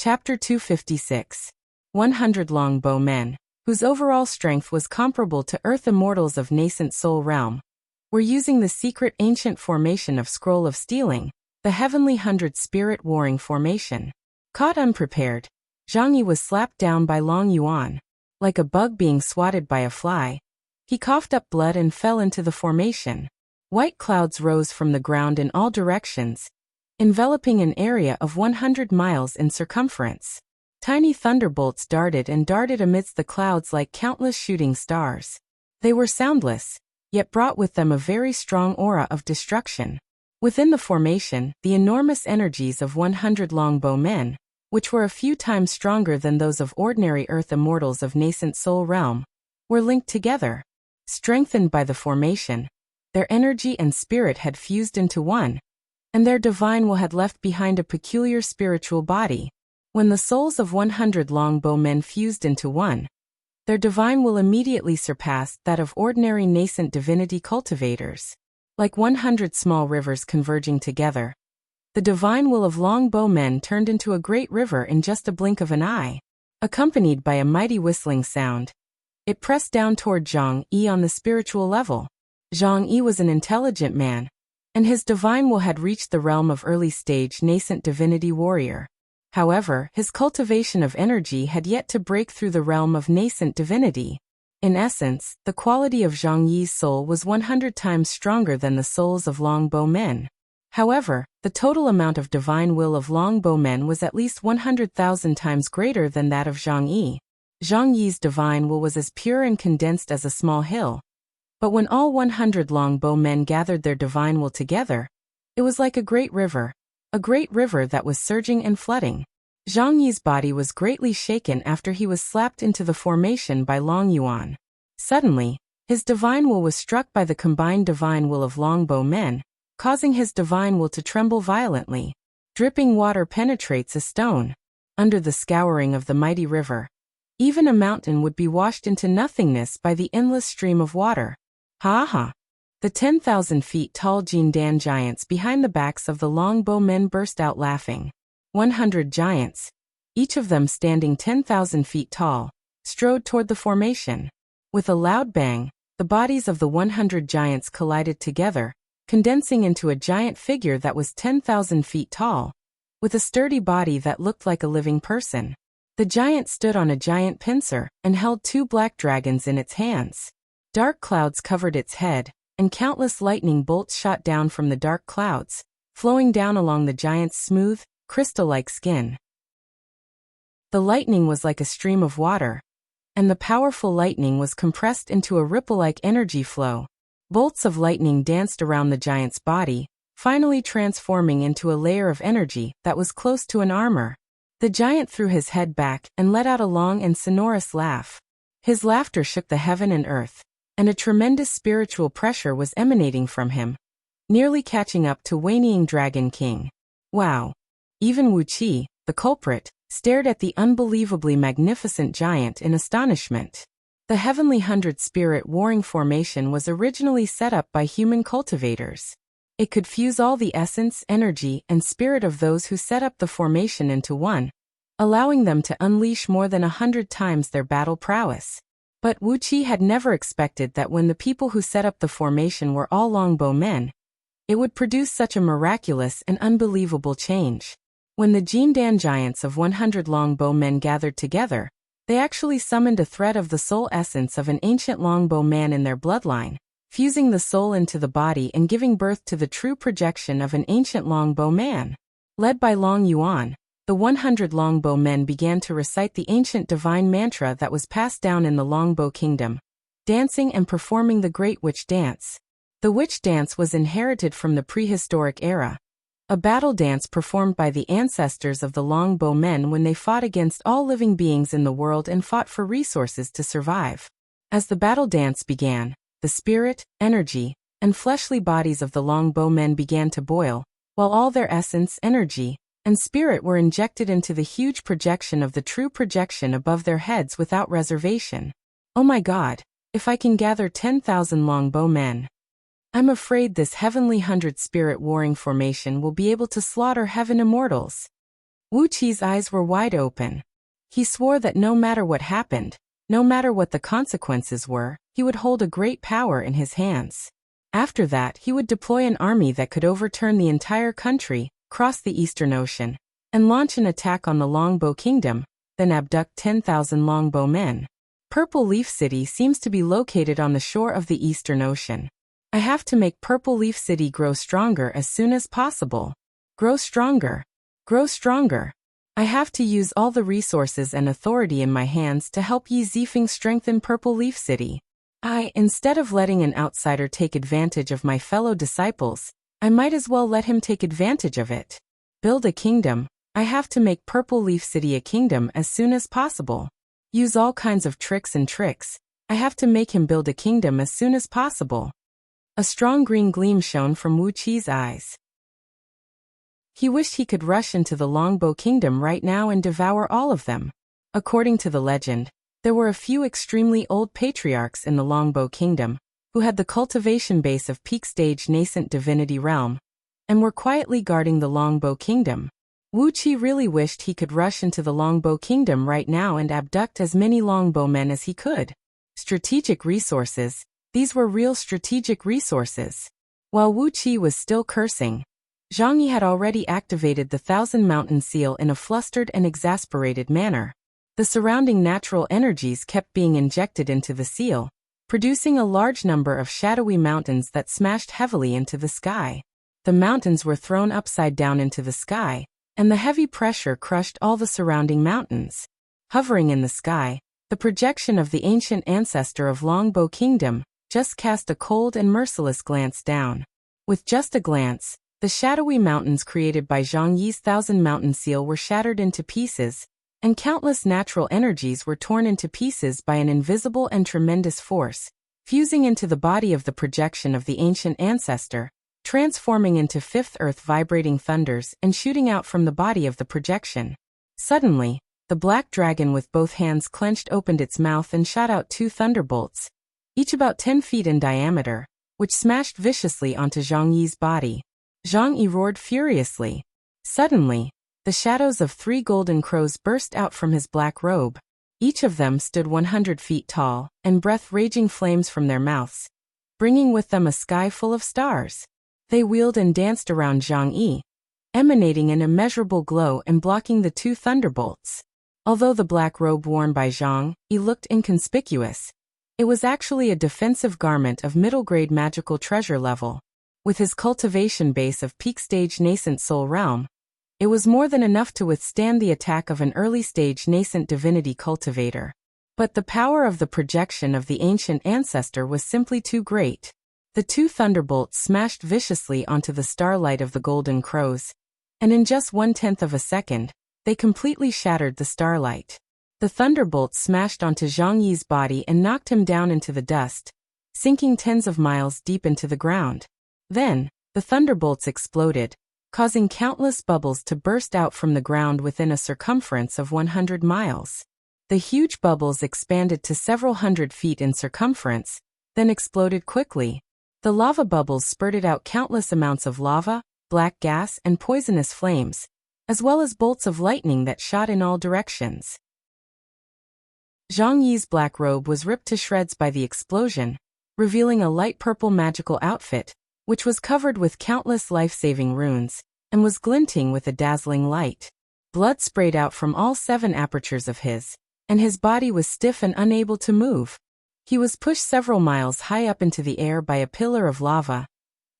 Chapter 256. 100 Longbow Men, whose overall strength was comparable to Earth immortals of nascent soul realm, were using the secret ancient formation of Scroll of Stealing, the Heavenly 100 Spirit Warring Formation. Caught unprepared, Zhang Yi was slapped down by Long Yuan. Like a bug being swatted by a fly, he coughed up blood and fell into the formation. White clouds rose from the ground in all directions, enveloping an area of 100 miles in circumference. Tiny thunderbolts darted amidst the clouds like countless shooting stars. They were soundless, yet brought with them a very strong aura of destruction. Within the formation, the enormous energies of 100 longbow men, which were a few times stronger than those of ordinary earth immortals of nascent soul realm, were linked together. Strengthened by the formation, their energy and spirit had fused into one, and their divine will had left behind a peculiar spiritual body. When the souls of 100 longbow men fused into one, their divine will immediately surpassed that of ordinary nascent divinity cultivators. Like 100 small rivers converging together, the divine will of longbow men turned into a great river in just a blink of an eye. Accompanied by a mighty whistling sound, it pressed down toward Zhang Yi on the spiritual level. Zhang Yi was an intelligent man, and his divine will had reached the realm of early-stage nascent divinity warrior. However, his cultivation of energy had yet to break through the realm of nascent divinity. In essence, the quality of Zhang Yi's soul was 100 times stronger than the souls of longbow men. However, the total amount of divine will of longbow men was at least 100,000 times greater than that of Zhang Yi. Zhang Yi's divine will was as pure and condensed as a small hill. But when all 100 longbow men gathered their divine will together, it was like a great river that was surging and flooding. Zhang Yi's body was greatly shaken after he was slapped into the formation by Long Yuan. Suddenly, his divine will was struck by the combined divine will of longbow men, causing his divine will to tremble violently. Dripping water penetrates a stone. Under the scouring of the mighty river, even a mountain would be washed into nothingness by the endless stream of water. Ha ha! The 10,000 feet tall Jindan giants behind the backs of the longbow men burst out laughing. 100 giants, each of them standing 10,000 feet tall, strode toward the formation. With a loud bang, the bodies of the 100 giants collided together, condensing into a giant figure that was 10,000 feet tall, with a sturdy body that looked like a living person. The giant stood on a giant pincer and held 2 black dragons in its hands. Dark clouds covered its head, and countless lightning bolts shot down from the dark clouds, flowing down along the giant's smooth, crystal-like skin. The lightning was like a stream of water, and the powerful lightning was compressed into a ripple-like energy flow. Bolts of lightning danced around the giant's body, finally transforming into a layer of energy that was close to an armor. The giant threw his head back and let out a long and sonorous laugh. His laughter shook the heaven and earth, and a tremendous spiritual pressure was emanating from him, nearly catching up to Wanying Dragon King. Wow! Even Wuxia, the culprit, stared at the unbelievably magnificent giant in astonishment. The Heavenly 100 Spirit Warring Formation was originally set up by human cultivators. It could fuse all the essence, energy, and spirit of those who set up the formation into one, allowing them to unleash more than 100 times their battle prowess. But Wuxia had never expected that when the people who set up the formation were all longbow men, it would produce such a miraculous and unbelievable change. When the Jindan giants of 100 longbow men gathered together, they actually summoned a thread of the soul essence of an ancient longbow man in their bloodline, fusing the soul into the body and giving birth to the true projection of an ancient longbow man. Led by Long Yuan, the 100 longbow men began to recite the ancient divine mantra that was passed down in the longbow kingdom, dancing and performing the great witch dance. The witch dance was inherited from the prehistoric era, a battle dance performed by the ancestors of the longbow men when they fought against all living beings in the world and fought for resources to survive. As the battle dance began, the spirit, energy, and fleshly bodies of the longbow men began to boil, while all their essence, energy, and spirit were injected into the huge projection of the true projection above their heads without reservation. Oh my God, if I can gather 10,000 longbow men, I'm afraid this Heavenly 100 Spirit Warring Formation will be able to slaughter heaven immortals. Wu Qi's eyes were wide open. He swore that no matter what happened, no matter what the consequences were, he would hold a great power in his hands. After that, he would deploy an army that could overturn the entire country, cross the Eastern Ocean, and launch an attack on the Longbow Kingdom, then abduct 10,000 Longbow men. Purple Leaf City seems to be located on the shore of the Eastern Ocean. I have to make Purple Leaf City grow stronger as soon as possible. Grow stronger. Grow stronger. I have to use all the resources and authority in my hands to help Yi Zifeng strengthen Purple Leaf City. Instead of letting an outsider take advantage of my fellow disciples, I might as well let him take advantage of it. Build a kingdom. I have to make Purple Leaf City a kingdom as soon as possible. Use all kinds of tricks. I have to make him build a kingdom as soon as possible. A strong green gleam shone from Wu Qi's eyes. He wished he could rush into the Longbow Kingdom right now and devour all of them. According to the legend, there were a few extremely old patriarchs in the Longbow Kingdom, who had the cultivation base of peak-stage nascent divinity realm, and were quietly guarding the Longbow Kingdom. Wu Qi really wished he could rush into the Longbow Kingdom right now and abduct as many Longbowmen as he could. Strategic resources. These were real strategic resources. While Wu Qi was still cursing, Zhang Yi had already activated the Thousand Mountain Seal in a flustered and exasperated manner. The surrounding natural energies kept being injected into the seal, producing a large number of shadowy mountains that smashed heavily into the sky. The mountains were thrown upside down into the sky, and the heavy pressure crushed all the surrounding mountains. Hovering in the sky, the projection of the ancient ancestor of Longbow Kingdom just cast a cold and merciless glance down. With just a glance, the shadowy mountains created by Zhang Yi's Thousand Mountain Seal were shattered into pieces, and countless natural energies were torn into pieces by an invisible and tremendous force, fusing into the body of the projection of the ancient ancestor, transforming into fifth earth vibrating thunders and shooting out from the body of the projection. Suddenly, the black dragon with both hands clenched opened its mouth and shot out 2 thunderbolts, each about 10 feet in diameter, which smashed viciously onto Zhang Yi's body. Zhang Yi roared furiously. Suddenly, the shadows of 3 golden crows burst out from his black robe. Each of them stood 100 feet tall, and breathed raging flames from their mouths, bringing with them a sky full of stars. They wheeled and danced around Zhang Yi, emanating an immeasurable glow and blocking the 2 thunderbolts. Although the black robe worn by Zhang Yi looked inconspicuous, it was actually a defensive garment of middle-grade magical treasure level. With his cultivation base of peak-stage nascent soul realm, it was more than enough to withstand the attack of an early-stage nascent divinity cultivator. But the power of the projection of the ancient ancestor was simply too great. The 2 thunderbolts smashed viciously onto the starlight of the golden crows, and in just 1/10 of a second, they completely shattered the starlight. The thunderbolts smashed onto Zhang Yi's body and knocked him down into the dust, sinking tens of miles deep into the ground. Then, the thunderbolts exploded, causing countless bubbles to burst out from the ground within a circumference of 100 miles. The huge bubbles expanded to several hundred feet in circumference, then exploded quickly. The lava bubbles spurted out countless amounts of lava, black gas, and poisonous flames, as well as bolts of lightning that shot in all directions. Zhang Yi's black robe was ripped to shreds by the explosion, revealing a light purple magical outfit, which was covered with countless life-saving runes, and was glinting with a dazzling light. Blood sprayed out from all 7 apertures of his, and his body was stiff and unable to move. He was pushed several miles high up into the air by a pillar of lava,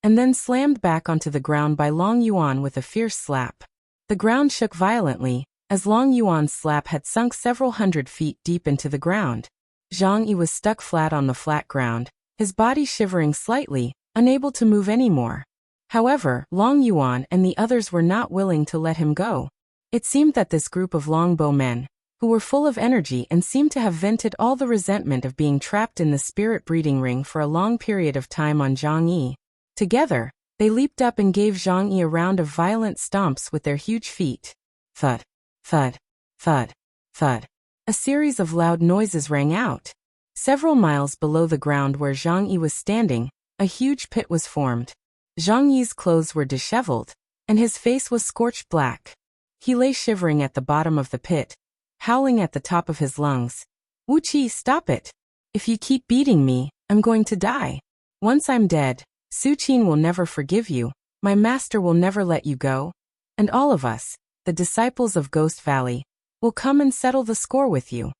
and then slammed back onto the ground by Long Yuan with a fierce slap. The ground shook violently, as Long Yuan's slap had sunk several hundred feet deep into the ground. Zhang Yi was stuck flat on the flat ground, his body shivering slightly, unable to move anymore. However, Long Yuan and the others were not willing to let him go. It seemed that this group of longbow men, who were full of energy and seemed to have vented all the resentment of being trapped in the spirit breeding ring for a long period of time on Zhang Yi. Together, they leaped up and gave Zhang Yi a round of violent stomps with their huge feet. Thud, thud, thud, thud. A series of loud noises rang out. Several miles below the ground where Zhang Yi was standing, a huge pit was formed. Zhang Yi's clothes were disheveled, and his face was scorched black. He lay shivering at the bottom of the pit, howling at the top of his lungs. Wuxia, stop it! If you keep beating me, I'm going to die. Once I'm dead, Su Qin will never forgive you, my master will never let you go, and all of us, the disciples of Ghost Valley, will come and settle the score with you.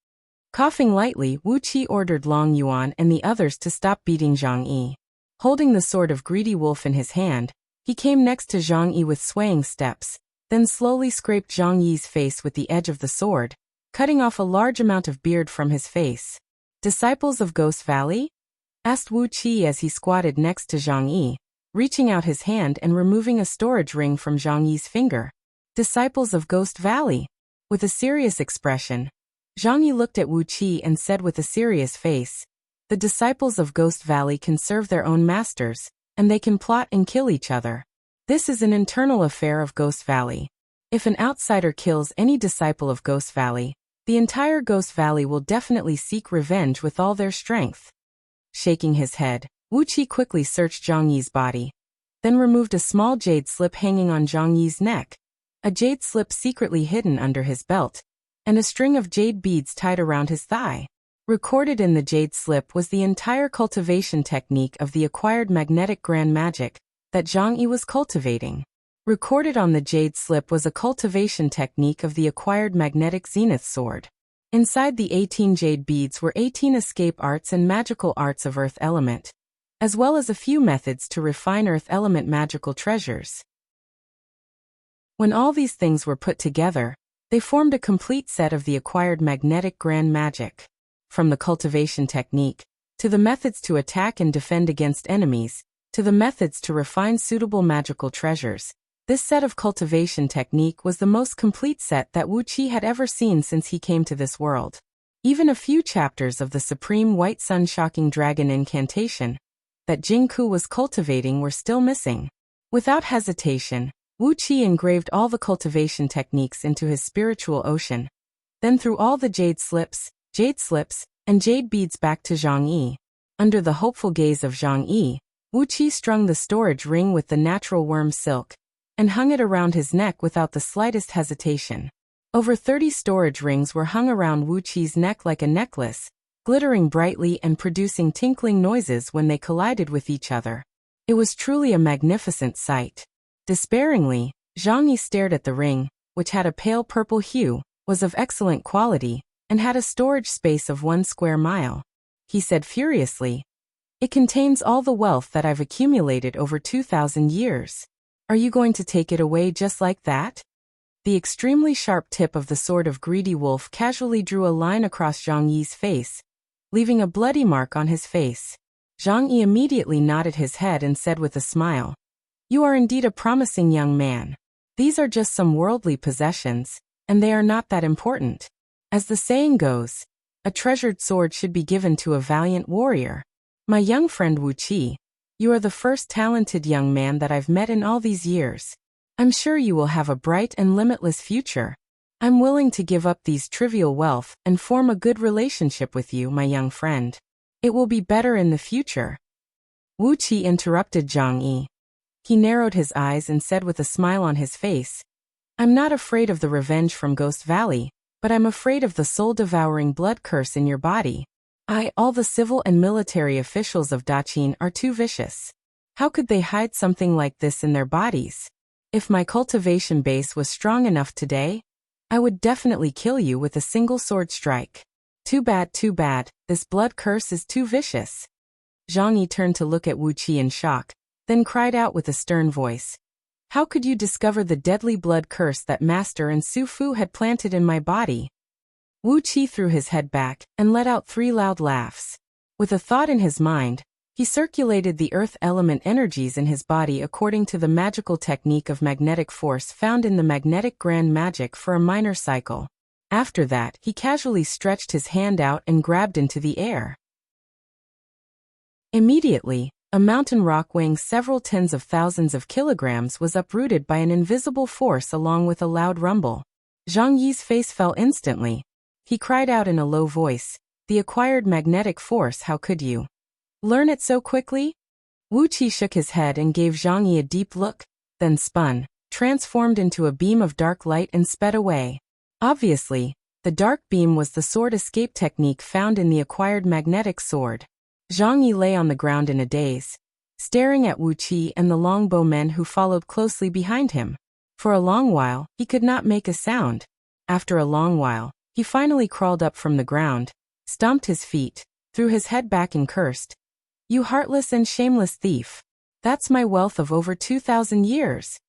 Coughing lightly, Wuxia ordered Long Yuan and the others to stop beating Zhang Yi. Holding the sword of Greedy Wolf in his hand, he came next to Zhang Yi with swaying steps, then slowly scraped Zhang Yi's face with the edge of the sword, cutting off a large amount of beard from his face. Disciples of Ghost Valley? Asked Wuxia as he squatted next to Zhang Yi, reaching out his hand and removing a storage ring from Zhang Yi's finger. Disciples of Ghost Valley? With a serious expression, Zhang Yi looked at Wuxia and said with a serious face, the disciples of Ghost Valley can serve their own masters, and they can plot and kill each other. This is an internal affair of Ghost Valley. If an outsider kills any disciple of Ghost Valley, the entire Ghost Valley will definitely seek revenge with all their strength. Shaking his head, Wuxia quickly searched Zhang Yi's body, then removed a small jade slip hanging on Zhang Yi's neck, a jade slip secretly hidden under his belt, and a string of jade beads tied around his thigh. Recorded in the jade slip was the entire cultivation technique of the acquired magnetic grand magic that Zhang Yi was cultivating. Recorded on the jade slip was a cultivation technique of the acquired magnetic zenith sword. Inside the 18 jade beads were 18 escape arts and magical arts of earth element, as well as a few methods to refine earth element magical treasures. When all these things were put together, they formed a complete set of the acquired magnetic grand magic. From the cultivation technique, to the methods to attack and defend against enemies, to the methods to refine suitable magical treasures, this set of cultivation technique was the most complete set that Wuxia had ever seen since he came to this world. Even a few chapters of the Supreme White Sun Shocking Dragon incantation that Jingku was cultivating were still missing. Without hesitation, Wuxia engraved all the cultivation techniques into his spiritual ocean, then threw all the jade slips, and jade beads back to Zhang Yi. Under the hopeful gaze of Zhang Yi, Wuxia strung the storage ring with the natural worm silk, and hung it around his neck without the slightest hesitation. Over 30 storage rings were hung around Wuqia's neck like a necklace, glittering brightly and producing tinkling noises when they collided with each other. It was truly a magnificent sight. Despairingly, Zhang Yi stared at the ring, which had a pale purple hue, was of excellent quality, and had a storage space of 1 square mile. He said furiously, "It contains all the wealth that I've accumulated over 2,000 years. Are you going to take it away just like that?" The extremely sharp tip of the sword of Greedy Wolf casually drew a line across Zhang Yi's face, leaving a bloody mark on his face. Zhang Yi immediately nodded his head and said with a smile, "You are indeed a promising young man. These are just some worldly possessions, and they are not that important. As the saying goes, a treasured sword should be given to a valiant warrior. My young friend Wuxia, you are the first talented young man that I've met in all these years. I'm sure you will have a bright and limitless future. I'm willing to give up these trivial wealth and form a good relationship with you, my young friend. It will be better in the future." Wuxia interrupted Zhang Yi. He narrowed his eyes and said with a smile on his face, "I'm not afraid of the revenge from Ghost Valley, but I'm afraid of the soul-devouring blood curse in your body. All the civil and military officials of Daqin are too vicious. How could they hide something like this in their bodies? If my cultivation base was strong enough today, I would definitely kill you with a single sword strike. Too bad, this blood curse is too vicious." Zhang Yi turned to look at Wuxia in shock, then cried out with a stern voice, "How could you discover the deadly blood curse that Master and Su Fu had planted in my body?" Wuxia threw his head back and let out 3 loud laughs. With a thought in his mind, he circulated the earth element energies in his body according to the magical technique of magnetic force found in the magnetic grand magic for a minor cycle. After that, he casually stretched his hand out and grabbed into the air. Immediately, a mountain rock weighing several tens of thousands of kilograms was uprooted by an invisible force along with a loud rumble. Zhang Yi's face fell instantly. He cried out in a low voice, "The acquired magnetic force, how could you learn it so quickly?" Wuxia shook his head and gave Zhang Yi a deep look, then spun, transformed into a beam of dark light and sped away. Obviously, the dark beam was the sword escape technique found in the acquired magnetic sword. Zhang Yi lay on the ground in a daze, staring at Wuxia and the longbowmen who followed closely behind him. For a long while, he could not make a sound. After a long while, he finally crawled up from the ground, stomped his feet, threw his head back and cursed. "You heartless and shameless thief! That's my wealth of over 2,000 years."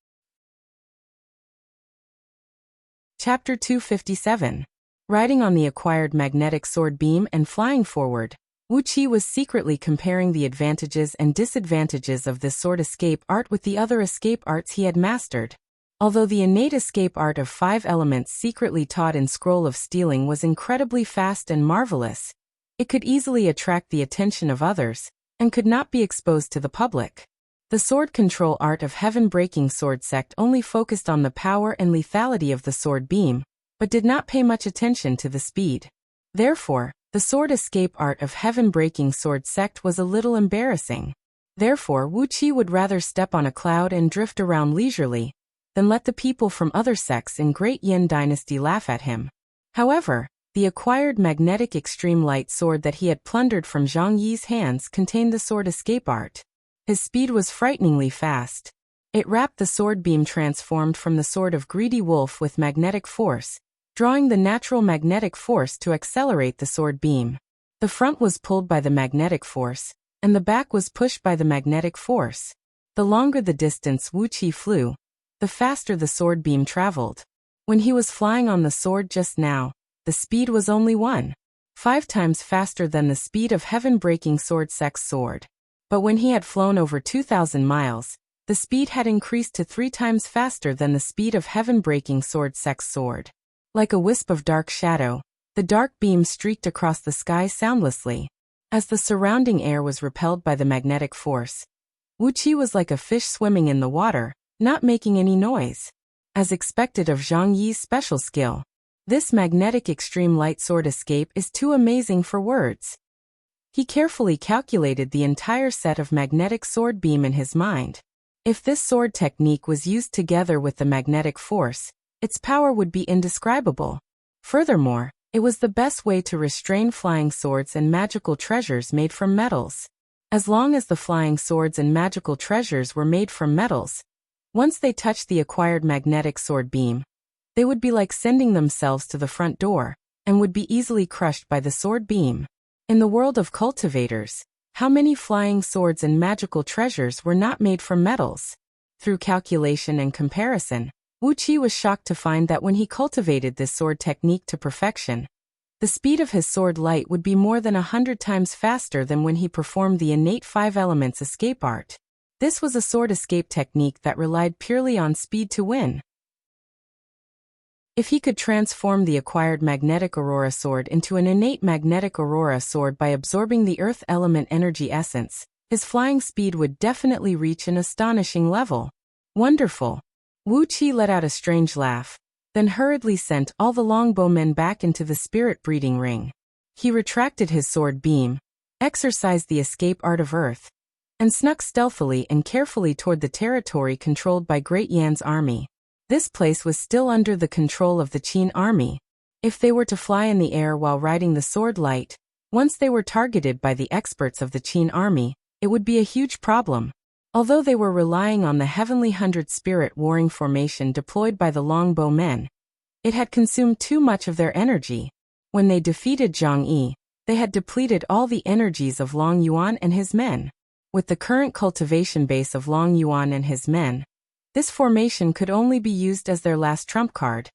Chapter 257. Riding on the acquired magnetic sword beam and flying forward, Wuxia was secretly comparing the advantages and disadvantages of this sword escape art with the other escape arts he had mastered. Although the innate escape art of 5 elements secretly taught in Scroll of Stealing was incredibly fast and marvelous, it could easily attract the attention of others, and could not be exposed to the public. The sword control art of Heaven-Breaking Sword Sect only focused on the power and lethality of the sword beam, but did not pay much attention to the speed. Therefore, the sword escape art of Heaven-Breaking Sword Sect was a little embarrassing. Therefore, Wuxia would rather step on a cloud and drift around leisurely than let the people from other sects in Great Yin Dynasty laugh at him. However, the acquired magnetic extreme light sword that he had plundered from Zhang Yi's hands contained the sword escape art. His speed was frighteningly fast. It wrapped the sword beam transformed from the sword of Greedy Wolf with magnetic force, drawing the natural magnetic force to accelerate the sword beam. The front was pulled by the magnetic force, and the back was pushed by the magnetic force. The longer the distance Wuxia flew, the faster the sword beam traveled. When he was flying on the sword just now, the speed was only 1.5 times faster than the speed of Heaven-Breaking Sword Sect's sword. But when he had flown over 2,000 miles, the speed had increased to 3 times faster than the speed of Heaven-Breaking Sword Sect's sword. Like a wisp of dark shadow, the dark beam streaked across the sky soundlessly. As the surrounding air was repelled by the magnetic force, Wuxia was like a fish swimming in the water, not making any noise. As expected of Zhang Yi's special skill, this magnetic extreme light sword escape is too amazing for words. He carefully calculated the entire set of magnetic sword beam in his mind. If this sword technique was used together with the magnetic force, its power would be indescribable. Furthermore, it was the best way to restrain flying swords and magical treasures made from metals. As long as the flying swords and magical treasures were made from metals, once they touched the acquired magnetic sword beam, they would be like sending themselves to the front door, and would be easily crushed by the sword beam. In the world of cultivators, how many flying swords and magical treasures were not made from metals? Through calculation and comparison, Wuxia was shocked to find that when he cultivated this sword technique to perfection, the speed of his sword light would be more than 100 times faster than when he performed the innate 5 elements escape art. This was a sword escape technique that relied purely on speed to win. If he could transform the acquired magnetic aurora sword into an innate magnetic aurora sword by absorbing the earth element energy essence, his flying speed would definitely reach an astonishing level. Wonderful! Wuxia let out a strange laugh, then hurriedly sent all the longbowmen back into the spirit breeding ring. He retracted his sword beam, exercised the escape art of earth, and snuck stealthily and carefully toward the territory controlled by Great Yan's army. This place was still under the control of the Qin army. If they were to fly in the air while riding the sword light, once they were targeted by the experts of the Qin army, it would be a huge problem. Although they were relying on the Heavenly 100 Spirit warring formation deployed by the longbowmen, it had consumed too much of their energy. When they defeated Zhang Yi, they had depleted all the energies of Long Yuan and his men. With the current cultivation base of Long Yuan and his men, this formation could only be used as their last trump card,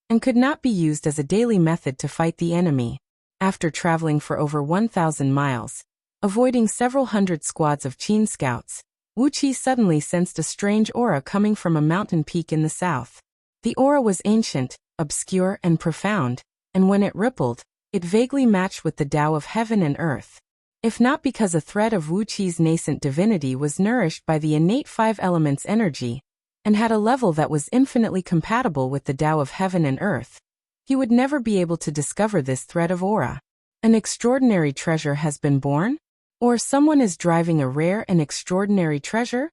and could not be used as a daily method to fight the enemy. After traveling for over 1,000 miles, avoiding several hundred squads of Qin scouts, Wuxia suddenly sensed a strange aura coming from a mountain peak in the south. The aura was ancient, obscure, and profound, and when it rippled, it vaguely matched with the Tao of heaven and earth. If not because a thread of Wuqia's nascent divinity was nourished by the innate 5 elements energy, and had a level that was infinitely compatible with the Tao of heaven and earth, he would never be able to discover this thread of aura. An extraordinary treasure has been born? Or someone is driving a rare and extraordinary treasure?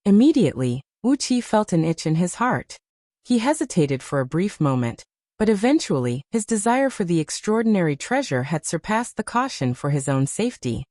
Immediately, Wuqi felt an itch in his heart. He hesitated for a brief moment, but eventually, his desire for the extraordinary treasure had surpassed the caution for his own safety.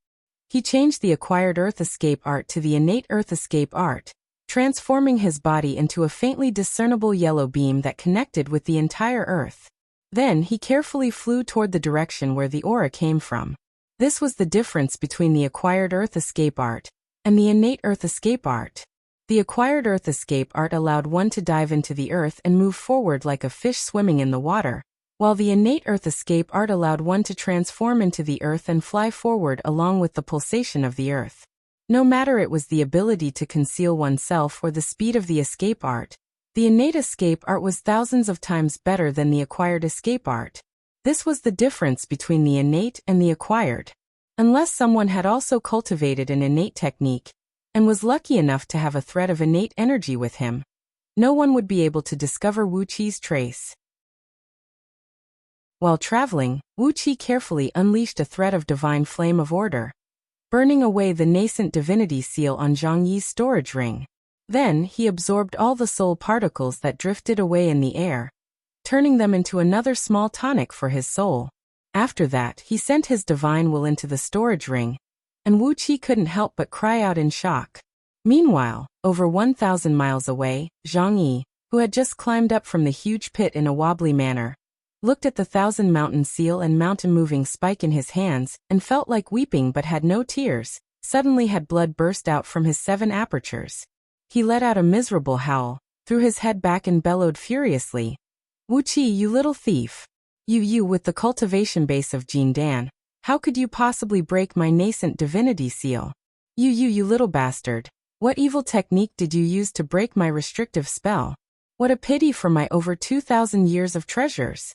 He changed the acquired Earth Escape art to the innate Earth Escape art, transforming his body into a faintly discernible yellow beam that connected with the entire Earth. Then he carefully flew toward the direction where the aura came from. This was the difference between the acquired Earth Escape art and the innate Earth Escape art. The acquired Earth Escape art allowed one to dive into the earth and move forward like a fish swimming in the water, while the innate Earth Escape art allowed one to transform into the earth and fly forward along with the pulsation of the earth. No matter it was the ability to conceal oneself or the speed of the escape art, the innate escape art was thousands of times better than the acquired escape art. This was the difference between the innate and the acquired. Unless someone had also cultivated an innate technique, and was lucky enough to have a thread of innate energy with him, no one would be able to discover Wuqi's trace. While traveling, Wuqi carefully unleashed a thread of divine flame of order, burning away the nascent divinity seal on Zhang Yi's storage ring. Then he absorbed all the soul particles that drifted away in the air, turning them into another small tonic for his soul. After that, he sent his divine will into the storage ring, and Wuqi couldn't help but cry out in shock. Meanwhile, over 1,000 miles away, Zhang Yi, who had just climbed up from the huge pit in a wobbly manner, looked at the 1,000-mountain seal and mountain-moving spike in his hands and felt like weeping but had no tears. Suddenly had blood burst out from his 7 apertures. He let out a miserable howl, threw his head back and bellowed furiously. Wuqi, you little thief! You with the cultivation base of Jindan, how could you possibly break my nascent divinity seal? You little bastard! What evil technique did you use to break my restrictive spell? What a pity for my over 2,000 years of treasures!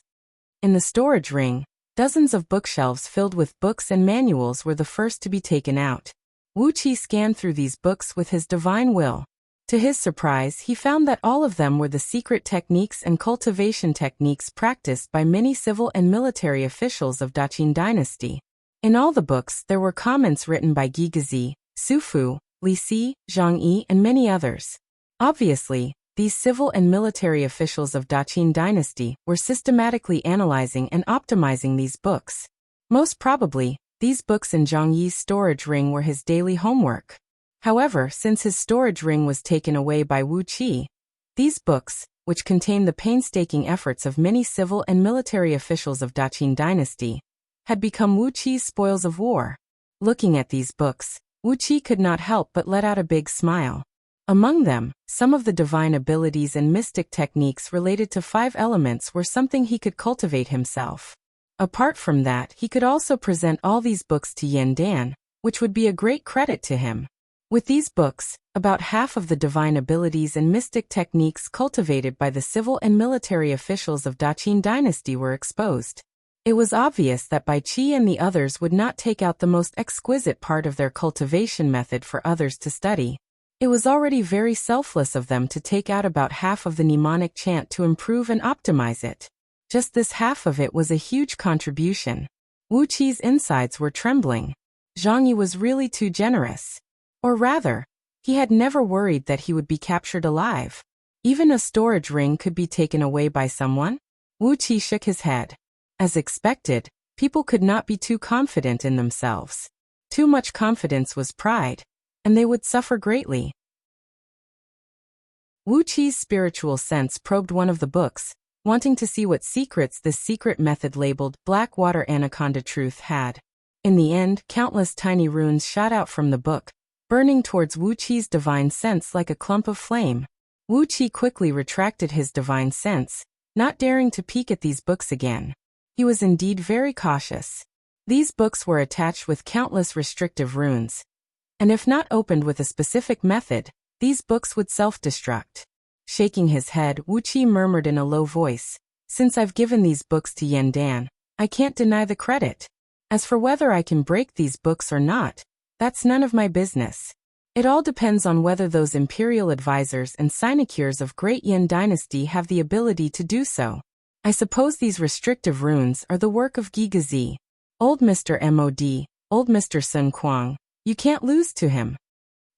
In the storage ring, dozens of bookshelves filled with books and manuals were the first to be taken out. Wuqi scanned through these books with his divine will. To his surprise, he found that all of them were the secret techniques and cultivation techniques practiced by many civil and military officials of Daqin dynasty. In all the books, there were comments written by Gigazi, Su Fu, Li Si, Zhang Yi, and many others. Obviously, these civil and military officials of Daqin dynasty were systematically analyzing and optimizing these books. Most probably, these books in Zhang Yi's storage ring were his daily homework. However, since his storage ring was taken away by Wuqi, these books, which contain the painstaking efforts of many civil and military officials of Daqin dynasty, had become Wuqi's spoils of war. Looking at these books, Wuqi could not help but let out a big smile. Among them, some of the divine abilities and mystic techniques related to 5 elements were something he could cultivate himself. Apart from that, he could also present all these books to Yandan, which would be a great credit to him. With these books, about half of the divine abilities and mystic techniques cultivated by the civil and military officials of Daqin dynasty were exposed. It was obvious that Bai Qi and the others would not take out the most exquisite part of their cultivation method for others to study. It was already very selfless of them to take out about half of the mnemonic chant to improve and optimize it. Just this half of it was a huge contribution. Wuqi's insides were trembling. Zhang Yi was really too generous. Or rather, he had never worried that he would be captured alive. Even a storage ring could be taken away by someone? Wuqi shook his head. As expected, people could not be too confident in themselves. Too much confidence was pride, and they would suffer greatly. Wuqi's spiritual sense probed one of the books, wanting to see what secrets this secret method labeled Blackwater Anaconda Truth had. In the end, countless tiny runes shot out from the book, burning towards Wuqi's divine sense like a clump of flame. Wuqi quickly retracted his divine sense, not daring to peek at these books again. He was indeed very cautious. These books were attached with countless restrictive runes, and if not opened with a specific method, these books would self-destruct. Shaking his head, Wuqi murmured in a low voice, "Since I've given these books to Yandan, I can't deny the credit. As for whether I can break these books or not, that's none of my business. It all depends on whether those imperial advisors and sinecures of Great Yin Dynasty have the ability to do so. I suppose these restrictive runes are the work of Gigazi. Old Mr. Mod, old Mr. Sun Kuang, you can't lose to him.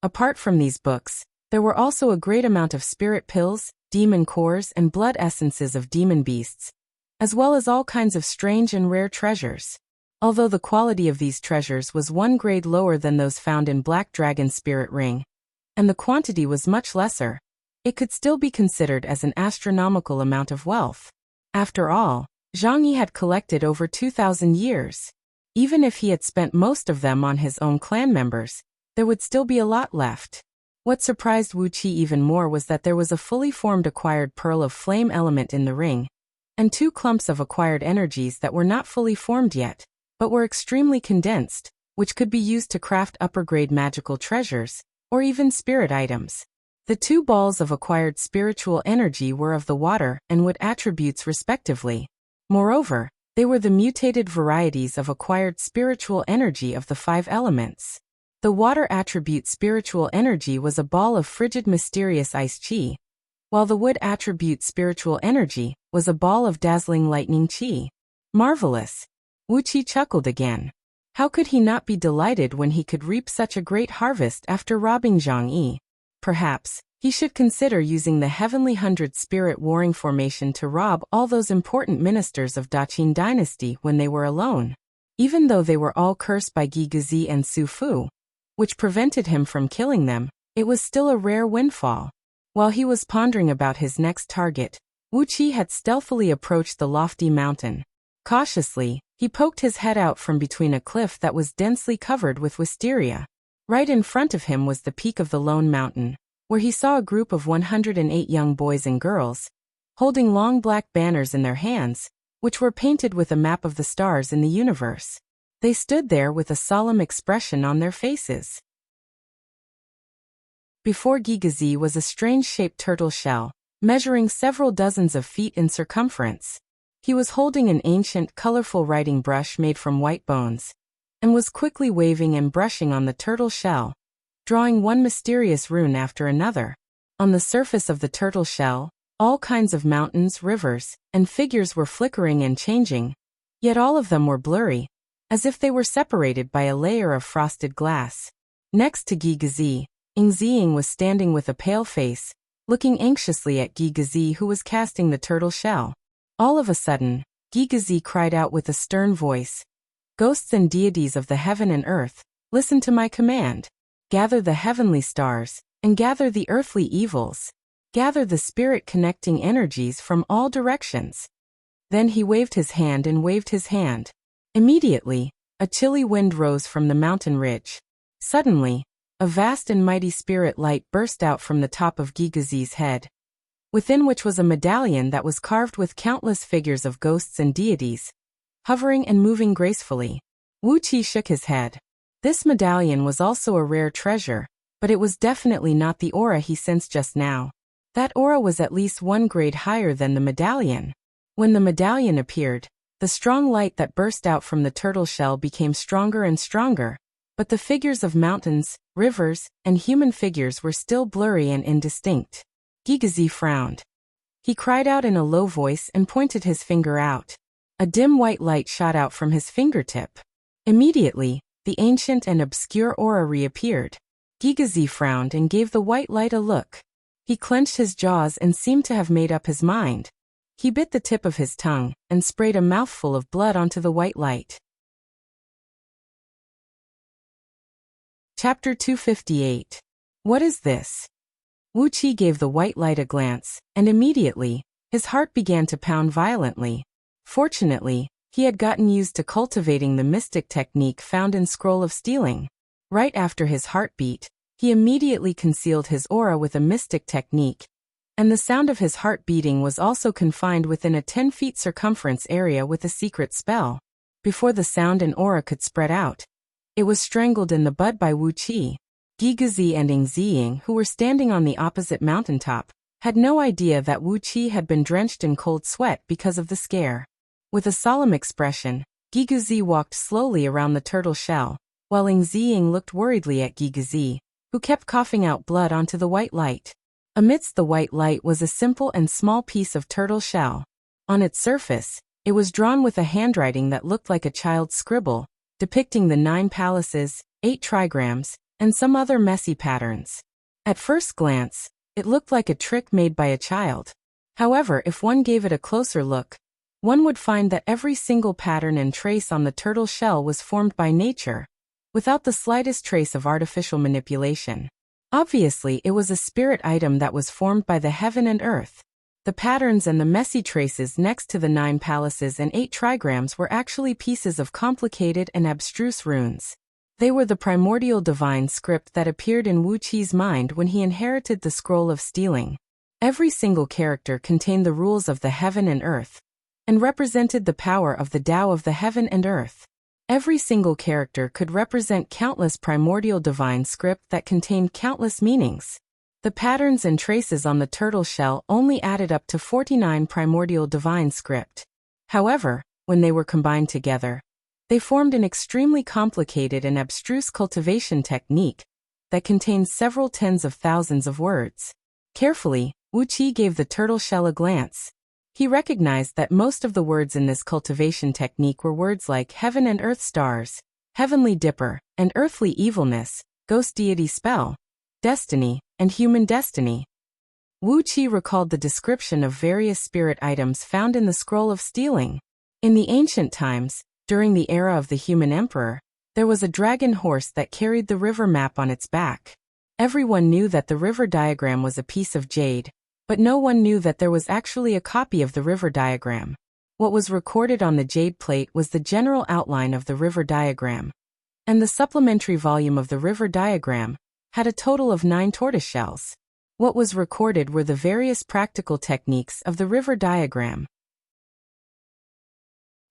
Apart from these books, There were also a great amount of spirit pills, demon cores, and blood essences of demon beasts, as well as all kinds of strange and rare treasures. Although the quality of these treasures was one grade lower than those found in Black Dragon's spirit ring, and the quantity was much lesser, it could still be considered as an astronomical amount of wealth. After all, Zhang Yi had collected over 2,000 years. Even if he had spent most of them on his own clan members, there would still be a lot left. What surprised Wuqi even more was that there was a fully formed acquired pearl of flame element in the ring, and 2 clumps of acquired energies that were not fully formed yet, but were extremely condensed, which could be used to craft upper-grade magical treasures, or even spirit items. The 2 balls of acquired spiritual energy were of the water and wood attributes respectively. Moreover, they were the mutated varieties of acquired spiritual energy of the 5 elements. The water attribute spiritual energy was a ball of frigid mysterious ice chi, while the wood attribute spiritual energy was a ball of dazzling lightning chi. Marvelous! Wuqi chuckled again. How could he not be delighted when he could reap such a great harvest after robbing Zhang Yi? Perhaps he should consider using the Heavenly 100 Spirit Warring Formation to rob all those important ministers of Daqin dynasty when they were alone. Even though they were all cursed by Gigazi and Su Fu, which prevented him from killing them, it was still a rare windfall. While he was pondering about his next target, Wuqi had stealthily approached the lofty mountain. Cautiously, he poked his head out from between a cliff that was densely covered with wisteria. Right in front of him was the peak of the lone mountain, where he saw a group of 108 young boys and girls, holding long black banners in their hands, which were painted with a map of the stars in the universe. They stood there with a solemn expression on their faces. Before Gigazi was a strange-shaped turtle shell, measuring several dozens of feet in circumference. He was holding an ancient, colorful writing brush made from white bones, and was quickly waving and brushing on the turtle shell, drawing one mysterious rune after another. On the surface of the turtle shell, all kinds of mountains, rivers, and figures were flickering and changing, yet all of them were blurry, as if they were separated by a layer of frosted glass. Next to Gigazi, Ingziying was standing with a pale face, looking anxiously at Gigazi who was casting the turtle shell. All of a sudden, Gigazi cried out with a stern voice, "Ghosts and deities of the heaven and earth, listen to my command. Gather the heavenly stars, and gather the earthly evils. Gather the spirit-connecting energies from all directions." Then he waved his hand and waved his hand. Immediately, a chilly wind rose from the mountain ridge. Suddenly, a vast and mighty spirit light burst out from the top of Gigazi's head, within which was a medallion that was carved with countless figures of ghosts and deities, hovering and moving gracefully. Wuqi shook his head. This medallion was also a rare treasure, but it was definitely not the aura he sensed just now. That aura was at least 1 grade higher than the medallion. When the medallion appeared, the strong light that burst out from the turtle shell became stronger and stronger, but the figures of mountains, rivers, and human figures were still blurry and indistinct. Gigazi frowned. He cried out in a low voice and pointed his finger out. A dim white light shot out from his fingertip. Immediately, the ancient and obscure aura reappeared. Gigazi frowned and gave the white light a look. He clenched his jaws and seemed to have made up his mind. He bit the tip of his tongue and sprayed a mouthful of blood onto the white light. Chapter 258. What is this? Wuqi gave the white light a glance, and immediately, his heart began to pound violently. Fortunately, he had gotten used to cultivating the mystic technique found in Scroll of Stealing. Right after his heartbeat, he immediately concealed his aura with a mystic technique, and the sound of his heart beating was also confined within a 10 feet circumference area with a secret spell. Before the sound and aura could spread out, it was strangled in the bud by Wuqi. Gigazi and Ingziying, who were standing on the opposite mountaintop, had no idea that Wuqi had been drenched in cold sweat because of the scare. With a solemn expression, Gigazi walked slowly around the turtle shell, while Ingziying looked worriedly at Gigazi, who kept coughing out blood onto the white light. Amidst the white light was a simple and small piece of turtle shell. On its surface, it was drawn with a handwriting that looked like a child's scribble, depicting the 9 palaces, 8 trigrams, and some other messy patterns. At first glance, it looked like a trick made by a child. However, if one gave it a closer look, one would find that every single pattern and trace on the turtle shell was formed by nature, without the slightest trace of artificial manipulation. Obviously, it was a spirit item that was formed by the heaven and earth. The patterns and the messy traces next to the 9 palaces and 8 trigrams were actually pieces of complicated and abstruse runes. They were the primordial divine script that appeared in Wuxia's mind when he inherited the scroll of stealing. Every single character contained the rules of the heaven and earth, and represented the power of the Tao of the heaven and earth. Every single character could represent countless primordial divine script that contained countless meanings. The patterns and traces on the turtle shell only added up to 49 primordial divine script. However, when they were combined together, they formed an extremely complicated and abstruse cultivation technique that contained several tens of thousands of words. Carefully, Wuxia gave the turtle shell a glance. He recognized that most of the words in this cultivation technique were words like heaven and earth stars, heavenly dipper, and earthly evilness, ghost deity spell, destiny, and human destiny. Wuxia recalled the description of various spirit items found in the scroll of stealing. In the ancient times, during the era of the human emperor, there was a dragon horse that carried the river map on its back. Everyone knew that the river diagram was a piece of jade, but no one knew that there was actually a copy of the river diagram. What was recorded on the jade plate was the general outline of the river diagram, and the supplementary volume of the river diagram had a total of 9 tortoiseshells. What was recorded were the various practical techniques of the river diagram.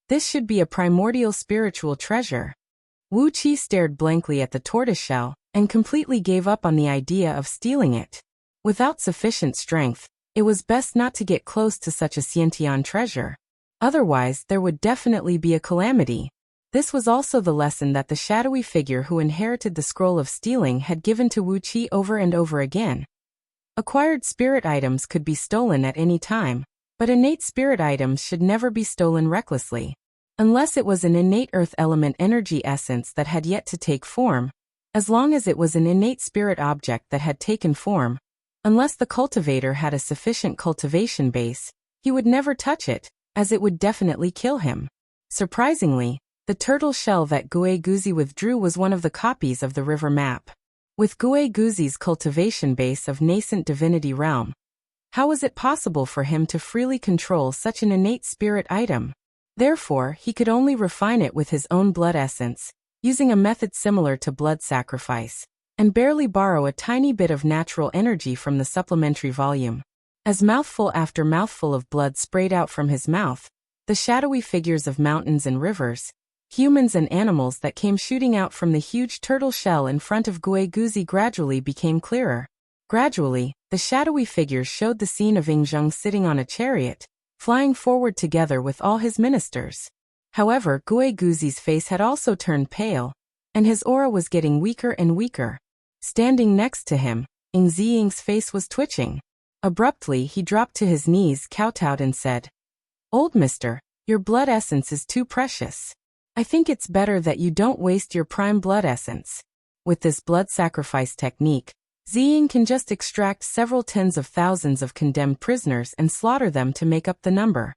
This should be a primordial spiritual treasure. Wuxia stared blankly at the tortoiseshell and completely gave up on the idea of stealing it. Without sufficient strength, it was best not to get close to such a Xiantian treasure. Otherwise, there would definitely be a calamity. This was also the lesson that the shadowy figure who inherited the scroll of stealing had given to Wuxia over and over again. Acquired spirit items could be stolen at any time, but innate spirit items should never be stolen recklessly. Unless it was an innate earth element energy essence that had yet to take form, as long as it was an innate spirit object that had taken form, unless the cultivator had a sufficient cultivation base, he would never touch it, as it would definitely kill him. Surprisingly, the turtle shell that Gue Guzi withdrew was one of the copies of the river map. With Gue Guzi's cultivation base of nascent divinity realm, how was it possible for him to freely control such an innate spirit item? Therefore, he could only refine it with his own blood essence, using a method similar to blood sacrifice, and barely borrow a tiny bit of natural energy from the supplementary volume. As mouthful after mouthful of blood sprayed out from his mouth, the shadowy figures of mountains and rivers, humans and animals that came shooting out from the huge turtle shell in front of Gue Guzi gradually became clearer. Gradually, the shadowy figures showed the scene of Yingzheng sitting on a chariot, flying forward together with all his ministers. However, Gue Guzi's face had also turned pale, and his aura was getting weaker and weaker. Standing next to him, Ying Ziying's face was twitching. Abruptly, he dropped to his knees, kowtowed and said, "Old mister, your blood essence is too precious. I think it's better that you don't waste your prime blood essence." With this blood sacrifice technique, Ziying can just extract several tens of thousands of condemned prisoners and slaughter them to make up the number.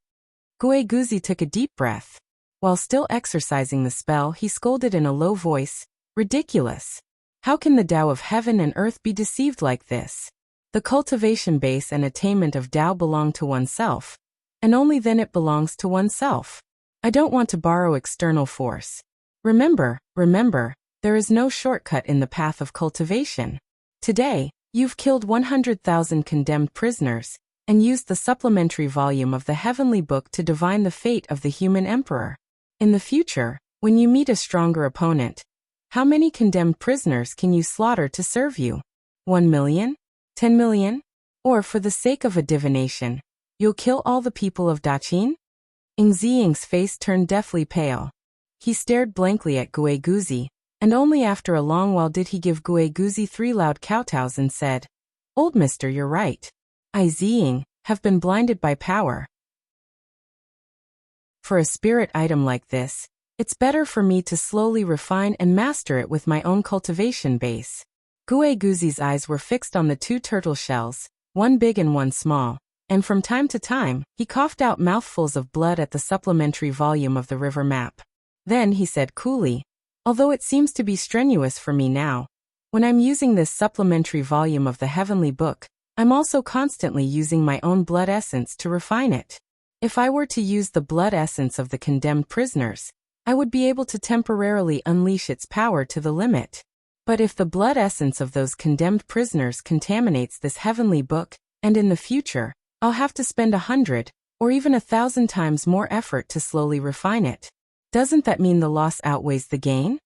Gue Guzi took a deep breath. While still exercising the spell, he scolded in a low voice, "Ridiculous! How can the Tao of heaven and earth be deceived like this? The cultivation base and attainment of Tao belong to oneself, and only then it belongs to oneself. I don't want to borrow external force. Remember, there is no shortcut in the path of cultivation. Today, you've killed 100,000 condemned prisoners, and used the supplementary volume of the heavenly book to divine the fate of the human emperor. In the future, when you meet a stronger opponent, how many condemned prisoners can you slaughter to serve you? 1 million? 10 million? Or for the sake of a divination, you'll kill all the people of Daqin?" Ying Ziying's face turned deathly pale. He stared blankly at Gue Guzi, and only after a long while did he give Gue Guzi 3 loud kowtows and said, "Old mister, you're right. I, Ziying, have been blinded by power. For a spirit item like this, it's better for me to slowly refine and master it with my own cultivation base." Gue Guzi's eyes were fixed on the two turtle shells, one big and one small, and from time to time, he coughed out mouthfuls of blood at the supplementary volume of the river map. Then he said coolly, although it seems to be strenuous for me now, when I'm using this supplementary volume of the heavenly book, I'm also constantly using my own blood essence to refine it. If I were to use the blood essence of the condemned prisoners, I would be able to temporarily unleash its power to the limit. But if the blood essence of those condemned prisoners contaminates this heavenly book, and in the future, I'll have to spend 100, or even 1,000 times more effort to slowly refine it. Doesn't that mean the loss outweighs the gain?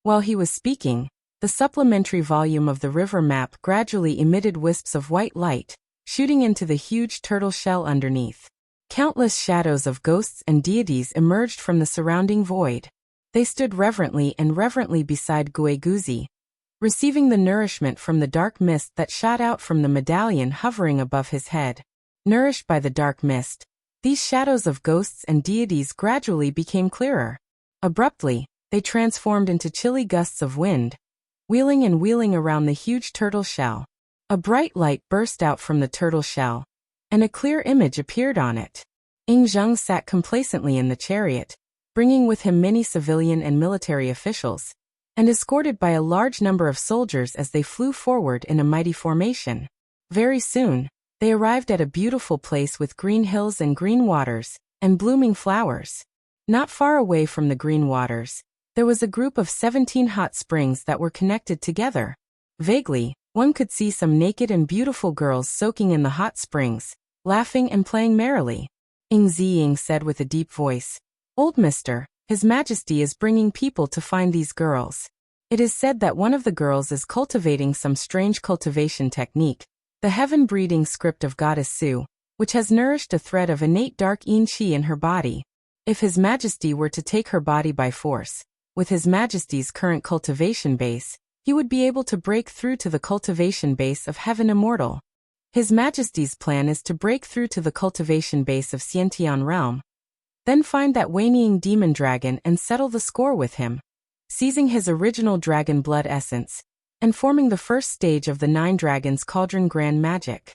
While he was speaking, the supplementary volume of the river map gradually emitted wisps of white light, shooting into the huge turtle shell underneath. Countless shadows of ghosts and deities emerged from the surrounding void. They stood reverently beside Gue Guzi, receiving the nourishment from the dark mist that shot out from the medallion hovering above his head. Nourished by the dark mist, these shadows of ghosts and deities gradually became clearer. Abruptly, they transformed into chilly gusts of wind, wheeling and wheeling around the huge turtle shell. A bright light burst out from the turtle shell, and a clear image appeared on it. Ing Zheng sat complacently in the chariot, bringing with him many civilian and military officials, and escorted by a large number of soldiers as they flew forward in a mighty formation. Very soon, they arrived at a beautiful place with green hills and green waters, and blooming flowers. Not far away from the green waters, there was a group of 17 hot springs that were connected together. Vaguely, one could see some naked and beautiful girls soaking in the hot springs, laughing and playing merrily. Ing Ziying said with a deep voice, "Old Mister, His Majesty is bringing people to find these girls. It is said that one of the girls is cultivating some strange cultivation technique, the heaven-breeding script of Goddess Su, which has nourished a thread of innate dark yin qi in her body. If His Majesty were to take her body by force, with His Majesty's current cultivation base, he would be able to break through to the cultivation base of Heaven Immortal. His Majesty's plan is to break through to the cultivation base of Xiantian Realm, then find that Wanying demon dragon and settle the score with him, seizing his original dragon blood essence, and forming the first stage of the 9 Dragons Cauldron Grand Magic."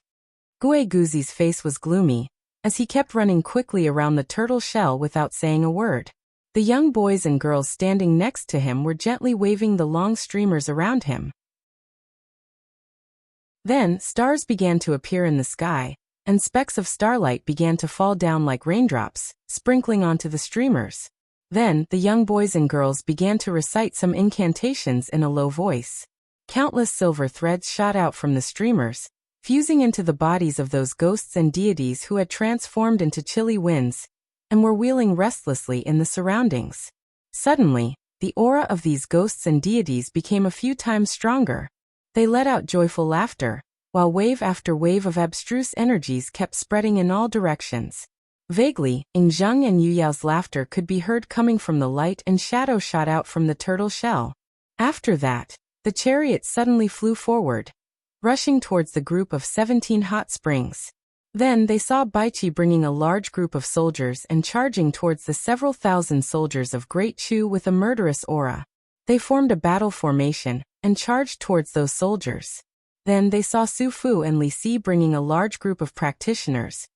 Gue Guzi's face was gloomy, as he kept running quickly around the turtle shell without saying a word. The young boys and girls standing next to him were gently waving the long streamers around him. Then, stars began to appear in the sky, and specks of starlight began to fall down like raindrops, sprinkling onto the streamers. Then, the young boys and girls began to recite some incantations in a low voice. Countless silver threads shot out from the streamers, fusing into the bodies of those ghosts and deities who had transformed into chilly winds, and were wheeling restlessly in the surroundings. Suddenly, the aura of these ghosts and deities became a few times stronger. They let out joyful laughter, while wave after wave of abstruse energies kept spreading in all directions. Vaguely, Ing Zheng and Yu Yao's laughter could be heard coming from the light and shadow shot out from the turtle shell. After that, the chariot suddenly flew forward, rushing towards the group of 17 hot springs. Then they saw Baichi bringing a large group of soldiers and charging towards the several thousand soldiers of Great Chu with a murderous aura. They formed a battle formation, and charged towards those soldiers. Then they saw Su Fu and Li Si bringing a large group of practitioners,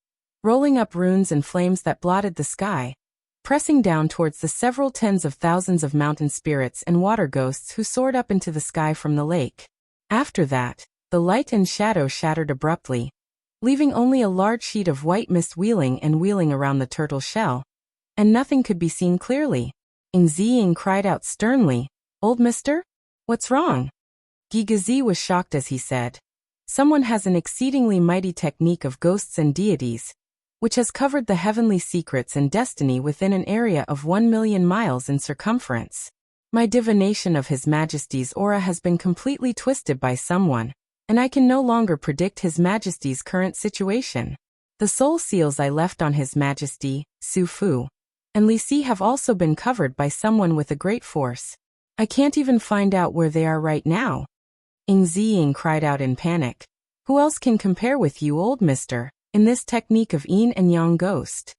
rolling up runes and flames that blotted the sky, pressing down towards the several tens of thousands of mountain spirits and water ghosts who soared up into the sky from the lake. After that, the light and shadow shattered abruptly, leaving only a large sheet of white mist wheeling and wheeling around the turtle shell, and nothing could be seen clearly. Ing Ziying cried out sternly, "Old Mister? What's wrong?" Gigazi was shocked as he said, "Someone has an exceedingly mighty technique of ghosts and deities, which has covered the heavenly secrets and destiny within an area of 1,000,000 miles in circumference. My divination of His Majesty's aura has been completely twisted by someone, and I can no longer predict His Majesty's current situation. The soul seals I left on His Majesty, Su Fu, and Li Si have also been covered by someone with a great force. I can't even find out where they are right now." Ing Ziying cried out in panic, "Who else can compare with you, old mister, in this technique of yin and yang ghost?"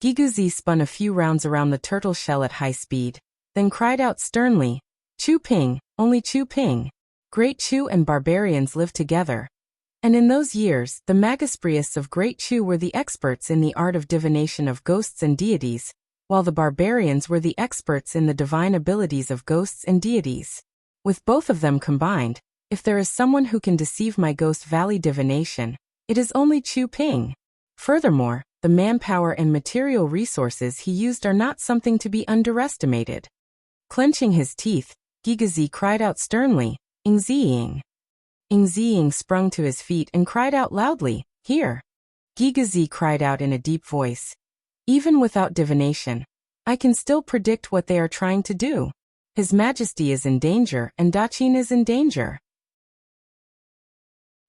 Giguzi spun a few rounds around the turtle shell at high speed, then cried out sternly, "Chu Ping, only Chu Ping." Great Chu and barbarians lived together. And in those years, the Magispriests of Great Chu were the experts in the art of divination of ghosts and deities, while the barbarians were the experts in the divine abilities of ghosts and deities. With both of them combined, if there is someone who can deceive my Ghost Valley divination, it is only Chu Ping. Furthermore, the manpower and material resources he used are not something to be underestimated. Clenching his teeth, Gigazi cried out sternly, "Ing Ziying." Ing Ziying sprung to his feet and cried out loudly, "Here!" Gigazi cried out in a deep voice. "Even without divination, I can still predict what they are trying to do. His Majesty is in danger and Daqin is in danger.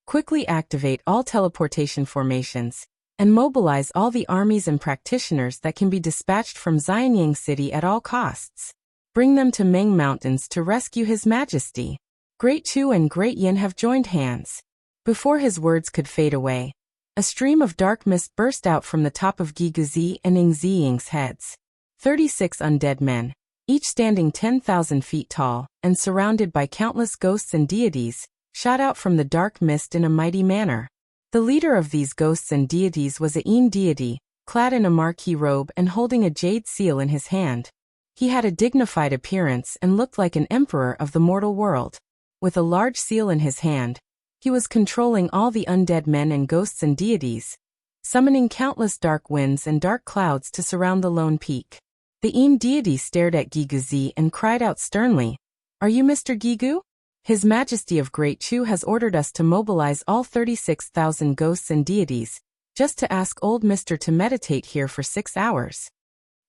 Quickly activate all teleportation formations and mobilize all the armies and practitioners that can be dispatched from Xianyang City at all costs. Bring them to Meng Mountains to rescue His Majesty. Great Chu and Great Yin have joined hands." Before his words could fade away, a stream of dark mist burst out from the top of Gigazi and Ing Ziying's heads. 36 undead men, each standing 10,000 feet tall and surrounded by countless ghosts and deities, shot out from the dark mist in a mighty manner. The leader of these ghosts and deities was a Yin deity, clad in a marquee robe and holding a jade seal in his hand. He had a dignified appearance and looked like an emperor of the mortal world. With a large seal in his hand, he was controlling all the undead men and ghosts and deities, summoning countless dark winds and dark clouds to surround the lone peak. The Yin deity stared at Gigazi and cried out sternly, "Are you Mr. Gigu? His Majesty of Great Chu has ordered us to mobilize all 36,000 ghosts and deities, just to ask old Mr. to meditate here for 6 hours."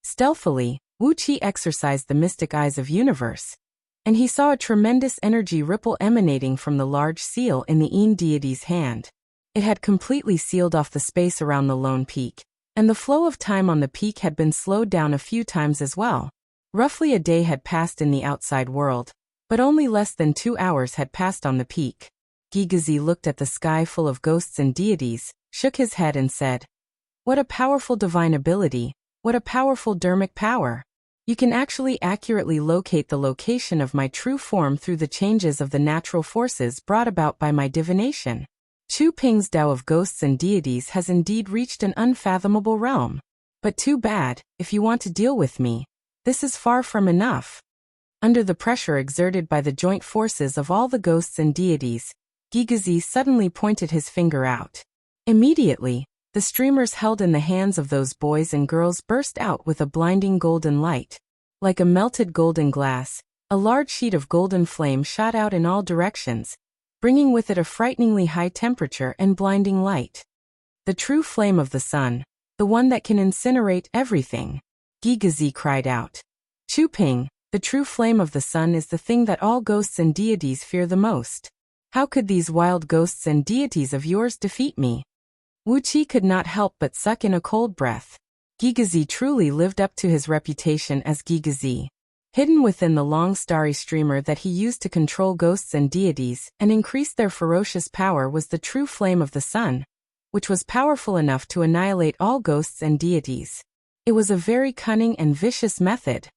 Stealthily, Wuxia exercised the mystic eyes of universe, and he saw a tremendous energy ripple emanating from the large seal in the Yin deity's hand. It had completely sealed off the space around the lone peak, and the flow of time on the peak had been slowed down a few times as well. Roughly a day had passed in the outside world, but only less than 2 hours had passed on the peak. Gigazi looked at the sky full of ghosts and deities, shook his head and said, "What a powerful divine ability, what a powerful dermic power. You can actually accurately locate the location of my true form through the changes of the natural forces brought about by my divination. Chu Ping's Tao of ghosts and deities has indeed reached an unfathomable realm. But too bad, if you want to deal with me, this is far from enough." Under the pressure exerted by the joint forces of all the ghosts and deities, Gigazi suddenly pointed his finger out. Immediately, the streamers held in the hands of those boys and girls burst out with a blinding golden light. Like a melted golden glass, a large sheet of golden flame shot out in all directions, bringing with it a frighteningly high temperature and blinding light. "The true flame of the sun, the one that can incinerate everything," Gigazi cried out. "Chu Ping, the true flame of the sun is the thing that all ghosts and deities fear the most. How could these wild ghosts and deities of yours defeat me?" Wuxia could not help but suck in a cold breath. Gigazi truly lived up to his reputation as Gigazi. Hidden within the long starry streamer that he used to control ghosts and deities and increase their ferocious power was the true flame of the sun, which was powerful enough to annihilate all ghosts and deities. It was a very cunning and vicious method.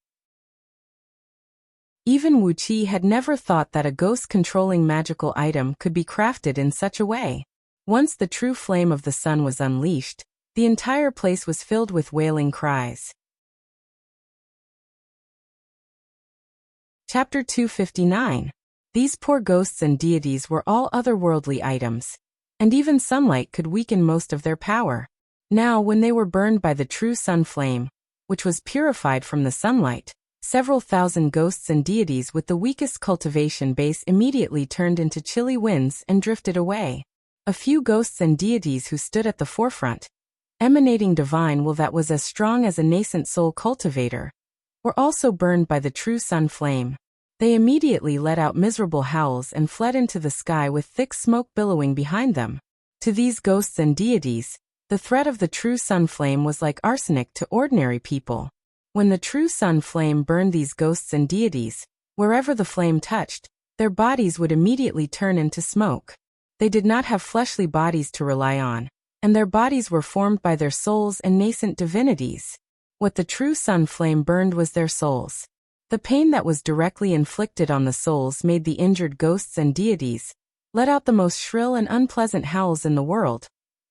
Even Wuxia had never thought that a ghost-controlling magical item could be crafted in such a way. Once the true flame of the sun was unleashed, the entire place was filled with wailing cries. Chapter 259. These poor ghosts and deities were all otherworldly items, and even sunlight could weaken most of their power. Now, when they were burned by the true sun flame, which was purified from the sunlight, several thousand ghosts and deities with the weakest cultivation base immediately turned into chilly winds and drifted away. A few ghosts and deities who stood at the forefront, emanating divine will that was as strong as a nascent soul cultivator, were also burned by the true sun flame. They immediately let out miserable howls and fled into the sky with thick smoke billowing behind them. To these ghosts and deities, the threat of the true sun flame was like arsenic to ordinary people. When the true sun flame burned these ghosts and deities, wherever the flame touched, their bodies would immediately turn into smoke. They did not have fleshly bodies to rely on, and their bodies were formed by their souls and nascent divinities. What the true sun flame burned was their souls. The pain that was directly inflicted on the souls made the injured ghosts and deities let out the most shrill and unpleasant howls in the world,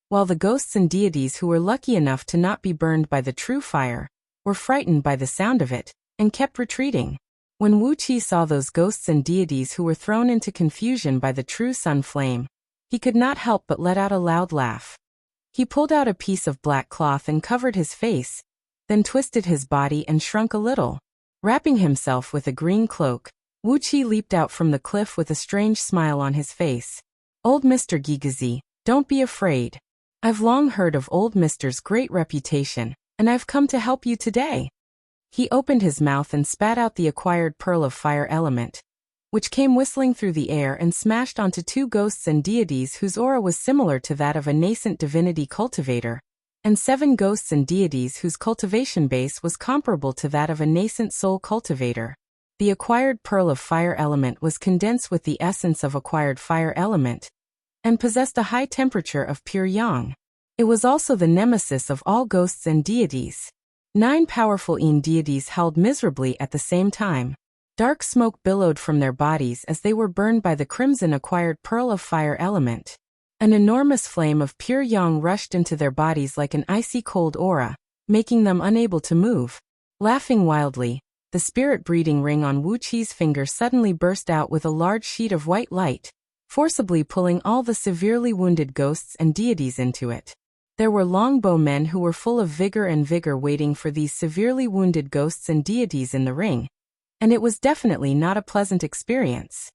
while the ghosts and deities who were lucky enough to not be burned by the true fire were frightened by the sound of it and kept retreating. When Wuxia saw those ghosts and deities who were thrown into confusion by the true sun flame, he could not help but let out a loud laugh. He pulled out a piece of black cloth and covered his face, then twisted his body and shrunk a little. Wrapping himself with a green cloak, Wuxia leaped out from the cliff with a strange smile on his face. "Old Mr. Gigazi, don't be afraid. I've long heard of old Mister's great reputation, and I've come to help you today." He opened his mouth and spat out the acquired pearl of fire element, which came whistling through the air and smashed onto two ghosts and deities whose aura was similar to that of a nascent divinity cultivator, and 7 ghosts and deities whose cultivation base was comparable to that of a nascent soul cultivator. The acquired pearl of fire element was condensed with the essence of acquired fire element, and possessed a high temperature of pure yang. It was also the nemesis of all ghosts and deities. 9 powerful deities howled miserably at the same time. Dark smoke billowed from their bodies as they were burned by the crimson acquired pearl of fire element. An enormous flame of pure yang rushed into their bodies like an icy cold aura, making them unable to move. Laughing wildly, the spirit breeding ring on Wuqi's finger suddenly burst out with a large sheet of white light, forcibly pulling all the severely wounded ghosts and deities into it. There were longbow men who were full of vigor waiting for these severely wounded ghosts and deities in the ring, and it was definitely not a pleasant experience.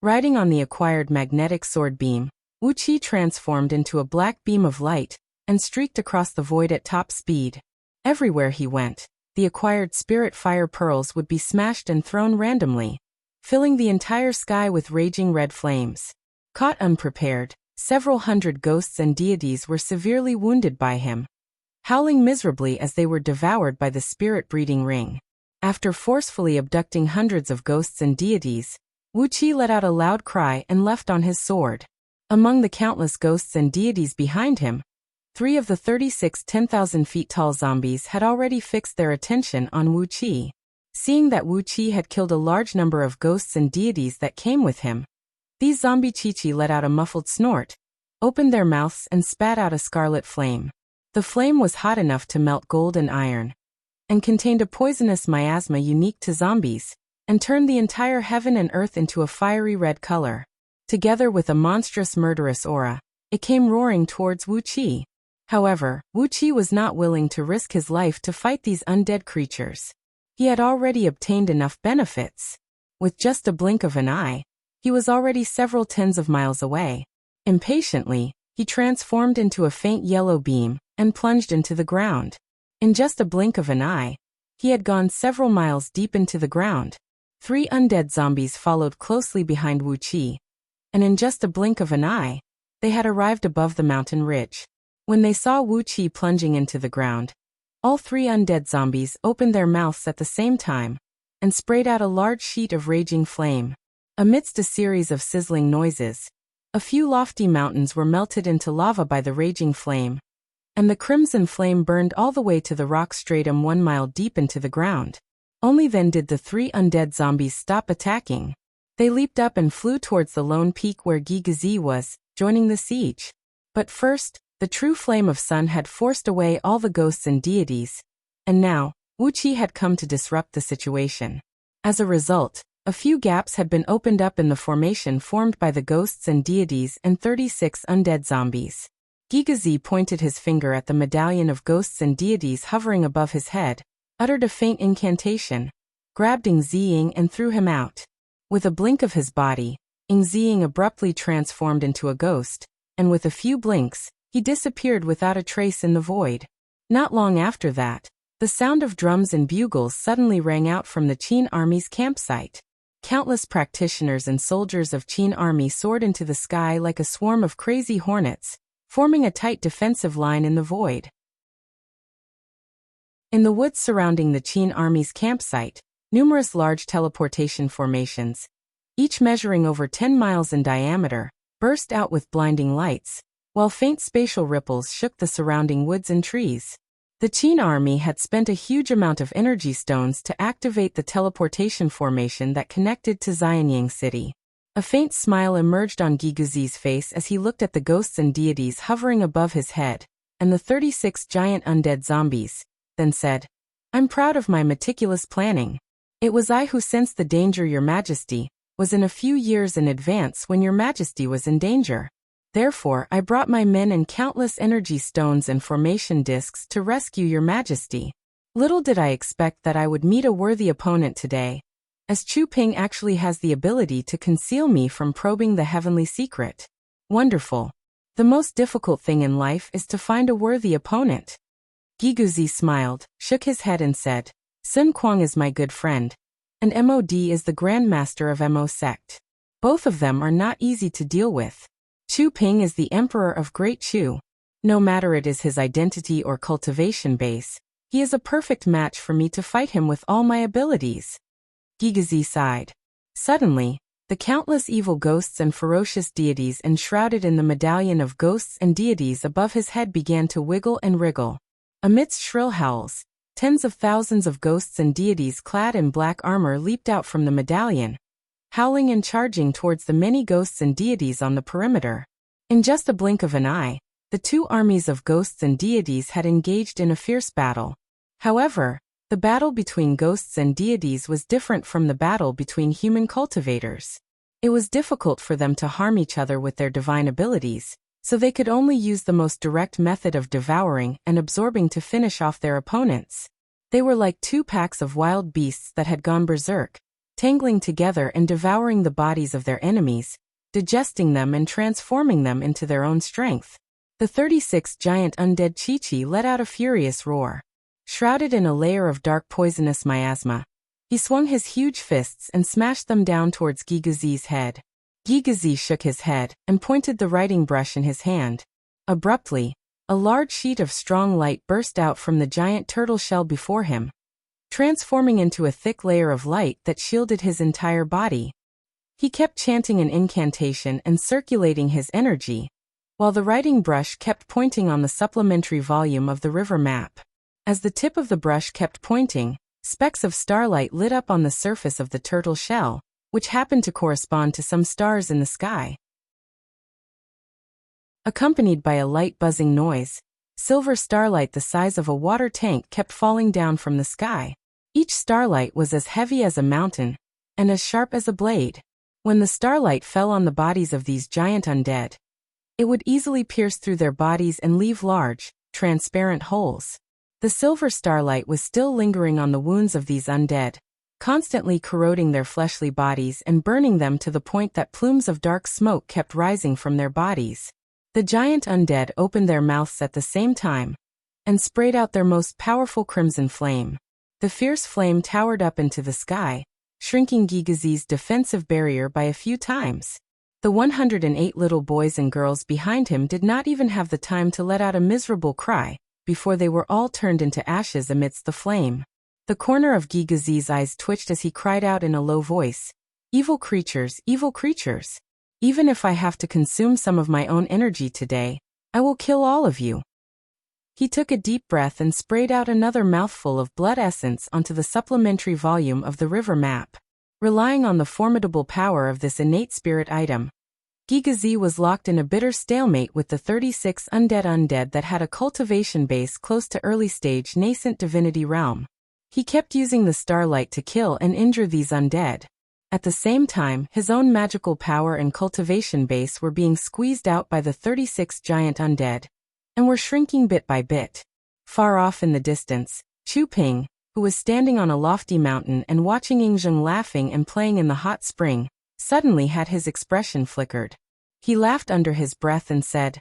Riding on the acquired magnetic sword beam, Wuxia transformed into a black beam of light and streaked across the void at top speed. Everywhere he went, the acquired spirit fire pearls would be smashed and thrown randomly, filling the entire sky with raging red flames. Caught unprepared, several hundred ghosts and deities were severely wounded by him, howling miserably as they were devoured by the spirit breeding ring. After forcefully abducting hundreds of ghosts and deities, Wuxia let out a loud cry and leapt on his sword. Among the countless ghosts and deities behind him, 3 of the 36 10,000 feet tall zombies had already fixed their attention on Wuxia. Seeing that Wuxia had killed a large number of ghosts and deities that came with him, these zombie chichi let out a muffled snort, opened their mouths and spat out a scarlet flame. The flame was hot enough to melt gold and iron, and contained a poisonous miasma unique to zombies, and turned the entire heaven and earth into a fiery red color. Together with a monstrous murderous aura, it came roaring towards Wuxia. However, Wuxia was not willing to risk his life to fight these undead creatures. He had already obtained enough benefits. With just a blink of an eye, he was already several tens of miles away. Impatiently, he transformed into a faint yellow beam and plunged into the ground. In just a blink of an eye, he had gone several miles deep into the ground. 3 undead zombies followed closely behind Wuxia, and in just a blink of an eye, they had arrived above the mountain ridge. When they saw Wuxia plunging into the ground, all 3 undead zombies opened their mouths at the same time and sprayed out a large sheet of raging flame. Amidst a series of sizzling noises, a few lofty mountains were melted into lava by the raging flame, and the crimson flame burned all the way to the rock stratum 1 mile deep into the ground. Only then did the 3 undead zombies stop attacking. They leaped up and flew towards the lone peak where Gigazi was, joining the siege. But first, the true flame of sun had forced away all the ghosts and deities, and now, Wuxia had come to disrupt the situation. As a result, a few gaps had been opened up in the formation formed by the ghosts and deities and 36 undead zombies. Gigazi pointed his finger at the medallion of ghosts and deities hovering above his head, uttered a faint incantation, grabbed Ing Ziying and threw him out. With a blink of his body, Ing Ziying abruptly transformed into a ghost, and with a few blinks, he disappeared without a trace in the void. Not long after that, the sound of drums and bugles suddenly rang out from the Qin army's campsite. Countless practitioners and soldiers of Qin army soared into the sky like a swarm of crazy hornets, forming a tight defensive line in the void. In the woods surrounding the Qin army's campsite, numerous large teleportation formations, each measuring over 10 miles in diameter, burst out with blinding lights, while faint spatial ripples shook the surrounding woods and trees. The Qin army had spent a huge amount of energy stones to activate the teleportation formation that connected to Xianyang City. A faint smile emerged on Giguzi's face as he looked at the ghosts and deities hovering above his head, and the 36 giant undead zombies, then said, "I'm proud of my meticulous planning. It was I who sensed the danger Your Majesty was in a few years in advance when Your Majesty was in danger. Therefore, I brought my men and countless energy stones and formation discs to rescue Your Majesty. Little did I expect that I would meet a worthy opponent today, as Chu Ping actually has the ability to conceal me from probing the heavenly secret. Wonderful. The most difficult thing in life is to find a worthy opponent." Giguzi smiled, shook his head and said, "Sun Kuang is my good friend, and Mod is the Grand Master of Mo sect. Both of them are not easy to deal with. Chu Ping is the Emperor of Great Chu. No matter it is his identity or cultivation base, he is a perfect match for me to fight him with all my abilities." Giguzi sighed. Suddenly, the countless evil ghosts and ferocious deities enshrouded in the medallion of ghosts and deities above his head began to wiggle and wriggle. Amidst shrill howls, tens of thousands of ghosts and deities clad in black armor leaped out from the medallion, howling and charging towards the many ghosts and deities on the perimeter. In just a blink of an eye, the two armies of ghosts and deities had engaged in a fierce battle. However, the battle between ghosts and deities was different from the battle between human cultivators. It was difficult for them to harm each other with their divine abilities, so they could only use the most direct method of devouring and absorbing to finish off their opponents. They were like two packs of wild beasts that had gone berserk, tangling together and devouring the bodies of their enemies, digesting them and transforming them into their own strength. The 36 giant undead Chi-Chi let out a furious roar. Shrouded in a layer of dark poisonous miasma, he swung his huge fists and smashed them down towards Giguzi's head. Giguzi shook his head and pointed the writing brush in his hand. Abruptly, a large sheet of strong light burst out from the giant turtle shell before him, transforming into a thick layer of light that shielded his entire body. He kept chanting an incantation and circulating his energy, while the writing brush kept pointing on the supplementary volume of the river map. As the tip of the brush kept pointing, specks of starlight lit up on the surface of the turtle shell, which happened to correspond to some stars in the sky. Accompanied by a light buzzing noise, silver starlight the size of a water tank kept falling down from the sky. Each starlight was as heavy as a mountain, and as sharp as a blade. When the starlight fell on the bodies of these giant undead, it would easily pierce through their bodies and leave large, transparent holes. The silver starlight was still lingering on the wounds of these undead, constantly corroding their fleshly bodies and burning them to the point that plumes of dark smoke kept rising from their bodies. The giant undead opened their mouths at the same time and sprayed out their most powerful crimson flame. The fierce flame towered up into the sky, shrinking Giguzi's defensive barrier by a few times. The 108 little boys and girls behind him did not even have the time to let out a miserable cry before they were all turned into ashes amidst the flame. The corner of Giguzi's eyes twitched as he cried out in a low voice, evil creatures, even if I have to consume some of my own energy today, I will kill all of you." He took a deep breath and sprayed out another mouthful of blood essence onto the supplementary volume of the river map. Relying on the formidable power of this innate spirit item, Giguzi was locked in a bitter stalemate with the 36 undead that had a cultivation base close to early-stage nascent divinity realm. He kept using the starlight to kill and injure these undead. At the same time, his own magical power and cultivation base were being squeezed out by the 36 giant undead, and were shrinking bit by bit. Far off in the distance, Chu Ping, who was standing on a lofty mountain and watching Yingzheng laughing and playing in the hot spring, suddenly had his expression flickered. He laughed under his breath and said,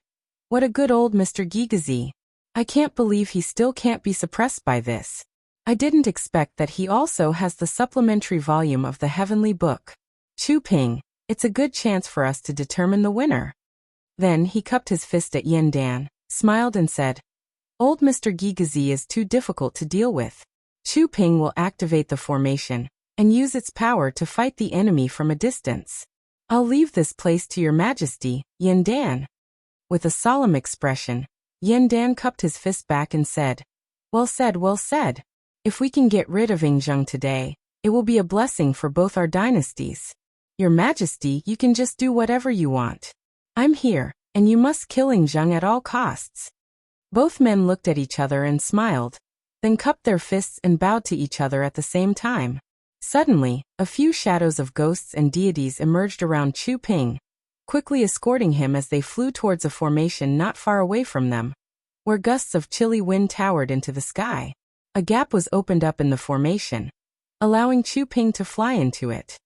"What a good old Mr. Giguzi. I can't believe he still can't be suppressed by this. I didn't expect that he also has the supplementary volume of the heavenly book. Chu Ping, it's a good chance for us to determine the winner." Then he cupped his fist at Yin Dan, smiled and said, "Old Mr. Giguzi is too difficult to deal with. Chu Ping will activate the formation and use its power to fight the enemy from a distance. I'll leave this place to your majesty, Yin Dan." With a solemn expression, Yin Dan cupped his fist back and said, Well said, well said. If we can get rid of Yingzheng today, it will be a blessing for both our dynasties. Your Majesty, you can just do whatever you want. I'm here, and you must kill Yingzheng at all costs. Both men looked at each other and smiled, then cupped their fists and bowed to each other at the same time. Suddenly, a few shadows of ghosts and deities emerged around Chu Ping, quickly escorting him as they flew towards a formation not far away from them, where gusts of chilly wind towered into the sky. A gap was opened up in the formation, allowing Chu Ping to fly into it.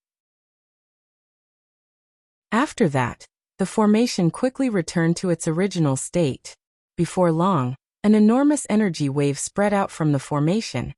After that, the formation quickly returned to its original state. Before long, an enormous energy wave spread out from the formation,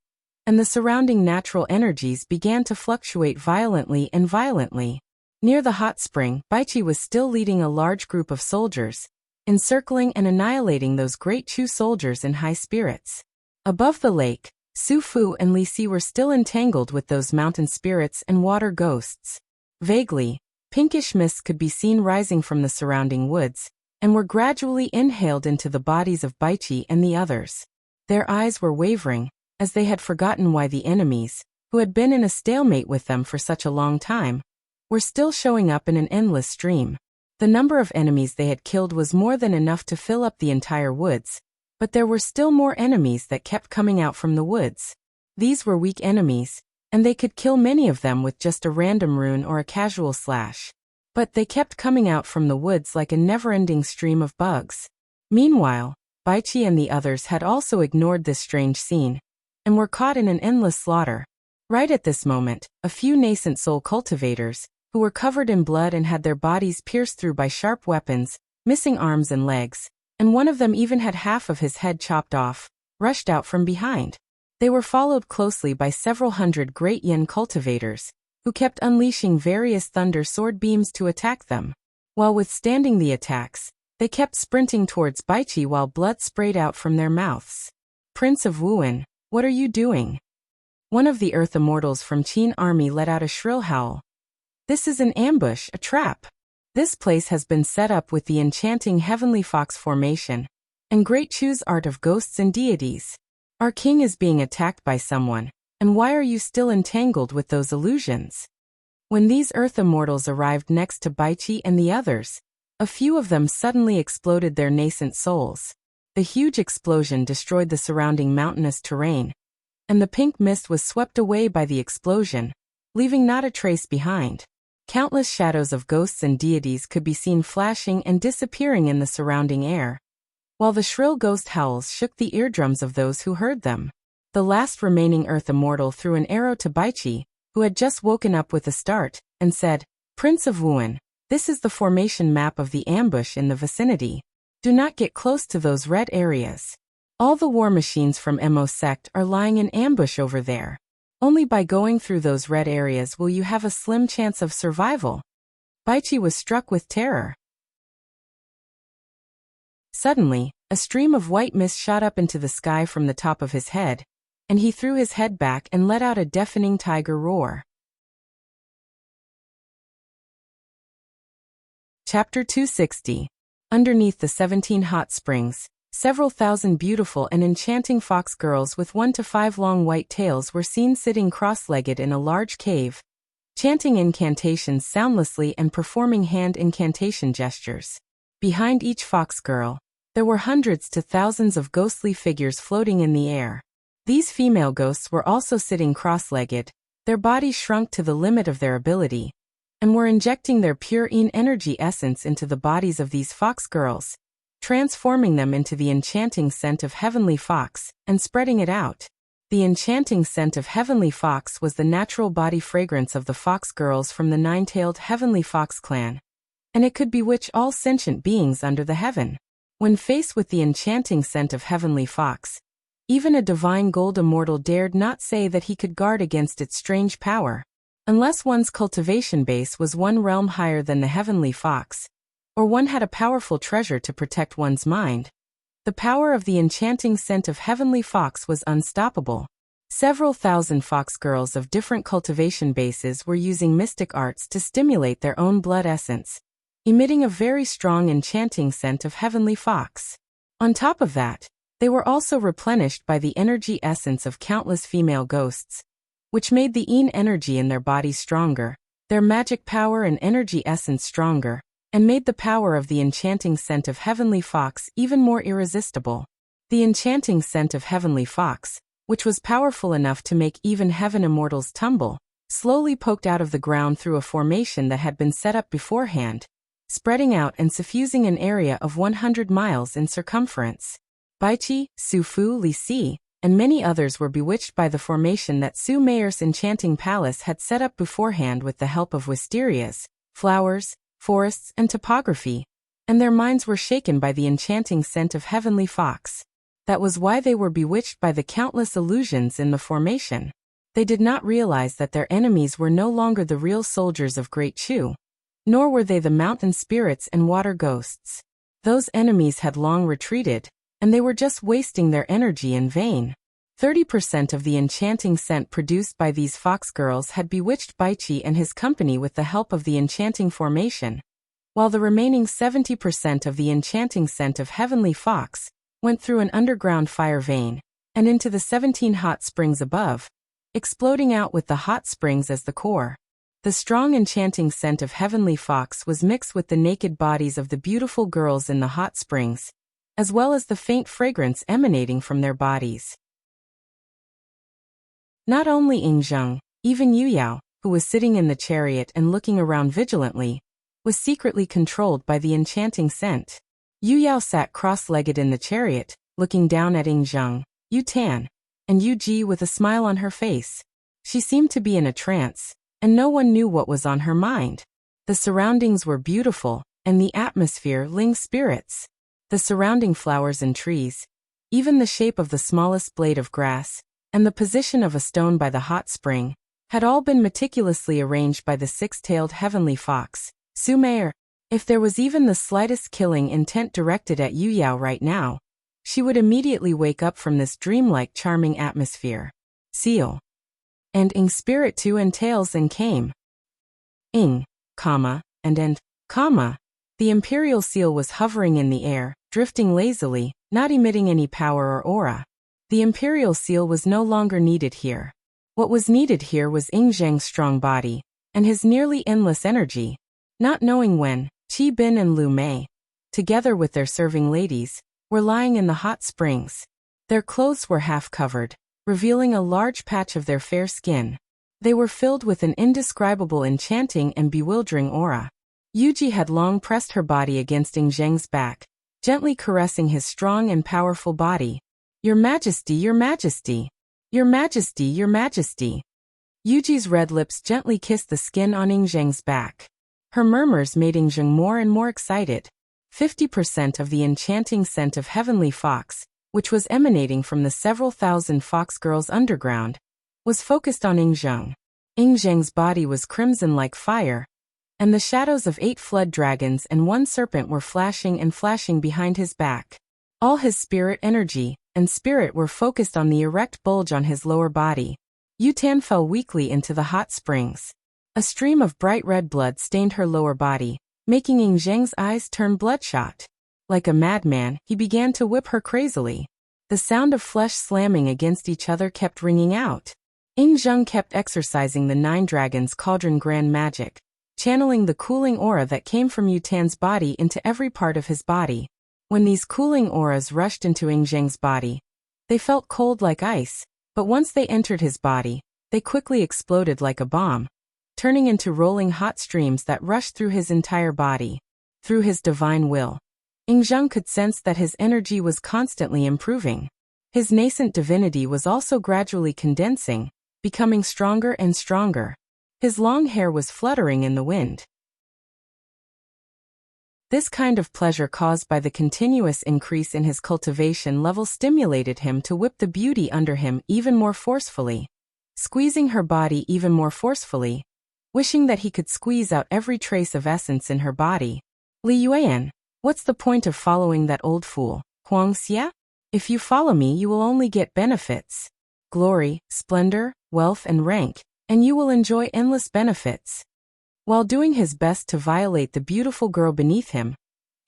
and the surrounding natural energies began to fluctuate violently and violently. Near the hot spring, Baichi was still leading a large group of soldiers, encircling and annihilating those great Chu soldiers in high spirits. Above the lake, Su Fu and Li Si were still entangled with those mountain spirits and water ghosts. Vaguely, pinkish mists could be seen rising from the surrounding woods, and were gradually inhaled into the bodies of Baichi and the others. Their eyes were wavering, as they had forgotten why the enemies, who had been in a stalemate with them for such a long time, were still showing up in an endless stream. The number of enemies they had killed was more than enough to fill up the entire woods, but there were still more enemies that kept coming out from the woods. These were weak enemies, and they could kill many of them with just a random rune or a casual slash. But they kept coming out from the woods like a never-ending stream of bugs. Meanwhile, Baichi and the others had also ignored this strange scene, and were caught in an endless slaughter. Right at this moment, a few nascent soul cultivators, who were covered in blood and had their bodies pierced through by sharp weapons, missing arms and legs, and one of them even had half of his head chopped off, rushed out from behind. They were followed closely by several hundred great yin cultivators, who kept unleashing various thunder sword beams to attack them. While withstanding the attacks, they kept sprinting towards Baichi while blood sprayed out from their mouths. Prince of Wuhan, what are you doing? One of the Earth Immortals from Qin army let out a shrill howl. This is an ambush, a trap. This place has been set up with the enchanting Heavenly Fox formation, and Great Chu's art of ghosts and deities. Our king is being attacked by someone, and why are you still entangled with those illusions? When these Earth Immortals arrived next to Baichi and the others, a few of them suddenly exploded their nascent souls. The huge explosion destroyed the surrounding mountainous terrain, and the pink mist was swept away by the explosion, leaving not a trace behind. Countless shadows of ghosts and deities could be seen flashing and disappearing in the surrounding air, while the shrill ghost howls shook the eardrums of those who heard them. The last remaining Earth Immortal threw an arrow to Baichi, who had just woken up with a start, and said, Prince of Wuhan, this is the formation map of the ambush in the vicinity. Do not get close to those red areas. All the war machines from Mo sect are lying in ambush over there. Only by going through those red areas will you have a slim chance of survival. Baichi was struck with terror. Suddenly, a stream of white mist shot up into the sky from the top of his head, and he threw his head back and let out a deafening tiger roar. Chapter 260. Underneath the 17 hot springs, several thousand beautiful and enchanting fox girls with 1 to 5 long white tails were seen sitting cross-legged in a large cave, chanting incantations soundlessly and performing hand incantation gestures. Behind each fox girl, there were hundreds to thousands of ghostly figures floating in the air. These female ghosts were also sitting cross-legged, their bodies shrunk to the limit of their ability, and were injecting their pure yin energy essence into the bodies of these fox girls, transforming them into the enchanting scent of Heavenly Fox, and spreading it out. The enchanting scent of Heavenly Fox was the natural body fragrance of the fox girls from the 9-tailed Heavenly Fox clan, and it could bewitch all sentient beings under the heaven. When faced with the enchanting scent of Heavenly Fox, even a divine gold immortal dared not say that he could guard against its strange power, unless one's cultivation base was one realm higher than the Heavenly Fox, or one had a powerful treasure to protect one's mind. The power of the enchanting scent of Heavenly Fox was unstoppable. Several thousand fox girls of different cultivation bases were using mystic arts to stimulate their own blood essence, emitting a very strong enchanting scent of Heavenly Fox. On top of that, They were also replenished by the energy essence of countless female ghosts, which made the yin energy in their bodies stronger, their magic power and energy essence stronger, and made the power of the enchanting scent of heavenly fox even more irresistible. The enchanting scent of heavenly fox, which was powerful enough to make even heaven immortals tumble, slowly poked out of the ground through a formation that had been set up beforehand, spreading out and suffusing an area of 100 miles in circumference. Baichi, Su Fu Li Si, and many others were bewitched by the formation that Su Mayer's enchanting palace had set up beforehand with the help of wisterias, flowers, forests, and topography, and their minds were shaken by the enchanting scent of heavenly fox. That was why they were bewitched by the countless illusions in the formation. They did not realize that their enemies were no longer the real soldiers of Great Chu, nor were they the mountain spirits and water ghosts. Those enemies had long retreated, and they were just wasting their energy in vain. 30% of the enchanting scent produced by these fox girls had bewitched Baichi and his company with the help of the enchanting formation, while the remaining 70% of the enchanting scent of heavenly fox went through an underground fire vein and into the 17 hot springs above, exploding out with the hot springs as the core. The strong enchanting scent of heavenly fox was mixed with the naked bodies of the beautiful girls in the hot springs, as well as the faint fragrance emanating from their bodies. Not only Ying Zheng, even Yu Yao, who was sitting in the chariot and looking around vigilantly, was secretly controlled by the enchanting scent. Yu Yao sat cross-legged in the chariot, looking down at Ying Zheng, Yu Tan, and Yu Ji with a smile on her face. She seemed to be in a trance, and no one knew what was on her mind. The surroundings were beautiful, and the atmosphere ling spirits. The surrounding flowers and trees, even the shape of the smallest blade of grass, and the position of a stone by the hot spring, had all been meticulously arranged by the six-tailed heavenly fox, Su Meier. If there was even the slightest killing intent directed at Yu Yao right now, she would immediately wake up from this dreamlike charming atmosphere. Seal. And Ing spirit too and tails and came. Ing, comma, and comma. The imperial seal was hovering in the air, drifting lazily, not emitting any power or aura. The imperial seal was no longer needed here. What was needed here was Ying Zheng's strong body, and his nearly endless energy. Not knowing when, Qi Bin and Lu Mei, together with their serving ladies, were lying in the hot springs. Their clothes were half covered, revealing a large patch of their fair skin. They were filled with an indescribable enchanting and bewildering aura. Yuji had long pressed her body against Ying Zheng's back, gently caressing his strong and powerful body. Your Majesty, Your Majesty! Your Majesty, Your Majesty! Yuji's red lips gently kissed the skin on Ying Zheng's back. Her murmurs made Ying Zheng more and more excited. 50% of the enchanting scent of heavenly fox, which was emanating from the several thousand fox girls underground, was focused on Ying Zheng. Ying Zheng's body was crimson like fire, and the shadows of 8 flood dragons and 1 serpent were flashing and flashing behind his back. All his spirit energy and spirit were focused on the erect bulge on his lower body. Yu Tan fell weakly into the hot springs. A stream of bright red blood stained her lower body, making Ying Zheng's eyes turn bloodshot. Like a madman, he began to whip her crazily. The sound of flesh slamming against each other kept ringing out. Ying Zheng kept exercising the 9 dragons' cauldron grand magic, channeling the cooling aura that came from Yu Tan's body into every part of his body. When these cooling auras rushed into Ying Zheng's body, they felt cold like ice, but once they entered his body, they quickly exploded like a bomb, turning into rolling hot streams that rushed through his entire body. Through his divine will, Ying Zheng could sense that his energy was constantly improving. His nascent divinity was also gradually condensing, becoming stronger and stronger. His long hair was fluttering in the wind. This kind of pleasure caused by the continuous increase in his cultivation level stimulated him to whip the beauty under him even more forcefully, squeezing her body even more forcefully, wishing that he could squeeze out every trace of essence in her body. Li Yuan, what's the point of following that old fool, Huang Xia? If you follow me, you will only get benefits. Glory, splendor, wealth and rank, and you will enjoy endless benefits. While doing his best to violate the beautiful girl beneath him,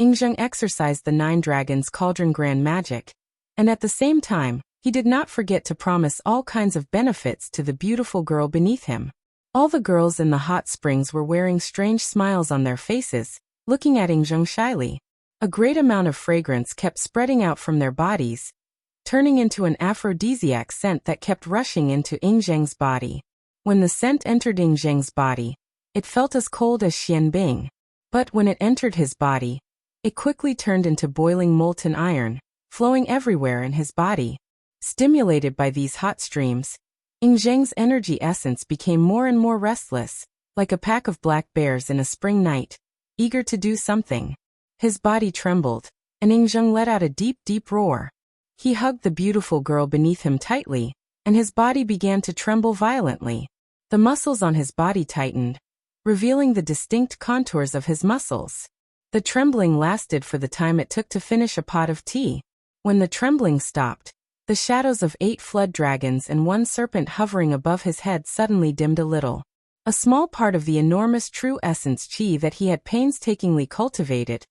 Ying Zheng exercised the 9 dragons' cauldron grand magic, And at the same time, he did not forget to promise all kinds of benefits to the beautiful girl beneath him. All the girls in the hot springs were wearing strange smiles on their faces, looking at Zhang shyly. A great amount of fragrance kept spreading out from their bodies, turning into an aphrodisiac scent that kept rushing into Zhang's body. When the scent entered Zhang's body, it felt as cold as Xianbing. But when it entered his body, it quickly turned into boiling molten iron, flowing everywhere in his body. Stimulated by these hot streams, Zhang's energy essence became more and more restless, like a pack of black bears in a spring night, eager to do something. His body trembled, and Zhang let out a deep, deep roar. He hugged the beautiful girl beneath him tightly, and his body began to tremble violently. The muscles on his body tightened, revealing the distinct contours of his muscles. The trembling lasted for the time it took to finish a pot of tea. When the trembling stopped, the shadows of 8 flood dragons and 1 serpent hovering above his head suddenly dimmed a little. A small part of the enormous true essence qi that he had painstakingly cultivated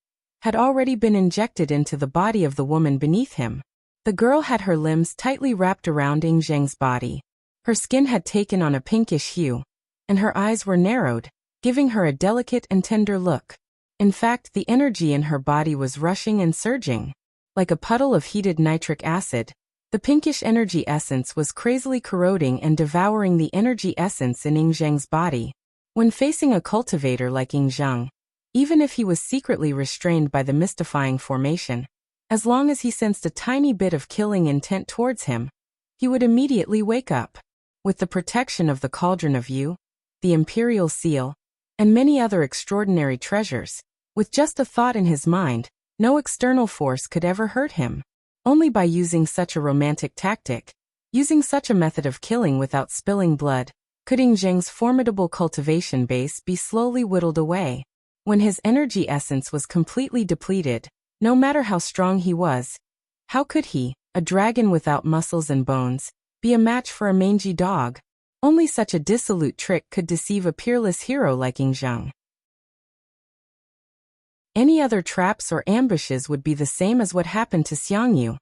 had already been injected into the body of the woman beneath him. The girl had her limbs tightly wrapped around Zhang's body. Her skin had taken on a pinkish hue, and her eyes were narrowed, giving her a delicate and tender look. In fact, the energy in her body was rushing and surging. Like a puddle of heated nitric acid, the pinkish energy essence was crazily corroding and devouring the energy essence in Zhang's body. When facing a cultivator like Zhang, even if he was secretly restrained by the mystifying formation, as long as he sensed a tiny bit of killing intent towards him, he would immediately wake up. With the protection of the Cauldron of Yu, the Imperial Seal, and many other extraordinary treasures, with just a thought in his mind, no external force could ever hurt him. Only by using such a romantic tactic, using such a method of killing without spilling blood, could Zhang's formidable cultivation base be slowly whittled away. When his energy essence was completely depleted, no matter how strong he was, how could he, a dragon without muscles and bones, be a match for a mangy dog? Only such a dissolute trick could deceive a peerless hero like Zhang. Any other traps or ambushes would be the same as what happened to Xiangyu.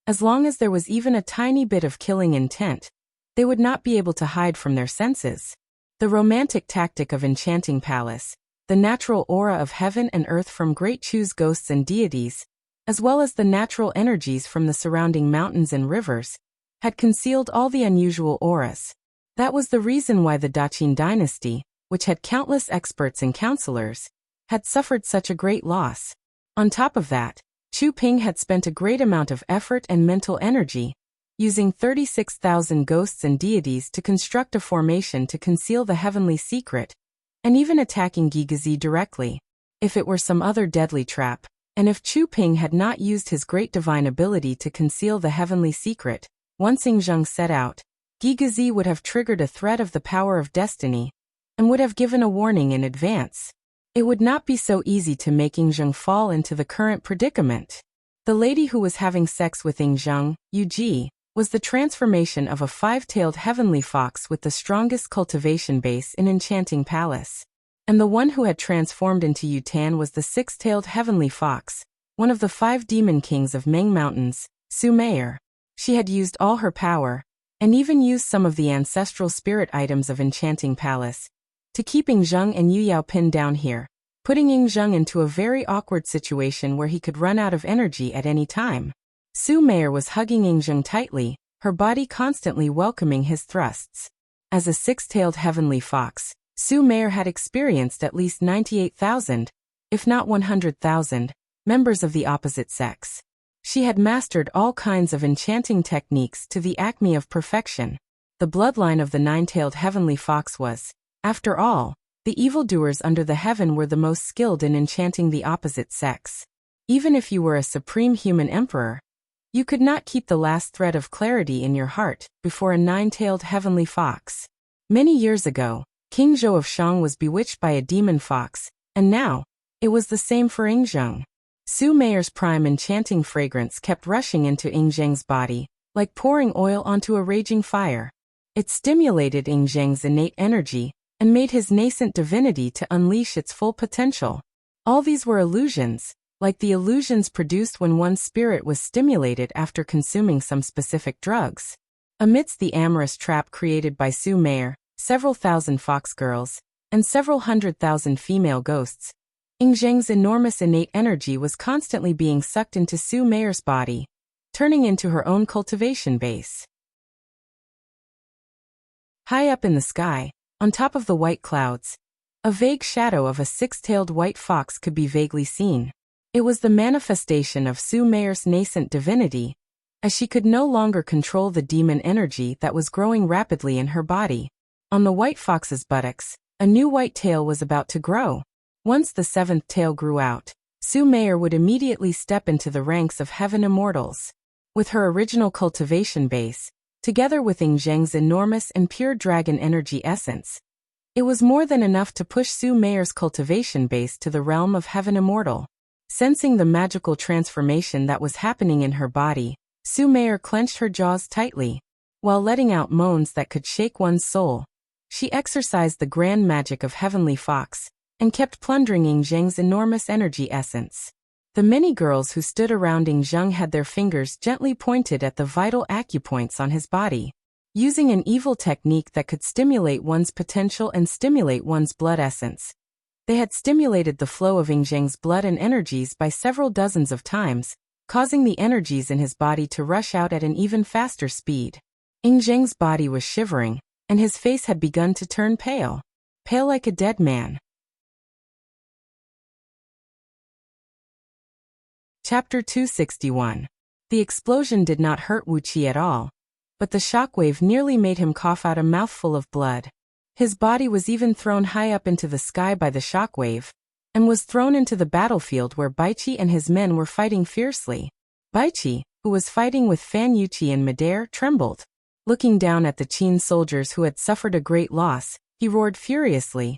As long as there was even a tiny bit of killing intent, they would not be able to hide from their senses. The romantic tactic of enchanting palace, the natural aura of heaven and earth from great Chu's ghosts and deities, as well as the natural energies from the surrounding mountains and rivers, had concealed all the unusual auras. That was the reason why the Daqin dynasty, which had countless experts and counselors, had suffered such a great loss. On top of that, Chu Ping had spent a great amount of effort and mental energy, using 36,000 ghosts and deities to construct a formation to conceal the heavenly secret, and even attacking Gigazi directly. If it were some other deadly trap, and if Chu Ping had not used his great divine ability to conceal the heavenly secret, once Zhang set out, Gigazi would have triggered a threat of the power of destiny, and would have given a warning in advance. It would not be so easy to make Zhang fall into the current predicament. The lady who was having sex with Zhang, Yu Ji, was the transformation of a 5-tailed heavenly fox with the strongest cultivation base in Enchanting Palace. And the one who had transformed into Yu Tan was the 6-tailed heavenly fox, one of the 5 demon kings of Meng Mountains, Su Meier. She had used all her power, and even used some of the ancestral spirit items of Enchanting Palace, to keep Zhang and Yu Yao pinned down here, putting Zhang into a very awkward situation where he could run out of energy at any time. Su Meier was hugging Zhang tightly, her body constantly welcoming his thrusts. As a 6-tailed heavenly fox, Su Meier had experienced at least 98,000, if not 100,000, members of the opposite sex. She had mastered all kinds of enchanting techniques to the acme of perfection. The bloodline of the 9-tailed heavenly fox was, after all, the evildoers under the heaven were the most skilled in enchanting the opposite sex. Even if you were a supreme human emperor, you could not keep the last thread of clarity in your heart before a 9-tailed heavenly fox. Many years ago, King Zhou of Shang was bewitched by a demon fox, and now, it was the same for Zhang. Su Meier's prime enchanting fragrance kept rushing into Zhang's body, like pouring oil onto a raging fire. It stimulated Zhang's innate energy, and made his nascent divinity to unleash its full potential. All these were illusions, like the illusions produced when one's spirit was stimulated after consuming some specific drugs. Amidst the amorous trap created by Su Meier, several thousand fox girls, and several 100,000 female ghosts, Ying Zheng's enormous innate energy was constantly being sucked into Su Meier's body, turning into her own cultivation base. High up in the sky, on top of the white clouds, a vague shadow of a six-tailed white fox could be vaguely seen. It was the manifestation of Su Meier's nascent divinity, as she could no longer control the demon energy that was growing rapidly in her body. On the white fox's buttocks, a new white tail was about to grow. Once the seventh tail grew out, Su Meier would immediately step into the ranks of heaven immortals. With her original cultivation base, together with Ying Zheng's enormous and pure dragon energy essence, it was more than enough to push Su Meier's cultivation base to the realm of heaven immortal. Sensing the magical transformation that was happening in her body, Su Meier clenched her jaws tightly. While letting out moans that could shake one's soul, she exercised the grand magic of Heavenly Fox, and kept plundering Ying Zheng's enormous energy essence. The many girls who stood around Ying Zheng had their fingers gently pointed at the vital acupoints on his body. Using an evil technique that could stimulate one's potential and stimulate one's blood essence, they had stimulated the flow of Ying Zheng's blood and energies by several dozens of times, causing the energies in his body to rush out at an even faster speed. Ying Zheng's body was shivering, and his face had begun to turn pale like a dead man. Chapter 261. The explosion did not hurt Wuxia at all, but the shockwave nearly made him cough out a mouthful of blood. His body was even thrown high up into the sky by the shockwave, and was thrown into the battlefield where Baiqi and his men were fighting fiercely. Baiqi, who was fighting with Fan Yuqi and Madare, trembled. Looking down at the Qin soldiers who had suffered a great loss, he roared furiously,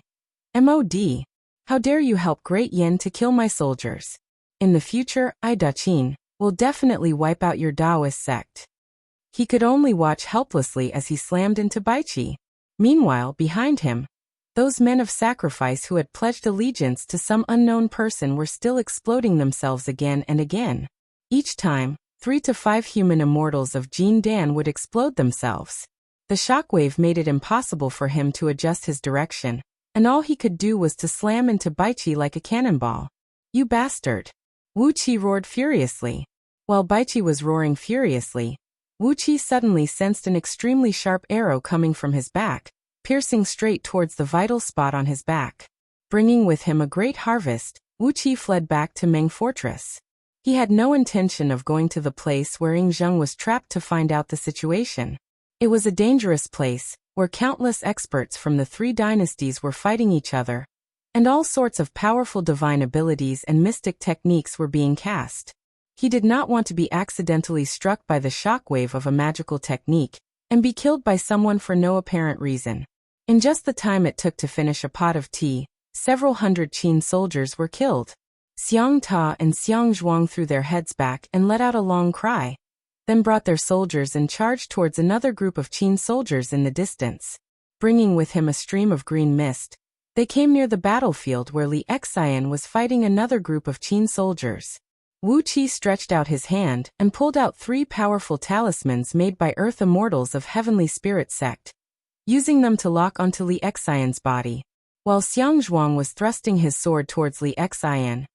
"MOD! How dare you help Great Yin to kill my soldiers? In the future, I Da Qin will definitely wipe out your Taoist sect." He could only watch helplessly as he slammed into Baiqi. Meanwhile, behind him, those men of sacrifice who had pledged allegiance to some unknown person were still exploding themselves again and again. Each time, 3 to 5 human immortals of Jin Dan would explode themselves. The shockwave made it impossible for him to adjust his direction, and all he could do was to slam into Baiqi like a cannonball. "You bastard!" Wu Qi roared furiously. While Baiqi was roaring furiously, Wu Qi suddenly sensed an extremely sharp arrow coming from his back, piercing straight towards the vital spot on his back. Bringing with him a great harvest, Wu Qi fled back to Meng Fortress. He had no intention of going to the place where Ying Zheng was trapped to find out the situation. It was a dangerous place, where countless experts from the 3 dynasties were fighting each other, and all sorts of powerful divine abilities and mystic techniques were being cast. He did not want to be accidentally struck by the shockwave of a magical technique, and be killed by someone for no apparent reason. In just the time it took to finish a pot of tea, several hundred Qin soldiers were killed. Xiang Ta and Xiang Zhuang threw their heads back and let out a long cry, then brought their soldiers and charged towards another group of Qin soldiers in the distance. Bringing with him a stream of green mist, they came near the battlefield where Li Xian was fighting another group of Qin soldiers. Wu Qi stretched out his hand and pulled out 3 powerful talismans made by Earth Immortals of Heavenly Spirit Sect, using them to lock onto Li Xian's body. While Xiang Zhuang was thrusting his sword towards Li Xian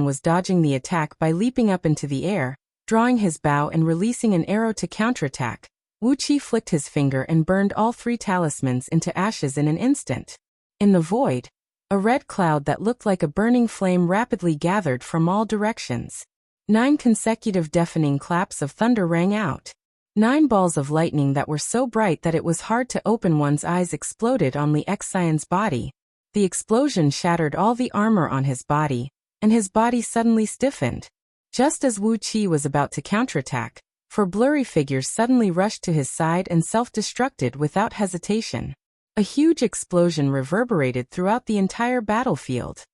was dodging the attack by leaping up into the air, drawing his bow and releasing an arrow to counterattack. Wu Qi flicked his finger and burned all 3 talismans into ashes in an instant. In the void, a red cloud that looked like a burning flame rapidly gathered from all directions. 9 consecutive deafening claps of thunder rang out. 9 balls of lightning that were so bright that it was hard to open one's eyes exploded on Li Xian's body. The explosion shattered all the armor on his body, and his body suddenly stiffened. Just as Wu Qi was about to counterattack, 4 blurry figures suddenly rushed to his side and self-destructed without hesitation. A huge explosion reverberated throughout the entire battlefield.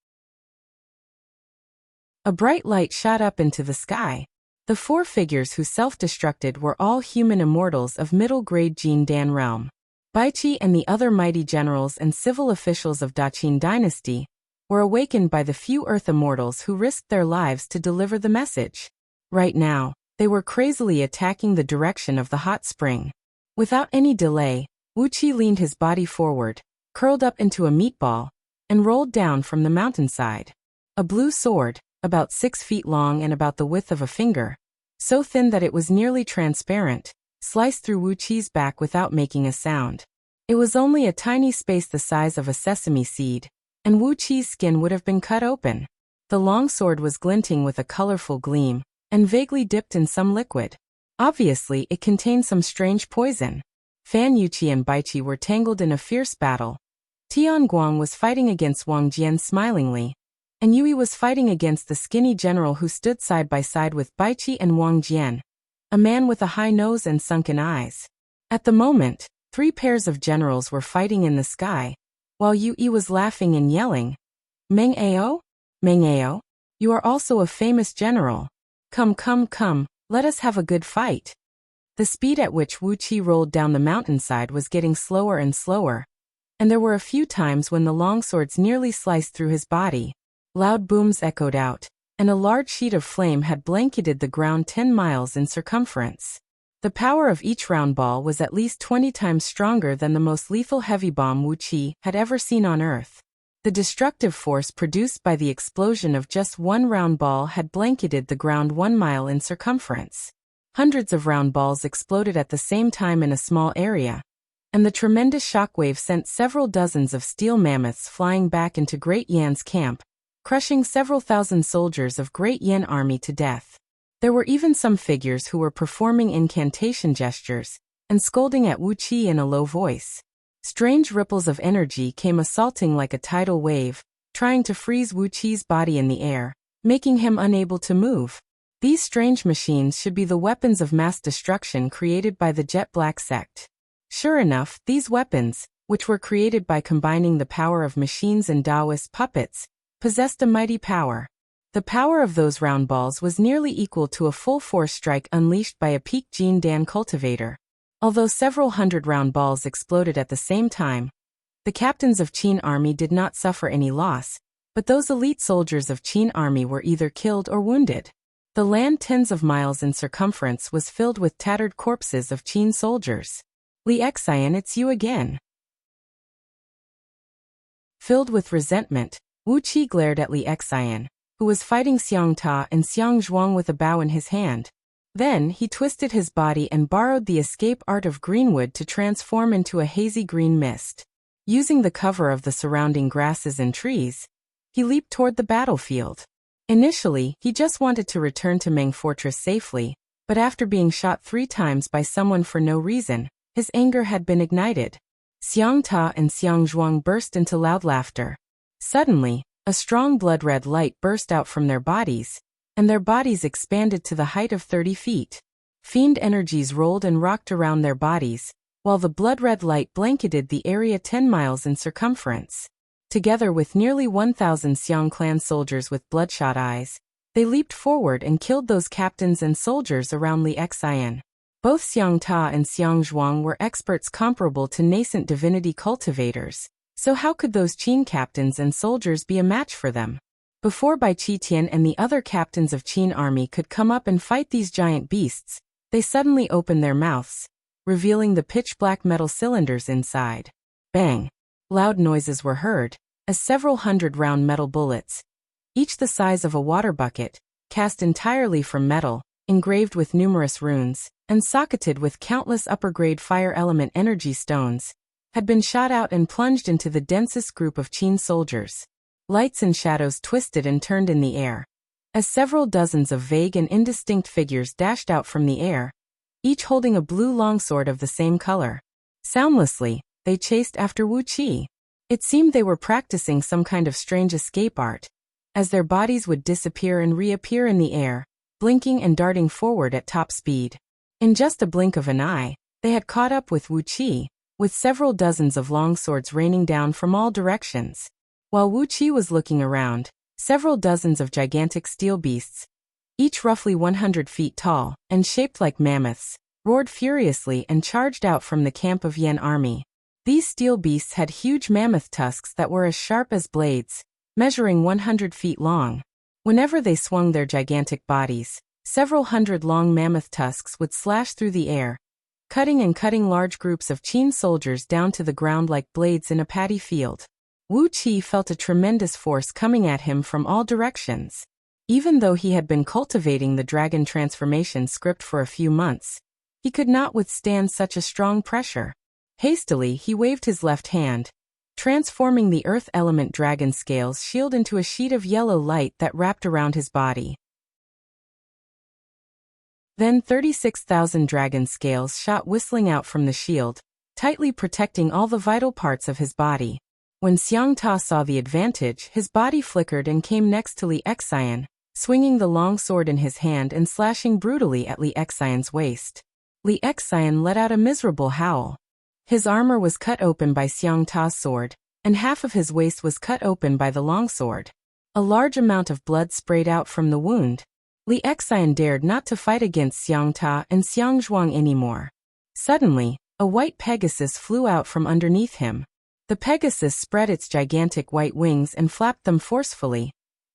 A bright light shot up into the sky. The 4 figures who self-destructed were all human immortals of middle-grade Jin Dan realm. Baiqi and the other mighty generals and civil officials of Daqin dynasty, were awakened by the few Earth immortals who risked their lives to deliver the message. Right now, they were crazily attacking the direction of the hot spring. Without any delay, Wuxia leaned his body forward, curled up into a meatball, and rolled down from the mountainside. A blue sword, about 6 feet long and about the width of a finger, so thin that it was nearly transparent, sliced through Wuxia's back without making a sound. It was only a tiny space the size of a sesame seed, and Wuxia's skin would have been cut open. The long sword was glinting with a colorful gleam, and vaguely dipped in some liquid. Obviously, it contained some strange poison. Fan Yuqi and Baiqi were tangled in a fierce battle. Tian Guang was fighting against Wang Jian smilingly, and Yui was fighting against the skinny general who stood side by side with Baiqi and Wang Jian, a man with a high nose and sunken eyes. At the moment, 3 pairs of generals were fighting in the sky, while Yui was laughing and yelling, "Meng Ao? Meng Ao? You are also a famous general. Come, come, come, let us have a good fight." The speed at which Wuxia rolled down the mountainside was getting slower and slower, and there were a few times when the longswords nearly sliced through his body. Loud booms echoed out, and a large sheet of flame had blanketed the ground 10 miles in circumference. The power of each round ball was at least 20 times stronger than the most lethal heavy bomb Wuxia had ever seen on Earth. The destructive force produced by the explosion of just one round ball had blanketed the ground 1 mile in circumference. Hundreds of round balls exploded at the same time in a small area, and the tremendous shockwave sent several dozens of steel mammoths flying back into Great Yan's camp, crushing several thousand soldiers of Great Yan army to death. There were even some figures who were performing incantation gestures and scolding at Wuxia in a low voice. Strange ripples of energy came assaulting like a tidal wave, trying to freeze Wuxia's body in the air, making him unable to move. These strange machines should be the weapons of mass destruction created by the Jet Black sect. Sure enough, these weapons, which were created by combining the power of machines and Taoist puppets, possessed a mighty power. The power of those round balls was nearly equal to a full-force strike unleashed by a peak Jin Dan cultivator. Although several hundred round balls exploded at the same time, the captains of Qin army did not suffer any loss, but those elite soldiers of Qin army were either killed or wounded. The land tens of miles in circumference was filled with tattered corpses of Qin soldiers. "Li Xian, it's you again." Filled with resentment, Wuxia glared at Li Xian, who was fighting Xiang Ta and Xiang Zhuang with a bow in his hand. Then he twisted his body and borrowed the escape art of Greenwood to transform into a hazy green mist. Using the cover of the surrounding grasses and trees, he leaped toward the battlefield. Initially, he just wanted to return to Meng Fortress safely, but after being shot 3 times by someone for no reason, his anger had been ignited. Xiang Ta and Xiang Zhuang burst into loud laughter. Suddenly, a strong blood-red light burst out from their bodies, and their bodies expanded to the height of 30 feet. Fiend energies rolled and rocked around their bodies, while the blood-red light blanketed the area 10 miles in circumference. Together with nearly 1,000 Xiang clan soldiers with bloodshot eyes, they leaped forward and killed those captains and soldiers around Li Xian. Both Xiang Ta and Xiang Zhuang were experts comparable to nascent divinity cultivators, so how could those Qin captains and soldiers be a match for them? Before Bai Qitian and the other captains of Qin army could come up and fight these giant beasts, they suddenly opened their mouths, revealing the pitch-black metal cylinders inside. Bang! Loud noises were heard, as several hundred round metal bullets, each the size of a water bucket, cast entirely from metal, engraved with numerous runes, and socketed with countless upper-grade fire element energy stones, had been shot out and plunged into the densest group of Qin soldiers. Lights and shadows twisted and turned in the air, as several dozens of vague and indistinct figures dashed out from the air, each holding a blue longsword of the same color. Soundlessly, they chased after Wuxia. It seemed they were practicing some kind of strange escape art, as their bodies would disappear and reappear in the air, blinking and darting forward at top speed. In just a blink of an eye, they had caught up with Wuxia, with several dozens of longswords raining down from all directions. While Wuxia was looking around, several dozens of gigantic steel beasts, each roughly 100 feet tall and shaped like mammoths, roared furiously and charged out from the camp of Yan army. These steel beasts had huge mammoth tusks that were as sharp as blades, measuring 100 feet long. Whenever they swung their gigantic bodies, several hundred long mammoth tusks would slash through the air, cutting large groups of Qin soldiers down to the ground like blades in a paddy field. Wuxia felt a tremendous force coming at him from all directions. Even though he had been cultivating the dragon transformation script for a few months, he could not withstand such a strong pressure. Hastily, he waved his left hand, transforming the earth element dragon scales shield into a sheet of yellow light that wrapped around his body. Then 36,000 dragon scales shot whistling out from the shield, tightly protecting all the vital parts of his body. When Xiang Ta saw the advantage, his body flickered and came next to Li Xian, swinging the long sword in his hand and slashing brutally at Li Xian's waist. Li Xian let out a miserable howl. His armor was cut open by Xiang Ta's sword, and half of his waist was cut open by the longsword. A large amount of blood sprayed out from the wound. Li Xian dared not to fight against Xiang Ta and Xiang Zhuang anymore. Suddenly, a white Pegasus flew out from underneath him. The Pegasus spread its gigantic white wings and flapped them forcefully,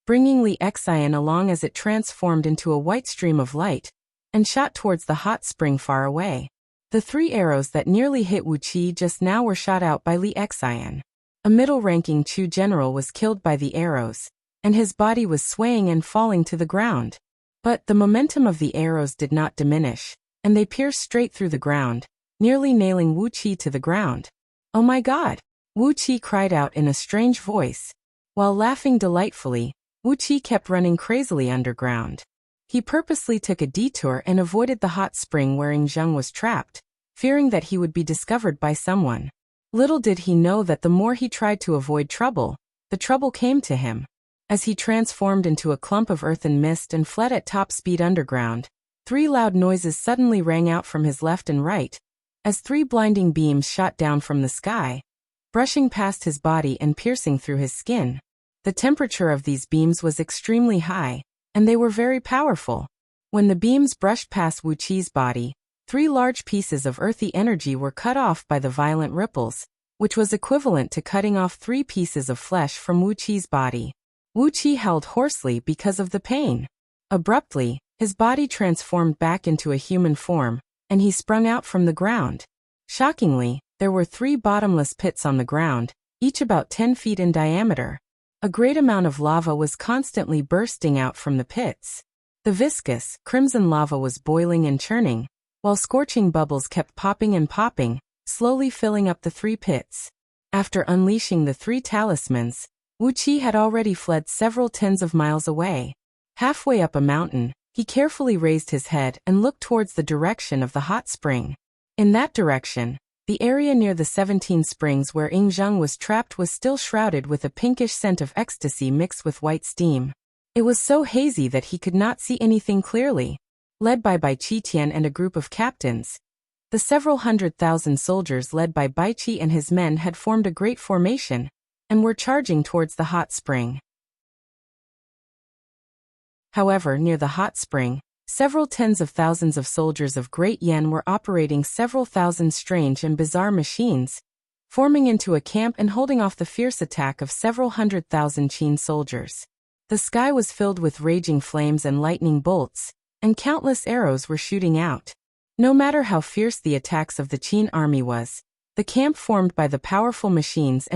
bringing Li Xian along as it transformed into a white stream of light, and shot towards the hot spring far away. The 3 arrows that nearly hit Wuxia just now were shot out by Li Xian. A middle-ranking Chu general was killed by the arrows, and his body was swaying and falling to the ground. But the momentum of the arrows did not diminish, and they pierced straight through the ground, nearly nailing Wuxia to the ground. "Oh my God!" Wuxia cried out in a strange voice. While laughing delightfully, Wuxia kept running crazily underground. He purposely took a detour and avoided the hot spring where Zheng was trapped, fearing that he would be discovered by someone. Little did he know that the more he tried to avoid trouble, the trouble came to him. As he transformed into a clump of earth and mist and fled at top speed underground, 3 loud noises suddenly rang out from his left and right, as 3 blinding beams shot down from the sky, brushing past his body and piercing through his skin. The temperature of these beams was extremely high, and they were very powerful. When the beams brushed past Wuqi's body, 3 large pieces of earthy energy were cut off by the violent ripples, which was equivalent to cutting off 3 pieces of flesh from Wuqi's body. Wuxia howled hoarsely because of the pain. Abruptly, his body transformed back into a human form, and he sprung out from the ground. Shockingly, there were 3 bottomless pits on the ground, each about 10 feet in diameter. A great amount of lava was constantly bursting out from the pits. The viscous, crimson lava was boiling and churning, while scorching bubbles kept popping and popping, slowly filling up the 3 pits. After unleashing the 3 talismans, Wuxia had already fled several tens of miles away. Halfway up a mountain, he carefully raised his head and looked towards the direction of the hot spring. In that direction, the area near the 17 springs where Zheng was trapped was still shrouded with a pinkish scent of ecstasy mixed with white steam. It was so hazy that he could not see anything clearly. Led by Bai Qitian and a group of captains, the several 100,000 soldiers led by Bai Qi and his men had formed a great formation, and were charging towards the hot spring. However, near the hot spring, several tens of thousands of soldiers of Great Yan were operating several thousand strange and bizarre machines, forming into a camp and holding off the fierce attack of several 100,000 Qin soldiers. The sky was filled with raging flames and lightning bolts, and countless arrows were shooting out. No matter how fierce the attacks of the Qin army was, the camp formed by the powerful machines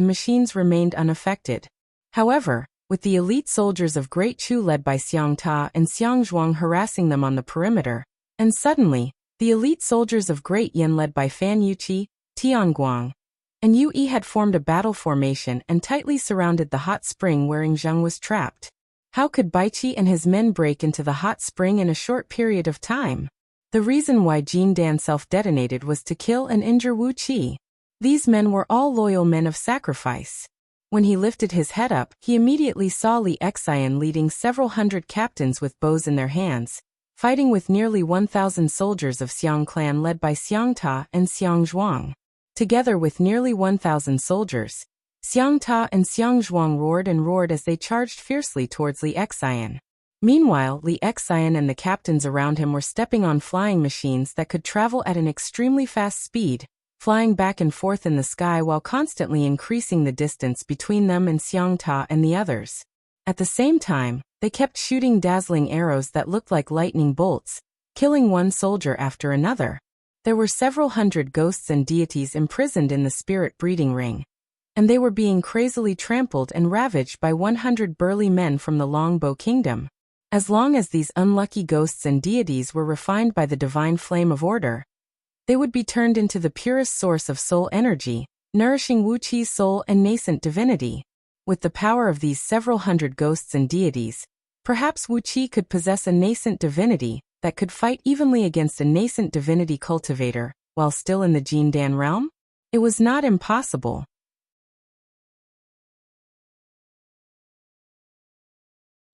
remained unaffected. However, with the elite soldiers of Great Chu led by Xiang Ta and Xiang Zhuang harassing them on the perimeter, and suddenly, the elite soldiers of Great Yan led by Fan Yuqi, Tianguang, and Yu Yi had formed a battle formation and tightly surrounded the hot spring where Zheng was trapped. How could Baiqi and his men break into the hot spring in a short period of time? The reason why Jin Dan self-detonated was to kill and injure Wu Qi. These men were all loyal men of sacrifice. When he lifted his head up, he immediately saw Li Xian leading several hundred captains with bows in their hands, fighting with nearly 1,000 soldiers of Xiang clan led by Xiang Ta and Xiang Zhuang. Together with nearly 1,000 soldiers, Xiang Ta and Xiang Zhuang roared and roared as they charged fiercely towards Li Xian. Meanwhile, Li Xian and the captains around him were stepping on flying machines that could travel at an extremely fast speed, flying back and forth in the sky while constantly increasing the distance between them and Xiang Ta and the others. At the same time, they kept shooting dazzling arrows that looked like lightning bolts, killing one soldier after another. There were several hundred ghosts and deities imprisoned in the spirit breeding ring, and they were being crazily trampled and ravaged by 100 burly men from the Longbow Kingdom. As long as these unlucky ghosts and deities were refined by the divine flame of order, they would be turned into the purest source of soul energy, nourishing Wuqi's soul and nascent divinity. With the power of these several hundred ghosts and deities, perhaps Wuqi could possess a nascent divinity that could fight evenly against a nascent divinity cultivator, while still in the Jindan realm? It was not impossible.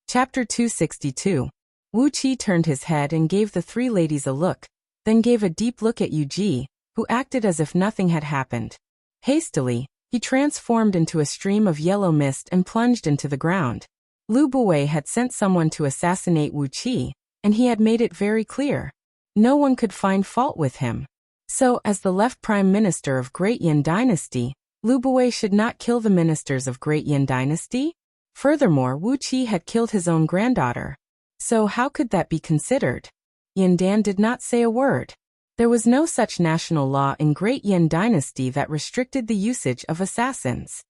Chapter 262. Wuqi turned his head and gave the three ladies a look, then gave a deep look at Yu Ji, who acted as if nothing had happened. Hastily, he transformed into a stream of yellow mist and plunged into the ground. Lu Buwei had sent someone to assassinate Wuqi, and he had made it very clear. No one could find fault with him. So, as the left prime minister of Great Yin Dynasty, Lu Buwei should not kill the ministers of Great Yin Dynasty? Furthermore, Wuqi had killed his own granddaughter. So how could that be considered? Yin Dan did not say a word. There was no such national law in Great Yin Dynasty that restricted the usage of assassins.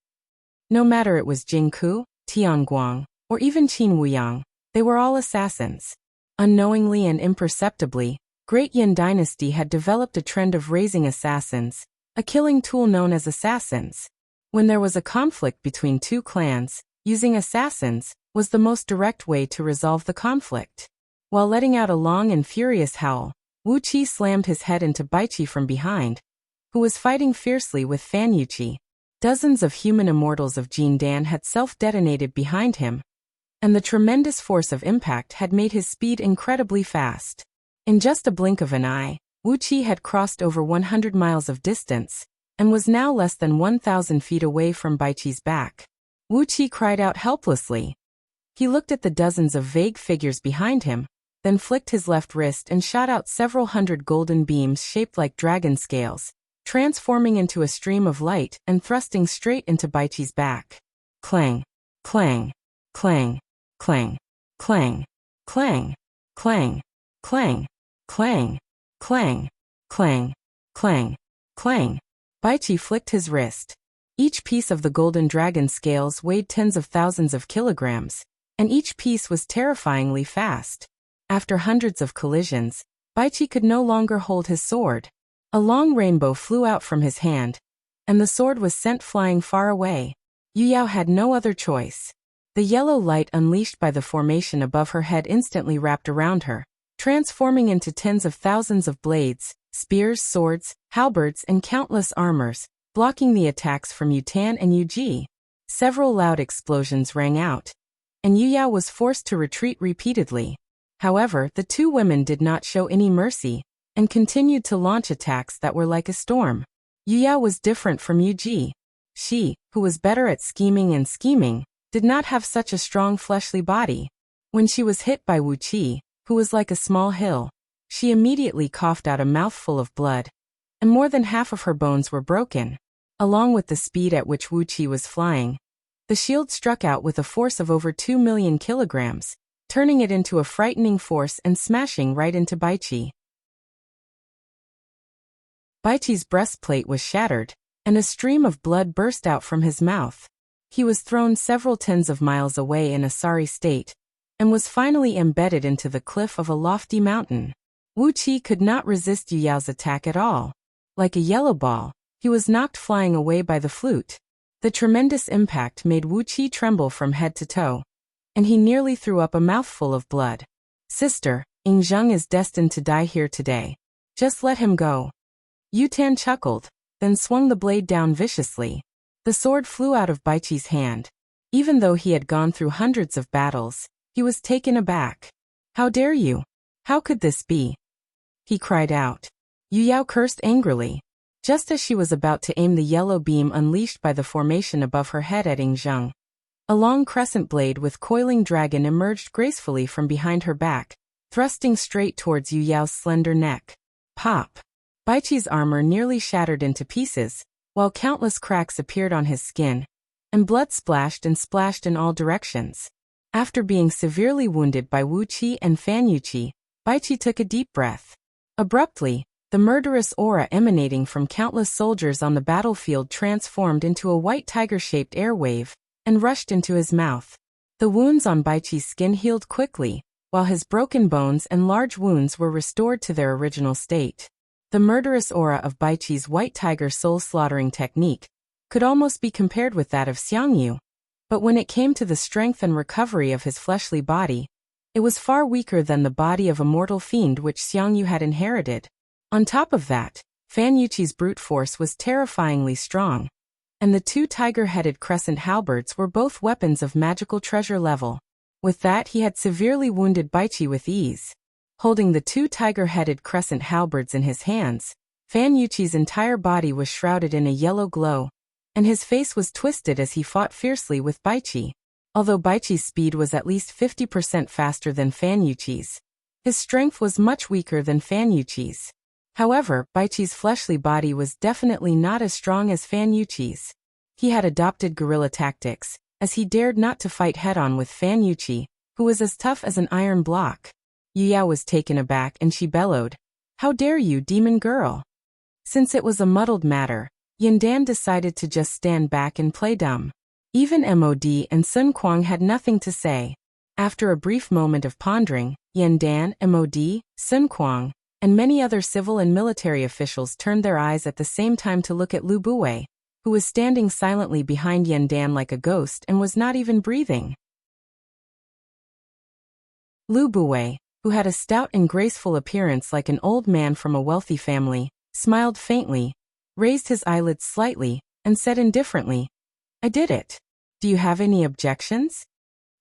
No matter it was Jingku, Tianguang, or even Qin Wuyang, they were all assassins. Unknowingly and imperceptibly, Great Yin Dynasty had developed a trend of raising assassins, a killing tool known as assassins. When there was a conflict between two clans, using assassins was the most direct way to resolve the conflict. While letting out a long and furious howl, Wuqi slammed his head into Baiqi from behind, who was fighting fiercely with Fan Yuqi. Dozens of human immortals of Jindan had self-detonated behind him, and the tremendous force of impact had made his speed incredibly fast. In just a blink of an eye, Wuqi had crossed over 100 miles of distance, and was now less than 1,000 feet away from Baiqi's back. Wuqi cried out helplessly. He looked at the dozens of vague figures behind him, then flicked his left wrist and shot out several hundred golden beams shaped like dragon scales, transforming into a stream of light and thrusting straight into Baiqi's back. Clang, clang, clang, clang, clang, clang, clang, clang, clang, clang, clang, clang, clang. Baiqi flicked his wrist. Each piece of the golden dragon scales weighed tens of thousands of kilograms, and each piece was terrifyingly fast. After hundreds of collisions, Baiqi could no longer hold his sword. A long rainbow flew out from his hand, and the sword was sent flying far away. Yu Yao had no other choice. The yellow light unleashed by the formation above her head instantly wrapped around her, transforming into tens of thousands of blades, spears, swords, halberds, and countless armors, blocking the attacks from Yu Tan and Yu Ji. Several loud explosions rang out, and Yu Yao was forced to retreat repeatedly. However, the two women did not show any mercy, and continued to launch attacks that were like a storm. Yu Yao was different from Yu Ji. She, who was better at scheming, did not have such a strong fleshly body. When she was hit by Wuqi, who was like a small hill, she immediately coughed out a mouthful of blood, and more than half of her bones were broken. Along with the speed at which Wuqi was flying, the shield struck out with a force of over 2 million kilograms, turning it into a frightening force and smashing right into Baiqi. Baiqi's breastplate was shattered, and a stream of blood burst out from his mouth. He was thrown several tens of miles away in a sorry state, and was finally embedded into the cliff of a lofty mountain. Wuqi could not resist Yu Yao's attack at all. Like a yellow ball, he was knocked flying away by the flute. The tremendous impact made Wuqi tremble from head to toe, and he nearly threw up a mouthful of blood. Sister, Yingzheng is destined to die here today. Just let him go. Yu Tan chuckled, then swung the blade down viciously. The sword flew out of Baiqi's hand. Even though he had gone through hundreds of battles, he was taken aback. How dare you? How could this be? He cried out. Yu Yao cursed angrily. Just as she was about to aim the yellow beam unleashed by the formation above her head at Yingzheng, a long crescent blade with coiling dragon emerged gracefully from behind her back, thrusting straight towards Yu Yao's slender neck. Pop! Baiqi's armor nearly shattered into pieces, while countless cracks appeared on his skin, and blood splashed and splashed in all directions. After being severely wounded by Wuqi and Fan Yuqi, Baiqi took a deep breath. Abruptly, the murderous aura emanating from countless soldiers on the battlefield transformed into a white tiger-shaped air wave and rushed into his mouth. The wounds on Baiqi's skin healed quickly, while his broken bones and large wounds were restored to their original state. The murderous aura of Baiqi's white tiger soul-slaughtering technique could almost be compared with that of Xiangyu, but when it came to the strength and recovery of his fleshly body, it was far weaker than the body of a mortal fiend which Xiangyu had inherited. On top of that, Fan Yuqi's brute force was terrifyingly strong, and the two tiger-headed crescent halberds were both weapons of magical treasure level. With that, he had severely wounded Baiqi with ease. Holding the two tiger-headed crescent halberds in his hands, Fan Yuqi's entire body was shrouded in a yellow glow, and his face was twisted as he fought fiercely with Baiqi. Although Baiqi's speed was at least 50% faster than Fan Yuqi's, his strength was much weaker than Fan Yuqi's. However, Baiqi's fleshly body was definitely not as strong as Fan Yuqi's. He had adopted guerrilla tactics, as he dared not to fight head-on with Fan Yuqi, who was as tough as an iron block. Yu Yao was taken aback and she bellowed, "How dare you, demon girl?" Since it was a muddled matter, Yandan decided to just stand back and play dumb. Even Mod and Sun Kuang had nothing to say. After a brief moment of pondering, Yandan, Mod, Sun Kuang, and many other civil and military officials turned their eyes at the same time to look at Lu Buwei, who was standing silently behind Yandan like a ghost and was not even breathing. Lu Buwei, who had a stout and graceful appearance like an old man from a wealthy family, smiled faintly, raised his eyelids slightly, and said indifferently, "I did it. Do you have any objections?"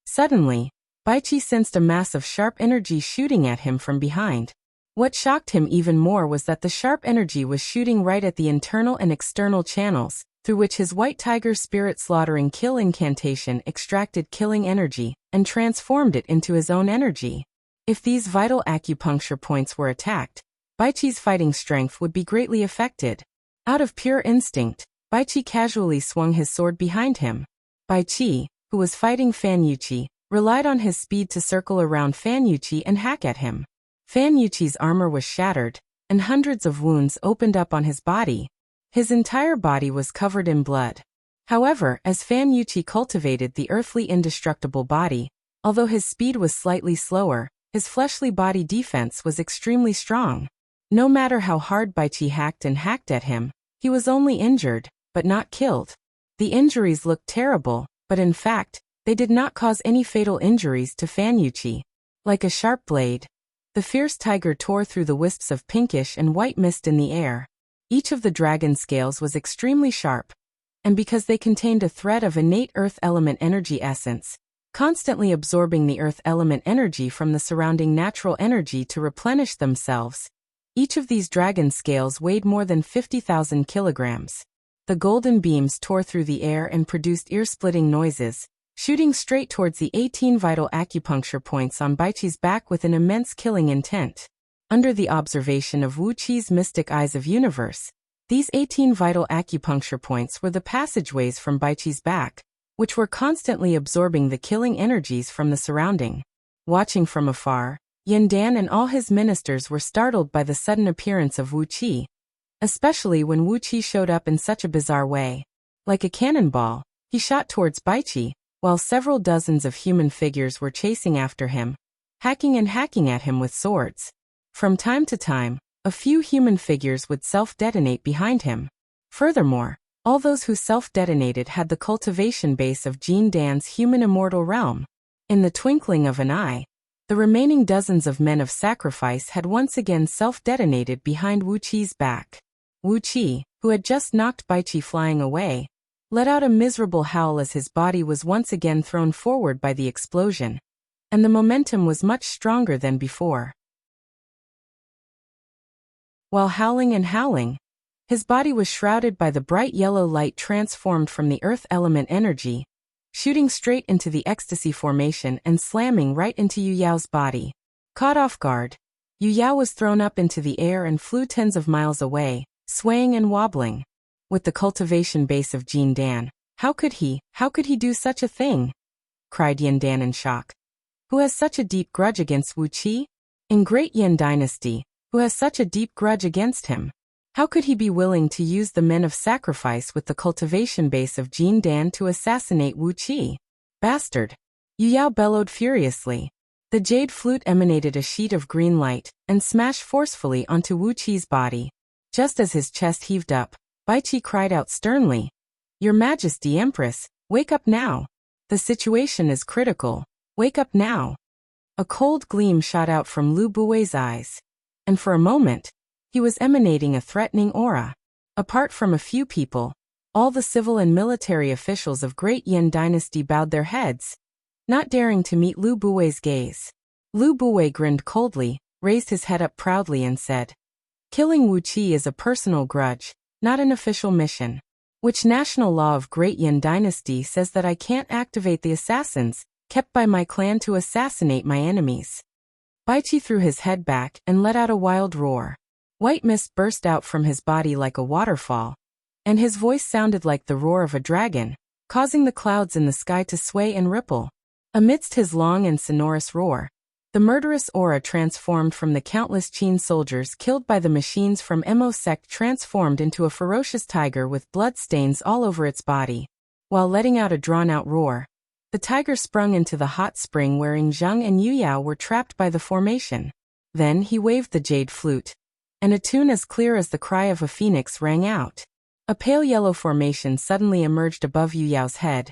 Suddenly, Baiqi sensed a mass of sharp energy shooting at him from behind. What shocked him even more was that the sharp energy was shooting right at the internal and external channels, through which his white tiger spirit slaughtering kill incantation extracted killing energy and transformed it into his own energy. If these vital acupuncture points were attacked, Baiqi's fighting strength would be greatly affected. Out of pure instinct, Baiqi casually swung his sword behind him. Baiqi, who was fighting Fan Yuqi, relied on his speed to circle around Fan Yuqi and hack at him. Fan Yuqi's armor was shattered, and hundreds of wounds opened up on his body. His entire body was covered in blood. However, as Fan Yuqi cultivated the earthly indestructible body, although his speed was slightly slower, his fleshly body defense was extremely strong. No matter how hard Baiqi hacked and hacked at him, he was only injured, but not killed. The injuries looked terrible, but in fact, they did not cause any fatal injuries to Fan Yuqi. Like a sharp blade, the fierce tiger tore through the wisps of pinkish and white mist in the air. Each of the dragon scales was extremely sharp, and because they contained a thread of innate earth element energy essence, constantly absorbing the earth element energy from the surrounding natural energy to replenish themselves, each of these dragon scales weighed more than 50,000 kilograms. The golden beams tore through the air and produced ear-splitting noises, shooting straight towards the 18 vital acupuncture points on Baiqi's back with an immense killing intent. Under the observation of Wuqi's mystic eyes of universe, these 18 vital acupuncture points were the passageways from Baiqi's back, which were constantly absorbing the killing energies from the surrounding. Watching from afar, Yandan and all his ministers were startled by the sudden appearance of Wuqi, especially when Wuqi showed up in such a bizarre way. Like a cannonball, he shot towards Baiqi, while several dozens of human figures were chasing after him, hacking at him with swords. From time to time, a few human figures would self-detonate behind him. Furthermore, all those who self-detonated had the cultivation base of Jin Dan's human immortal realm. In the twinkling of an eye, the remaining dozens of men of sacrifice had once again self-detonated behind Wuqi's back. Wuqi, who had just knocked Baiqi flying away, let out a miserable howl as his body was once again thrown forward by the explosion, and the momentum was much stronger than before. While howling and howling, his body was shrouded by the bright yellow light transformed from the earth element energy, shooting straight into the ecstasy formation and slamming right into Yu Yao's body. Caught off guard, Yu Yao was thrown up into the air and flew tens of miles away, swaying and wobbling. With the cultivation base of Jin Dan, how could he do such a thing? Cried Yin Dan in shock. Who has such a deep grudge against Wuxia? In Great Yin Dynasty, who has such a deep grudge against him? How could he be willing to use the men of sacrifice with the cultivation base of Jin Dan to assassinate Wuxia? Bastard! Yu Yao bellowed furiously. The jade flute emanated a sheet of green light and smashed forcefully onto Wuqi's body. Just as his chest heaved up, Baiqi cried out sternly, "Your Majesty Empress, wake up now! The situation is critical. Wake up now!" A cold gleam shot out from Lu Buwei's eyes, and for a moment, he was emanating a threatening aura. Apart from a few people, all the civil and military officials of Great Yin Dynasty bowed their heads, not daring to meet Lu Buwei's gaze. Lu Buwei grinned coldly, raised his head up proudly and said, "Killing Wuqia is a personal grudge, not an official mission. Which national law of Great Yin Dynasty says that I can't activate the assassins kept by my clan to assassinate my enemies?" Baiqi threw his head back and let out a wild roar. White mist burst out from his body like a waterfall, and his voice sounded like the roar of a dragon, causing the clouds in the sky to sway and ripple. Amidst his long and sonorous roar, the murderous aura transformed from the countless Qin soldiers killed by the machines from Mo sect transformed into a ferocious tiger with blood stains all over its body. While letting out a drawn-out roar, the tiger sprung into the hot spring wherein Zheng and Yu Yao were trapped by the formation. Then he waved the jade flute, and a tune as clear as the cry of a phoenix rang out. A pale yellow formation suddenly emerged above Yu Yao's head,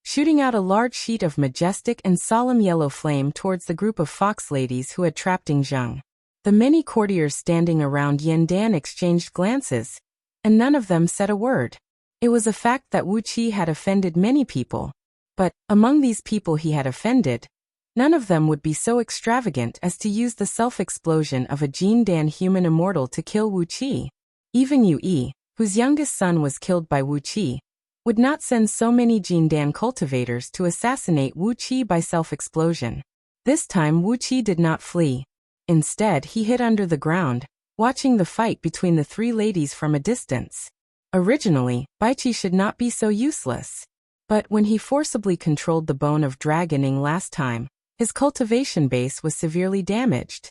shooting out a large sheet of majestic and solemn yellow flame towards the group of fox ladies who had trapped Zheng. The many courtiers standing around Yin Dan exchanged glances, and none of them said a word. It was a fact that Wuqia had offended many people, but, among these people he had offended, none of them would be so extravagant as to use the self-explosion of a Jin Dan human immortal to kill Wuqia. Even Yu Yi, whose youngest son was killed by Wuqia, would not send so many Jin Dan cultivators to assassinate Wuqia by self-explosion. This time Wuqia did not flee. Instead he hid under the ground, watching the fight between the three ladies from a distance. Originally, Baiqi should not be so useless. But when he forcibly controlled the bone of dragoning last time, his cultivation base was severely damaged.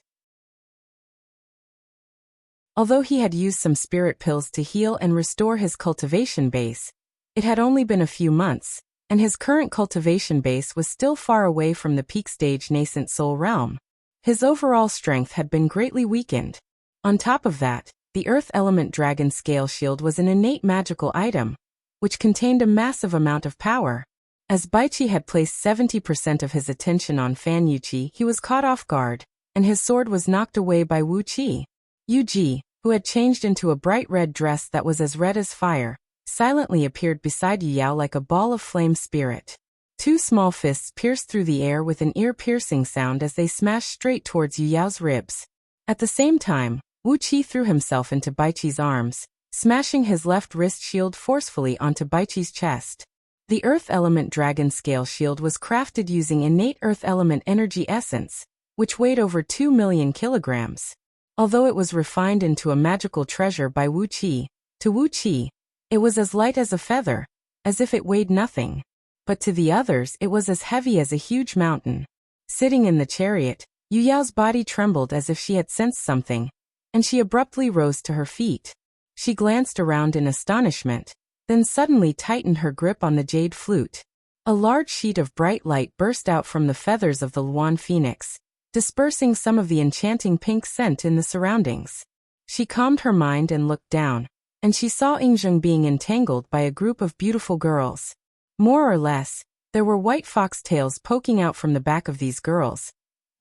Although he had used some spirit pills to heal and restore his cultivation base, it had only been a few months, and his current cultivation base was still far away from the peak stage nascent soul realm. His overall strength had been greatly weakened. On top of that, the earth element dragon scale shield was an innate magical item, which contained a massive amount of power. As Baiqi had placed 70% of his attention on Fan Yuqi, he was caught off guard, and his sword was knocked away by Wuqia. Yu Ji, who had changed into a bright red dress that was as red as fire, silently appeared beside Yu Yao like a ball of flame spirit. Two small fists pierced through the air with an ear-piercing sound as they smashed straight towards Yu Yao's ribs. At the same time, Wuqia threw himself into Baiqi's arms, smashing his left wrist shield forcefully onto Baiqi's chest. The Earth Element Dragon Scale Shield was crafted using innate Earth Element Energy Essence, which weighed over 2 million kilograms. Although it was refined into a magical treasure by Wuqia, to Wuqia, it was as light as a feather, as if it weighed nothing. But to the others it was as heavy as a huge mountain. Sitting in the chariot, Yu Yao's body trembled as if she had sensed something, and she abruptly rose to her feet. She glanced around in astonishment, then suddenly tightened her grip on the jade flute. A large sheet of bright light burst out from the feathers of the Luan phoenix, dispersing some of the enchanting pink scent in the surroundings. She calmed her mind and looked down, and she saw Yingzheng being entangled by a group of beautiful girls. More or less, there were white fox tails poking out from the back of these girls,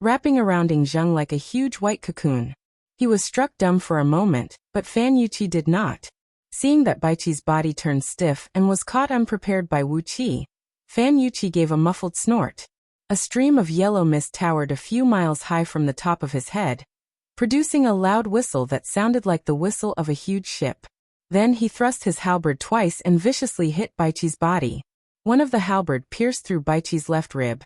wrapping around Yingzheng like a huge white cocoon. He was struck dumb for a moment, but Fan Yuqi did not. Seeing that Baiqi's body turned stiff and was caught unprepared by Wuqia, Fan Yuqi gave a muffled snort. A stream of yellow mist towered a few miles high from the top of his head, producing a loud whistle that sounded like the whistle of a huge ship. Then he thrust his halberd twice and viciously hit Baiqi's body. One of the halberd pierced through Baiqi's left rib,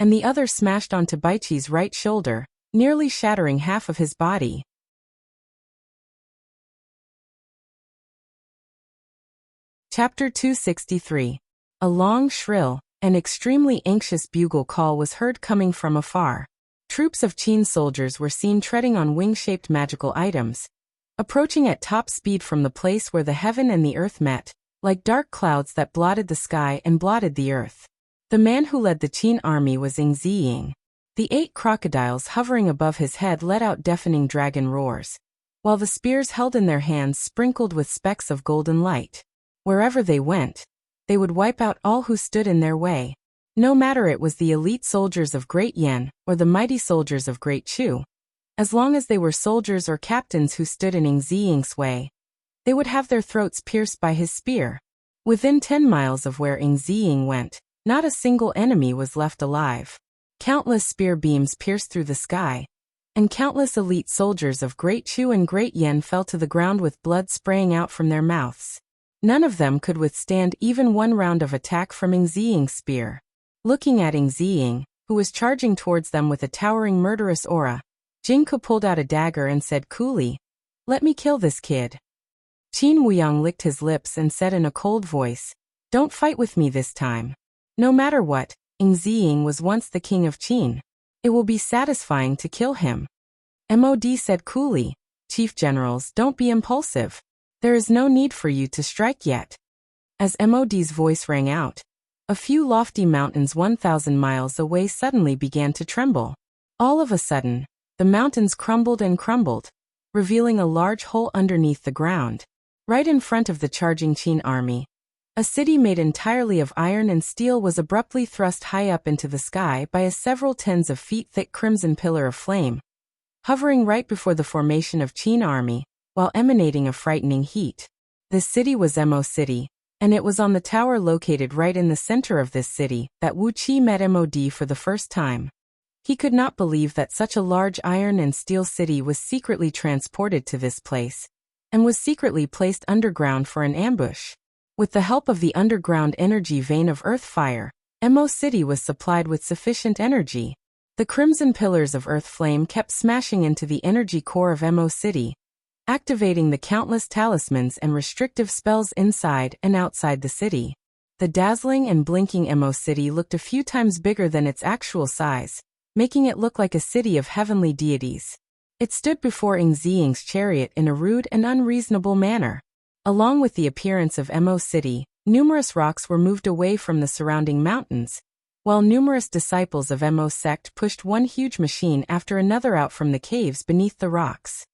and the other smashed onto Baiqi's right shoulder, nearly shattering half of his body. Chapter 263. A long, shrill, and extremely anxious bugle call was heard coming from afar. Troops of Qin soldiers were seen treading on wing-shaped magical items, approaching at top speed from the place where the heaven and the earth met, like dark clouds that blotted the sky and blotted the earth. The man who led the Qin army was Ing Ziying. The 8 crocodiles hovering above his head let out deafening dragon roars, while the spears held in their hands sprinkled with specks of golden light. Wherever they went, they would wipe out all who stood in their way. No matter it was the elite soldiers of Great Yan or the mighty soldiers of Great Chu. As long as they were soldiers or captains who stood in Ing Ziying's way, they would have their throats pierced by his spear. Within 10 miles of where Ing Ziying went, not a single enemy was left alive. Countless spear beams pierced through the sky, and countless elite soldiers of Great Chu and Great Yan fell to the ground with blood spraying out from their mouths. None of them could withstand even one round of attack from Ing Ziying's spear. Looking at Ing Ziying, who was charging towards them with a towering murderous aura, Jingke pulled out a dagger and said coolly, "Let me kill this kid." Qin Wuyang licked his lips and said in a cold voice, "Don't fight with me this time. No matter what, Ing Ziying was once the king of Qin. It will be satisfying to kill him." Mod said coolly, "Chief generals, don't be impulsive. There is no need for you to strike yet." As Mod's voice rang out, a few lofty mountains 1,000 miles away suddenly began to tremble. All of a sudden, the mountains crumbled and crumbled, revealing a large hole underneath the ground. Right in front of the charging Qin army, a city made entirely of iron and steel was abruptly thrust high up into the sky by a several tens of feet thick crimson pillar of flame, hovering right before the formation of Qin army, while emanating a frightening heat. This city was Mo City, and it was on the tower located right in the center of this city that Wuxia met Mod for the first time. He could not believe that such a large iron and steel city was secretly transported to this place, and was secretly placed underground for an ambush. With the help of the underground energy vein of earth fire, Mo City was supplied with sufficient energy. The crimson pillars of earth flame kept smashing into the energy core of Mo City, activating the countless talismans and restrictive spells inside and outside the city. The dazzling and blinking Mo City looked a few times bigger than its actual size, making it look like a city of heavenly deities. It stood before Ing Ziying's chariot in a rude and unreasonable manner. Along with the appearance of Mo City, numerous rocks were moved away from the surrounding mountains, while numerous disciples of Mo's sect pushed one huge machine after another out from the caves beneath the rocks.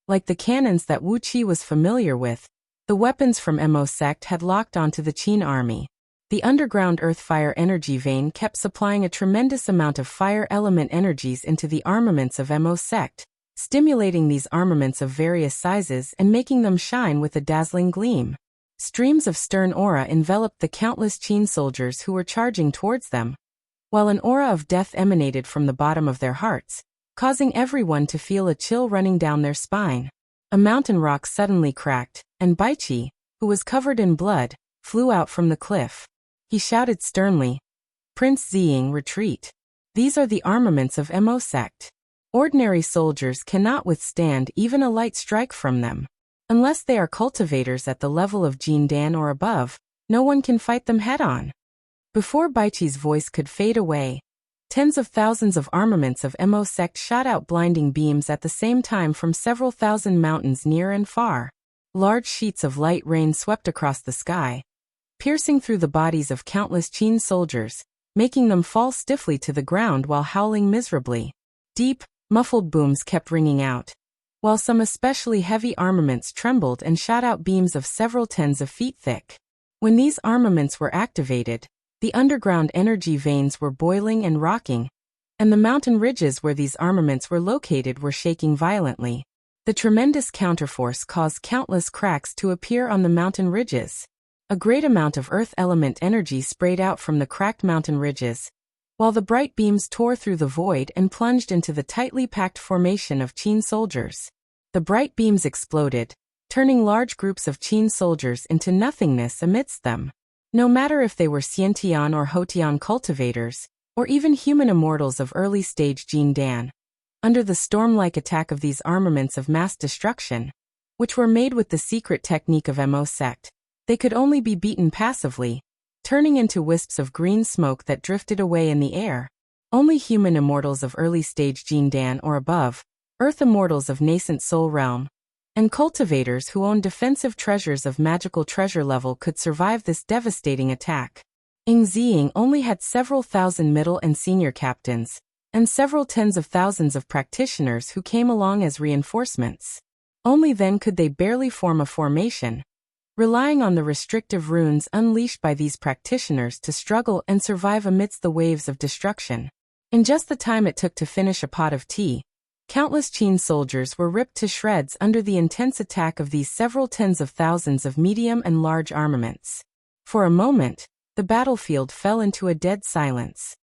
Like the cannons that Wuxia was familiar with, the weapons from Mo's sect had locked onto the Qin army. The underground earth fire energy vein kept supplying a tremendous amount of fire element energies into the armaments of Mo's sect, stimulating these armaments of various sizes and making them shine with a dazzling gleam. Streams of stern aura enveloped the countless Qin soldiers who were charging towards them, while an aura of death emanated from the bottom of their hearts, causing everyone to feel a chill running down their spine. A mountain rock suddenly cracked, and Baichi, who was covered in blood, flew out from the cliff. He shouted sternly, "Prince Ziying, retreat. These are the armaments of Mo sect. Ordinary soldiers cannot withstand even a light strike from them. Unless they are cultivators at the level of Jin Dan or above, no one can fight them head-on." Before Baichi's voice could fade away, tens of thousands of armaments of Mo sect shot out blinding beams at the same time from several thousand mountains near and far. Large sheets of light rain swept across the sky, piercing through the bodies of countless Qin soldiers, making them fall stiffly to the ground while howling miserably. Deep, muffled booms kept ringing out, while some especially heavy armaments trembled and shot out beams of several tens of feet thick. When these armaments were activated, the underground energy veins were boiling and rocking, and the mountain ridges where these armaments were located were shaking violently. The tremendous counterforce caused countless cracks to appear on the mountain ridges. A great amount of earth element energy sprayed out from the cracked mountain ridges, while the bright beams tore through the void and plunged into the tightly packed formation of Qin soldiers. The bright beams exploded, turning large groups of Qin soldiers into nothingness amidst them. No matter if they were Xiantian or Hotian cultivators, or even human immortals of early-stage Jin Dan. Under the storm-like attack of these armaments of mass destruction, which were made with the secret technique of Mo sect, they could only be beaten passively, turning into wisps of green smoke that drifted away in the air. Only human immortals of early-stage Jin Dan or above, earth immortals of nascent soul realm, and cultivators who own defensive treasures of magical treasure level could survive this devastating attack. Ying only had several thousand middle and senior captains, and several tens of thousands of practitioners who came along as reinforcements. Only then could they barely form a formation, relying on the restrictive runes unleashed by these practitioners to struggle and survive amidst the waves of destruction. In just the time it took to finish a pot of tea, countless Qin soldiers were ripped to shreds under the intense attack of these several tens of thousands of medium and large armaments. For a moment, the battlefield fell into a dead silence.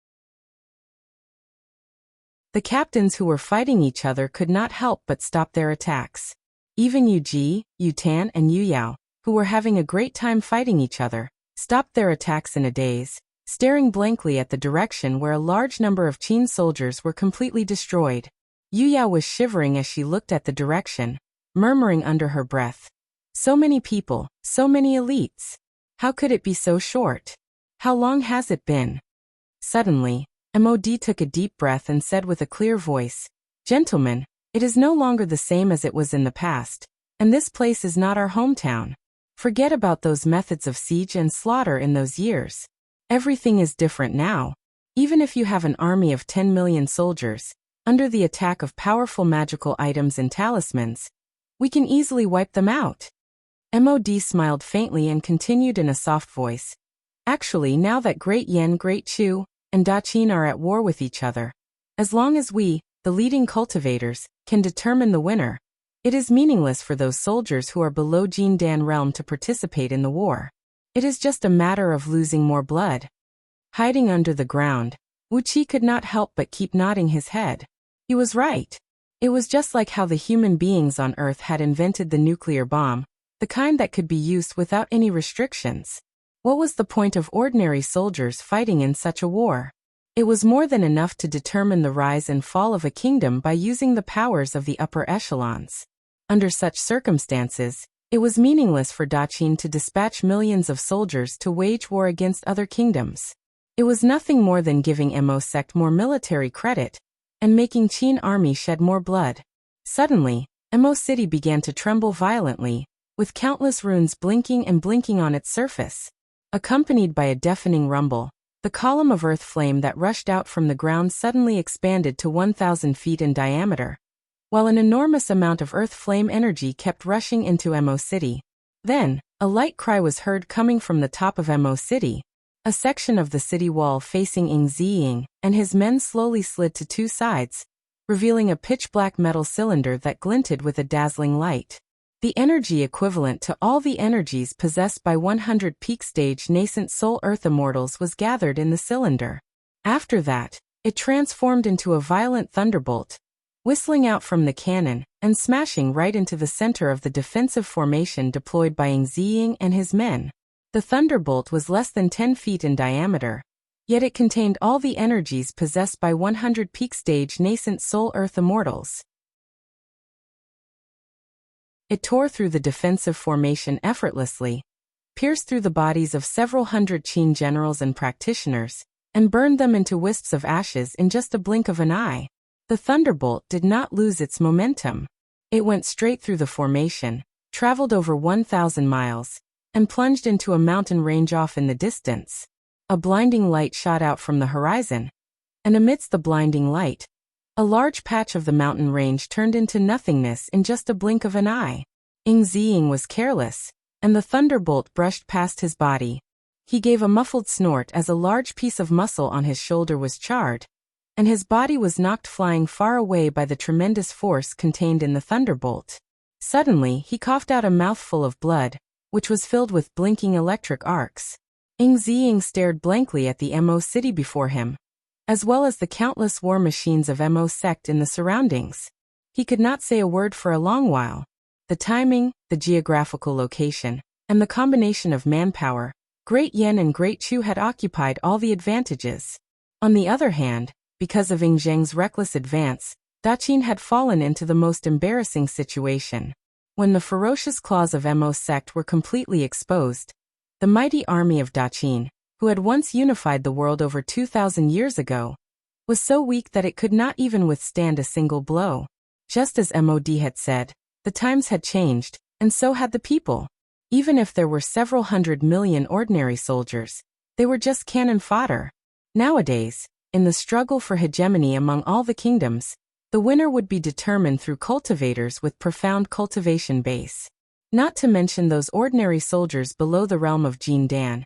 The captains who were fighting each other could not help but stop their attacks. Even Yu Ji, Yu Tan and Yu Yao, who were having a great time fighting each other, stopped their attacks in a daze, staring blankly at the direction where a large number of Qin soldiers were completely destroyed. Yu Yao was shivering as she looked at the direction, murmuring under her breath. So many people, so many elites. How could it be so short? How long has it been? Suddenly, Mod took a deep breath and said with a clear voice, "Gentlemen, it is no longer the same as it was in the past, and this place is not our hometown. Forget about those methods of siege and slaughter in those years. Everything is different now. Even if you have an army of 10 million soldiers, under the attack of powerful magical items and talismans, we can easily wipe them out." Mod smiled faintly and continued in a soft voice. "Actually, now that Great Yen, Great Chu, and Da Qin are at war with each other, as long as we, the leading cultivators, can determine the winner, it is meaningless for those soldiers who are below Jin Dan realm to participate in the war. It is just a matter of losing more blood." Hiding under the ground, Wuxia could not help but keep nodding his head. He was right. It was just like how the human beings on Earth had invented the nuclear bomb, the kind that could be used without any restrictions. What was the point of ordinary soldiers fighting in such a war? It was more than enough to determine the rise and fall of a kingdom by using the powers of the upper echelons. Under such circumstances, it was meaningless for Da Qin to dispatch millions of soldiers to wage war against other kingdoms. It was nothing more than giving Mo sect more military credit, and making Qin army shed more blood. Suddenly, Mo city began to tremble violently, with countless runes blinking and blinking on its surface. Accompanied by a deafening rumble, the column of earth flame that rushed out from the ground suddenly expanded to 1,000 feet in diameter, while an enormous amount of earth flame energy kept rushing into Mo city. Then, a light cry was heard coming from the top of Mo city. A section of the city wall facing Ying and his men slowly slid to two sides, revealing a pitch-black metal cylinder that glinted with a dazzling light. The energy equivalent to all the energies possessed by 100 peak-stage nascent soul earth immortals was gathered in the cylinder. After that, it transformed into a violent thunderbolt, whistling out from the cannon and smashing right into the center of the defensive formation deployed by Ying and his men. The thunderbolt was less than 10 feet in diameter, yet it contained all the energies possessed by 100 peak-stage nascent soul earth immortals. It tore through the defensive formation effortlessly, pierced through the bodies of several hundred Qin generals and practitioners, and burned them into wisps of ashes in just a blink of an eye. The thunderbolt did not lose its momentum. It went straight through the formation, traveled over 1,000 miles, and plunged into a mountain range off in the distance. A blinding light shot out from the horizon, and amidst the blinding light, a large patch of the mountain range turned into nothingness in just a blink of an eye. Ying was careless, and the thunderbolt brushed past his body. He gave a muffled snort as a large piece of muscle on his shoulder was charred, and his body was knocked flying far away by the tremendous force contained in the thunderbolt. Suddenly, he coughed out a mouthful of blood, which was filled with blinking electric arcs. Ying stared blankly at the Mo city before him, as well as the countless war machines of Mo sect in the surroundings. He could not say a word for a long while. The timing, the geographical location, and the combination of manpower, Great Yen and Great Chu had occupied all the advantages. On the other hand, because of Ing Zheng's reckless advance, Daqin had fallen into the most embarrassing situation. When the ferocious claws of Mo's sect were completely exposed, the mighty army of Daqin, who had once unified the world over 2,000 years ago, was so weak that it could not even withstand a single blow. Just as Mod had said, the times had changed, and so had the people. Even if there were several 100 million ordinary soldiers, they were just cannon fodder. Nowadays, in the struggle for hegemony among all the kingdoms, the winner would be determined through cultivators with profound cultivation base. Not to mention those ordinary soldiers below the realm of Jindan.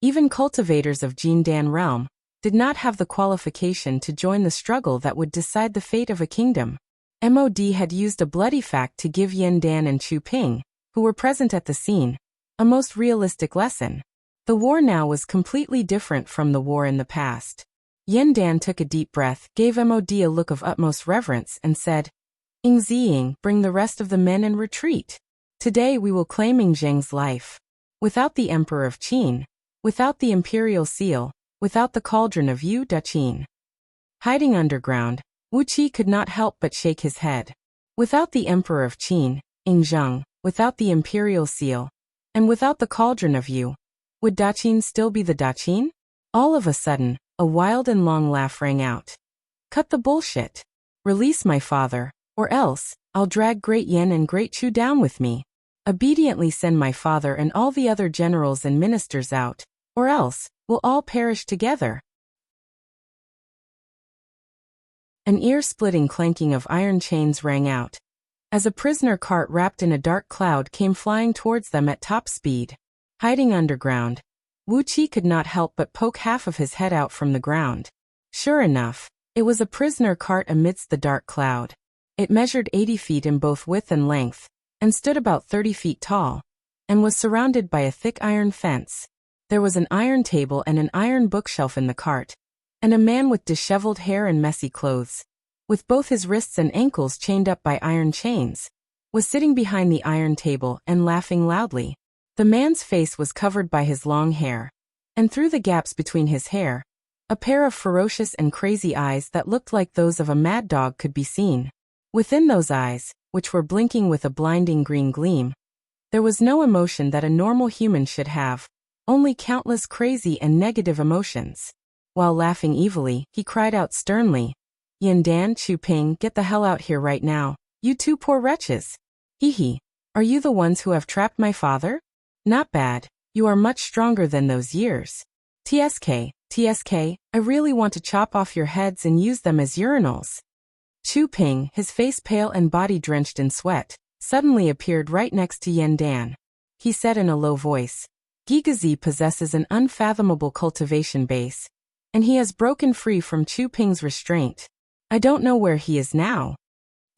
Even cultivators of Jindan realm did not have the qualification to join the struggle that would decide the fate of a kingdom. Mod had used a bloody fact to give Yandan and Chu Ping, who were present at the scene, a most realistic lesson. The war now was completely different from the war in the past. Yandan took a deep breath, gave Mod a look of utmost reverence, and said, "Ing Ziying, bring the rest of the men and retreat. Today we will claim Ing Zheng's life. Without the Emperor of Qin, without the Imperial Seal, without the cauldron of Yu Daqin." Hiding underground, Wuxia could not help but shake his head. Without the Emperor of Qin, Ing Zheng, without the Imperial Seal, and without the cauldron of Yu, would Daqin still be the Daqin? All of a sudden, a wild and long laugh rang out. "Cut the bullshit. Release my father, or else I'll drag Great Yen and Great Chu down with me. Obediently send my father and all the other generals and ministers out, or else we'll all perish together." An ear-splitting clanking of iron chains rang out, as a prisoner cart wrapped in a dark cloud came flying towards them at top speed. Hiding underground, Wuxia could not help but poke half of his head out from the ground. Sure enough, it was a prisoner cart amidst the dark cloud. It measured 80 feet in both width and length, and stood about 30 feet tall, and was surrounded by a thick iron fence. There was an iron table and an iron bookshelf in the cart, and a man with disheveled hair and messy clothes, with both his wrists and ankles chained up by iron chains, was sitting behind the iron table and laughing loudly. The man's face was covered by his long hair, and through the gaps between his hair, a pair of ferocious and crazy eyes that looked like those of a mad dog could be seen. Within those eyes, which were blinking with a blinding green gleam, there was no emotion that a normal human should have, only countless crazy and negative emotions. While laughing evilly, he cried out sternly, "Yandan, Chu Ping, get the hell out here right now, you two poor wretches. Hee, are you the ones who have trapped my father? Not bad, you are much stronger than those years. TSK, I really want to chop off your heads and use them as urinals." Chu Ping, his face pale and body drenched in sweat, suddenly appeared right next to Yandan. He said in a low voice, "Gigazi possesses an unfathomable cultivation base, and he has broken free from Chu Ping's restraint. I don't know where he is now."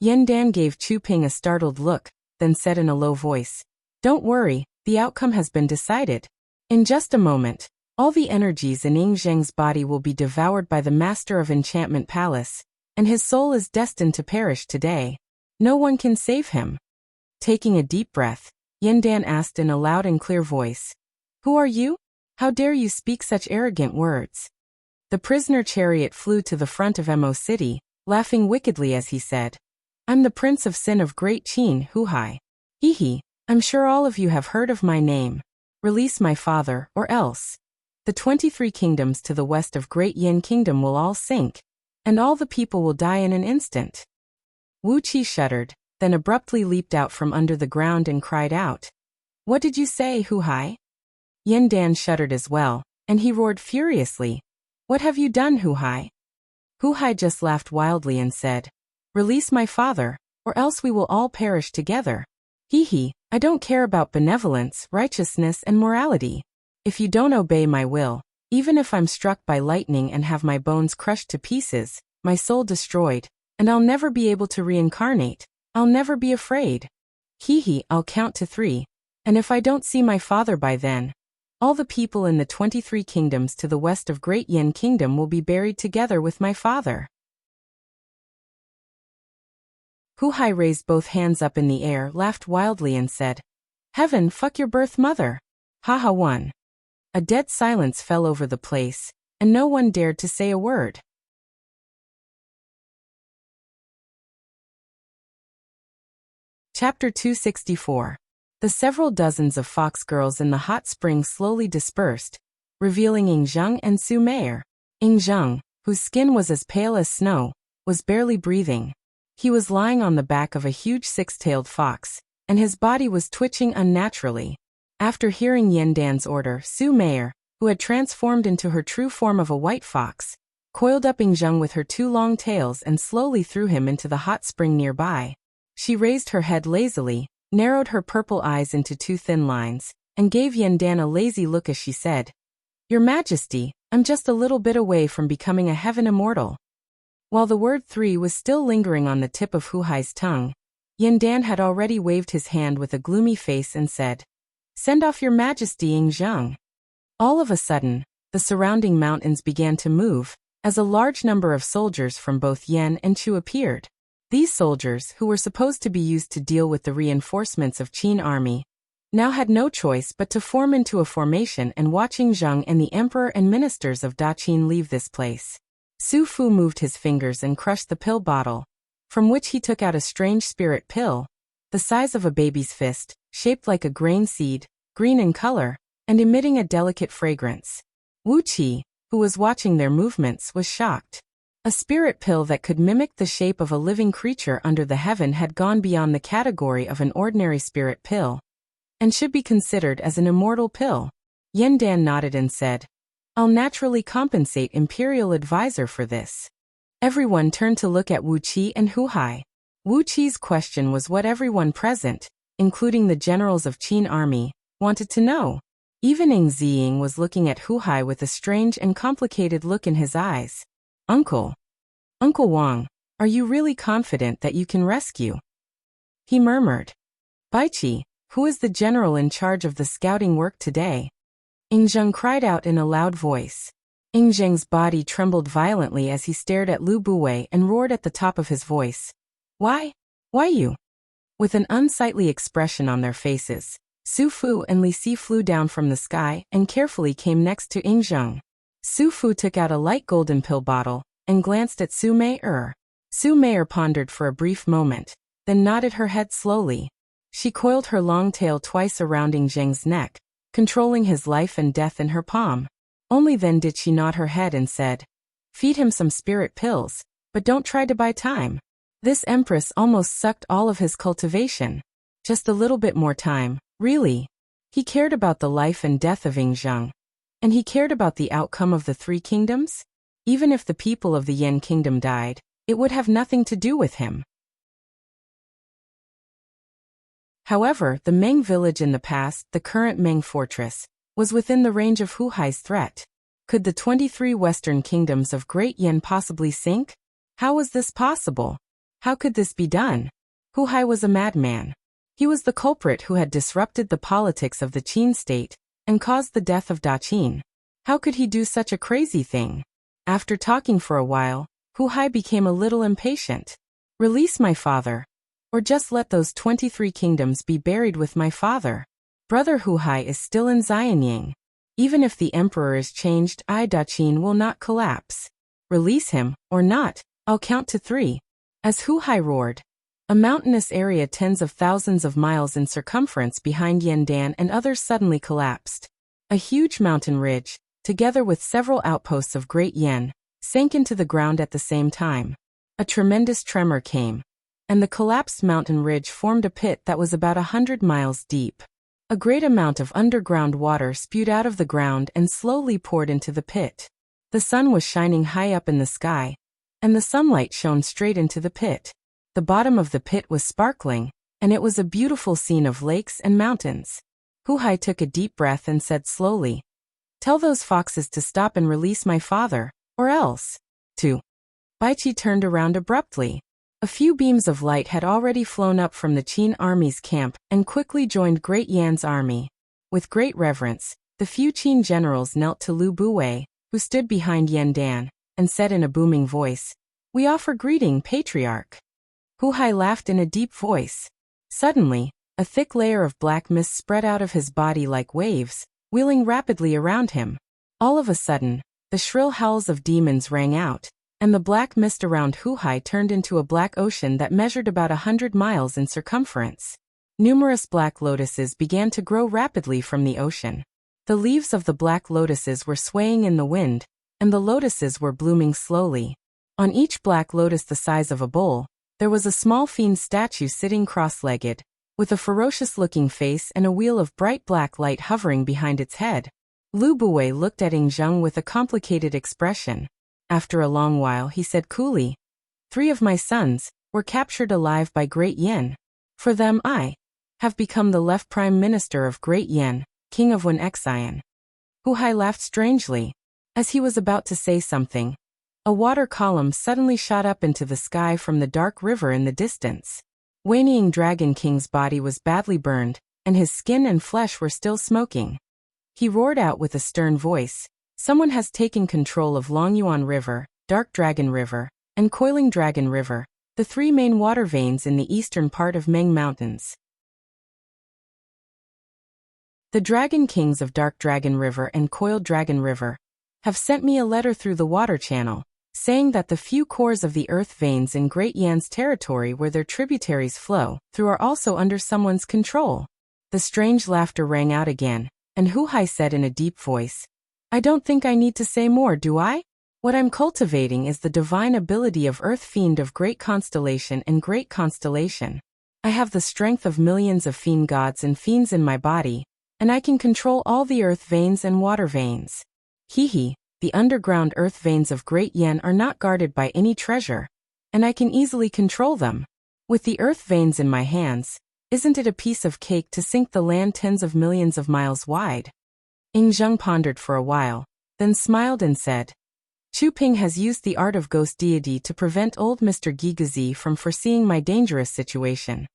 Yandan gave Chu Ping a startled look, then said in a low voice, "Don't worry, the outcome has been decided. In just a moment, all the energies in Ing Zheng's body will be devoured by the master of Enchantment Palace, and his soul is destined to perish today. No one can save him." Taking a deep breath, Yandan asked in a loud and clear voice, "Who are you? How dare you speak such arrogant words?" The prisoner chariot flew to the front of Mo City, laughing wickedly as he said, "I'm the Prince of Sin of Great Qin, Huhai. Hee, I'm sure all of you have heard of my name. Release my father, or else the 23 kingdoms to the west of Great Yin Kingdom will all sink, and all the people will die in an instant." Wuxia shuddered, then abruptly leaped out from under the ground and cried out, "What did you say, Huhai?" Yandan shuddered as well, and he roared furiously, "What have you done, Huhai?" Huhai just laughed wildly and said, "Release my father, or else we will all perish together. Hee, I don't care about benevolence, righteousness, and morality. If you don't obey my will, even if I'm struck by lightning and have my bones crushed to pieces, my soul destroyed, and I'll never be able to reincarnate, I'll never be afraid. Hee, I'll count to 3, and if I don't see my father by then, all the people in the 23 kingdoms to the west of Great Yin Kingdom will be buried together with my father." Huhai raised both hands up in the air, laughed wildly and said, "Heaven fuck your birth mother. Haha 1. A dead silence fell over the place, and no one dared to say a word. Chapter 264. The several dozens of fox girls in the hot spring slowly dispersed, revealing Yingzheng and Su Meier. Yingzheng, whose skin was as pale as snow, was barely breathing. He was lying on the back of a huge six-tailed fox, and his body was twitching unnaturally. After hearing Yandan's order, Su Meier, who had transformed into her true form of a white fox, coiled up Yingzheng with her two long tails and slowly threw him into the hot spring nearby. She raised her head lazily, narrowed her purple eyes into two thin lines, and gave Yandan a lazy look as she said, "Your Majesty, I'm just a little bit away from becoming a heaven immortal." While the word 3 was still lingering on the tip of Hu Hai's tongue, Yandan had already waved his hand with a gloomy face and said, "Send off your Majesty, Yingzheng." All of a sudden, the surrounding mountains began to move, as a large number of soldiers from both Yan and Chu appeared. These soldiers, who were supposed to be used to deal with the reinforcements of Qin army, now had no choice but to form into a formation and watch Yingzheng and the emperor and ministers of Daqin leave this place. Su Fu moved his fingers and crushed the pill bottle, from which he took out a strange spirit pill, the size of a baby's fist, shaped like a grain seed, green in color, and emitting a delicate fragrance. Wuxia, who was watching their movements, was shocked. A spirit pill that could mimic the shape of a living creature under the heaven had gone beyond the category of an ordinary spirit pill, and should be considered as an immortal pill. Yandan nodded and said, "I'll naturally compensate Imperial Advisor for this." Everyone turned to look at Wuxia and Hu Hai. Wuqi's question was what everyone present, including the generals of Qin army, wanted to know. Even Ing Ziying was looking at Hu Hai with a strange and complicated look in his eyes. Uncle Wang, are you really confident that you can rescue?" he murmured. "Baiqi, who is the general in charge of the scouting work today?" Yingzheng cried out in a loud voice. Yingzheng's body trembled violently as he stared at Lu Buwei and roared at the top of his voice. Why you?" With an unsightly expression on their faces, Su Fu and Li Si flew down from the sky and carefully came next to Yingzheng. Su Fu took out a light golden pill bottle and glanced at Su Meier. Su Meier pondered for a brief moment, then nodded her head slowly. She coiled her long tail twice around Yingzheng's neck, controlling his life and death in her palm. Only then did she nod her head and said, "Feed him some spirit pills, but don't try to buy time." This empress almost sucked all of his cultivation. Just a little bit more time, really. He cared about the life and death of Yingzheng. And he cared about the outcome of the three kingdoms? Even if the people of the Yan kingdom died, it would have nothing to do with him. However, the Meng village in the past, the current Meng fortress, was within the range of Hu Hai's threat. Could the 23 western kingdoms of Great Yan possibly sink? How was this possible? How could this be done? Hu Hai was a madman. He was the culprit who had disrupted the politics of the Qin state and caused the death of Daqin. How could he do such a crazy thing? After talking for a while, Hu Hai became a little impatient. "Release my father. Or just let those 23 kingdoms be buried with my father. Brother Hu Hai is still in Xianying. Even if the emperor is changed, Daqin will not collapse. Release him, or not, I'll count to 3. As Hu Hai roared, a mountainous area tens of thousands of miles in circumference behind Yandan and others suddenly collapsed. A huge mountain ridge, together with several outposts of Great Yan, sank into the ground at the same time. A tremendous tremor came, and the collapsed mountain ridge formed a pit that was about 100 miles deep. A great amount of underground water spewed out of the ground and slowly poured into the pit. The sun was shining high up in the sky, and the sunlight shone straight into the pit. The bottom of the pit was sparkling, and it was a beautiful scene of lakes and mountains. Hu Hai took a deep breath and said slowly, "Tell those foxes to stop and release my father, or else." Baiqi turned around abruptly. A few beams of light had already flown up from the Qin army's camp and quickly joined Great Yan's army. With great reverence, the few Qin generals knelt to Lu Buwei, who stood behind Yandan, and said in a booming voice, "We offer greeting, Patriarch." Hu Hai laughed in a deep voice. Suddenly, a thick layer of black mist spread out of his body like waves, wheeling rapidly around him. All of a sudden, The shrill howls of demons rang out, and the black mist around Huhai turned into a black ocean that measured about 100 miles in circumference. Numerous black lotuses began to grow rapidly from the ocean. The leaves of the black lotuses were swaying in the wind, and the lotuses were blooming slowly. On each black lotus the size of a bowl, there was a small fiend statue sitting cross-legged, with a ferocious-looking face and a wheel of bright black light hovering behind its head. Lu Buwei looked at Ing Zheng with a complicated expression. After a long while he said coolly, "3 of my sons were captured alive by Great Yin. For them I have become the left prime minister of Great Yin, king of Wuxian." Huhai laughed strangely. As he was about to say something, a water column suddenly shot up into the sky from the dark river in the distance. Wanying Dragon King's body was badly burned, and his skin and flesh were still smoking. He roared out with a stern voice, "Someone has taken control of Longyuan River, Dark Dragon River, and Coiling Dragon River, the 3 main water veins in the eastern part of Meng Mountains. The Dragon Kings of Dark Dragon River and Coiled Dragon River have sent me a letter through the water channel, saying that the few cores of the earth veins in Great Yan's territory where their tributaries flow through are also under someone's control." The strange laughter rang out again, and Huhai said in a deep voice, "I don't think I need to say more, do I? What I'm cultivating is the divine ability of Earth Fiend of Great Constellation and Great Constellation. I have the strength of millions of fiend gods and fiends in my body, and I can control all the earth veins and water veins. Hehe, the underground earth veins of Great Yen are not guarded by any treasure, and I can easily control them. With the earth veins in my hands, isn't it a piece of cake to sink the land tens of millions of miles wide?" Ing Zheng pondered for a while, then smiled and said, "Chu Ping has used the art of ghost deity to prevent old Mr. Gigazi from foreseeing my dangerous situation.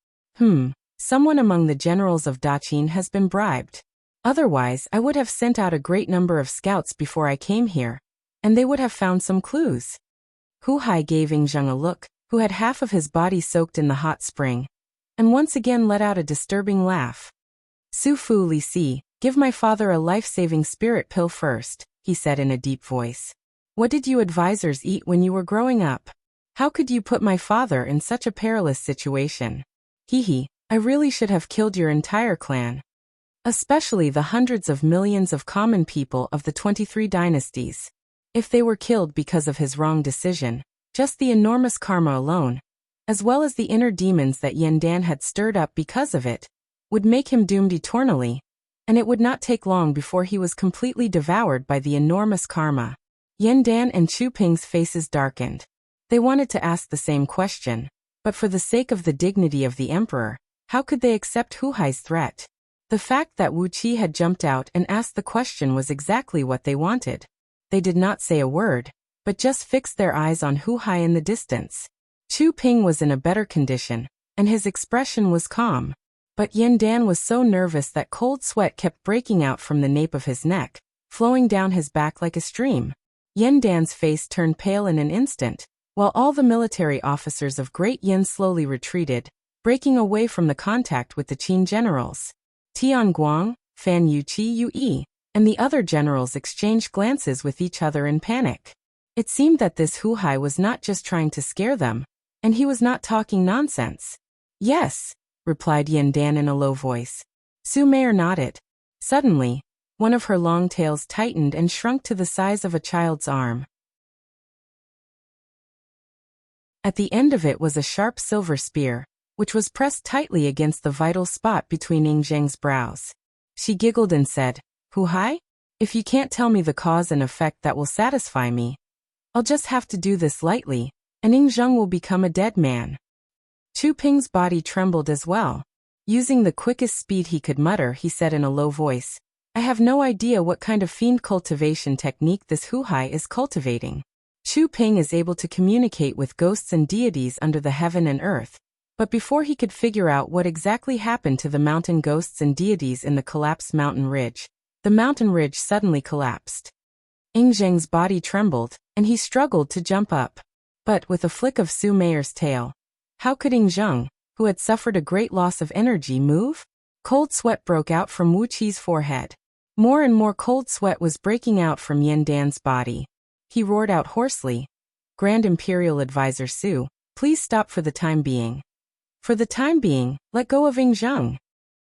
Someone among the generals of Daqin has been bribed. Otherwise, I would have sent out a great number of scouts before I came here, and they would have found some clues." Huhai gave Ing Zheng a look, who had half of his body soaked in the hot spring, and once again let out a disturbing laugh. "Su Fu Li Si, give my father a life-saving spirit pill first," he said in a deep voice. "What did you advisors eat when you were growing up? How could you put my father in such a perilous situation? Hehe, I really should have killed your entire clan. Especially the hundreds of millions of common people of the 23 dynasties. If they were killed because of his wrong decision, just the enormous karma alone, as well as the inner demons that Yandan had stirred up because of it, would make him doomed eternally, and it would not take long before he was completely devoured by the enormous karma." Yandan and Chu Ping's faces darkened. They wanted to ask the same question, but for the sake of the dignity of the emperor, how could they accept Huhai's threat? The fact that Wu Qi had jumped out and asked the question was exactly what they wanted. They did not say a word, but just fixed their eyes on Huhai in the distance. Chu Ping was in a better condition, and his expression was calm. But Yandan was so nervous that cold sweat kept breaking out from the nape of his neck, flowing down his back like a stream. Yandan's face turned pale in an instant, while all the military officers of Great Yin slowly retreated, breaking away from the contact with the Qin generals. Tian Guang, Fan Yuqi Yue, and the other generals exchanged glances with each other in panic. It seemed that this Huhai was not just trying to scare them, and he was not talking nonsense. "Yes," replied Yandan in a low voice. Su Meier nodded. Suddenly, one of her long tails tightened and shrunk to the size of a child's arm. At the end of it was a sharp silver spear, which was pressed tightly against the vital spot between Ing Zheng's brows. She giggled and said, "Huhai, if you can't tell me the cause and effect that will satisfy me, I'll just have to do this lightly, and Ing Zheng will become a dead man." Chu Ping's body trembled as well. Using the quickest speed he could mutter, he said in a low voice, "I have no idea what kind of fiend cultivation technique this Huhai is cultivating. Chu Ping is able to communicate with ghosts and deities under the heaven and earth, but before he could figure out what exactly happened to the mountain ghosts and deities in the collapsed mountain ridge, the mountain ridge suddenly collapsed. Ing Zheng's body trembled, and he struggled to jump up. But with a flick of Su Meier's tail, how could Ing Zheng, who had suffered a great loss of energy, move? Cold sweat broke out from Wu Qi's forehead. More and more cold sweat was breaking out from Yin Dan's body. He roared out hoarsely, "Grand Imperial Advisor Su, please stop for the time being. For the time being, let go of Ing Zheng."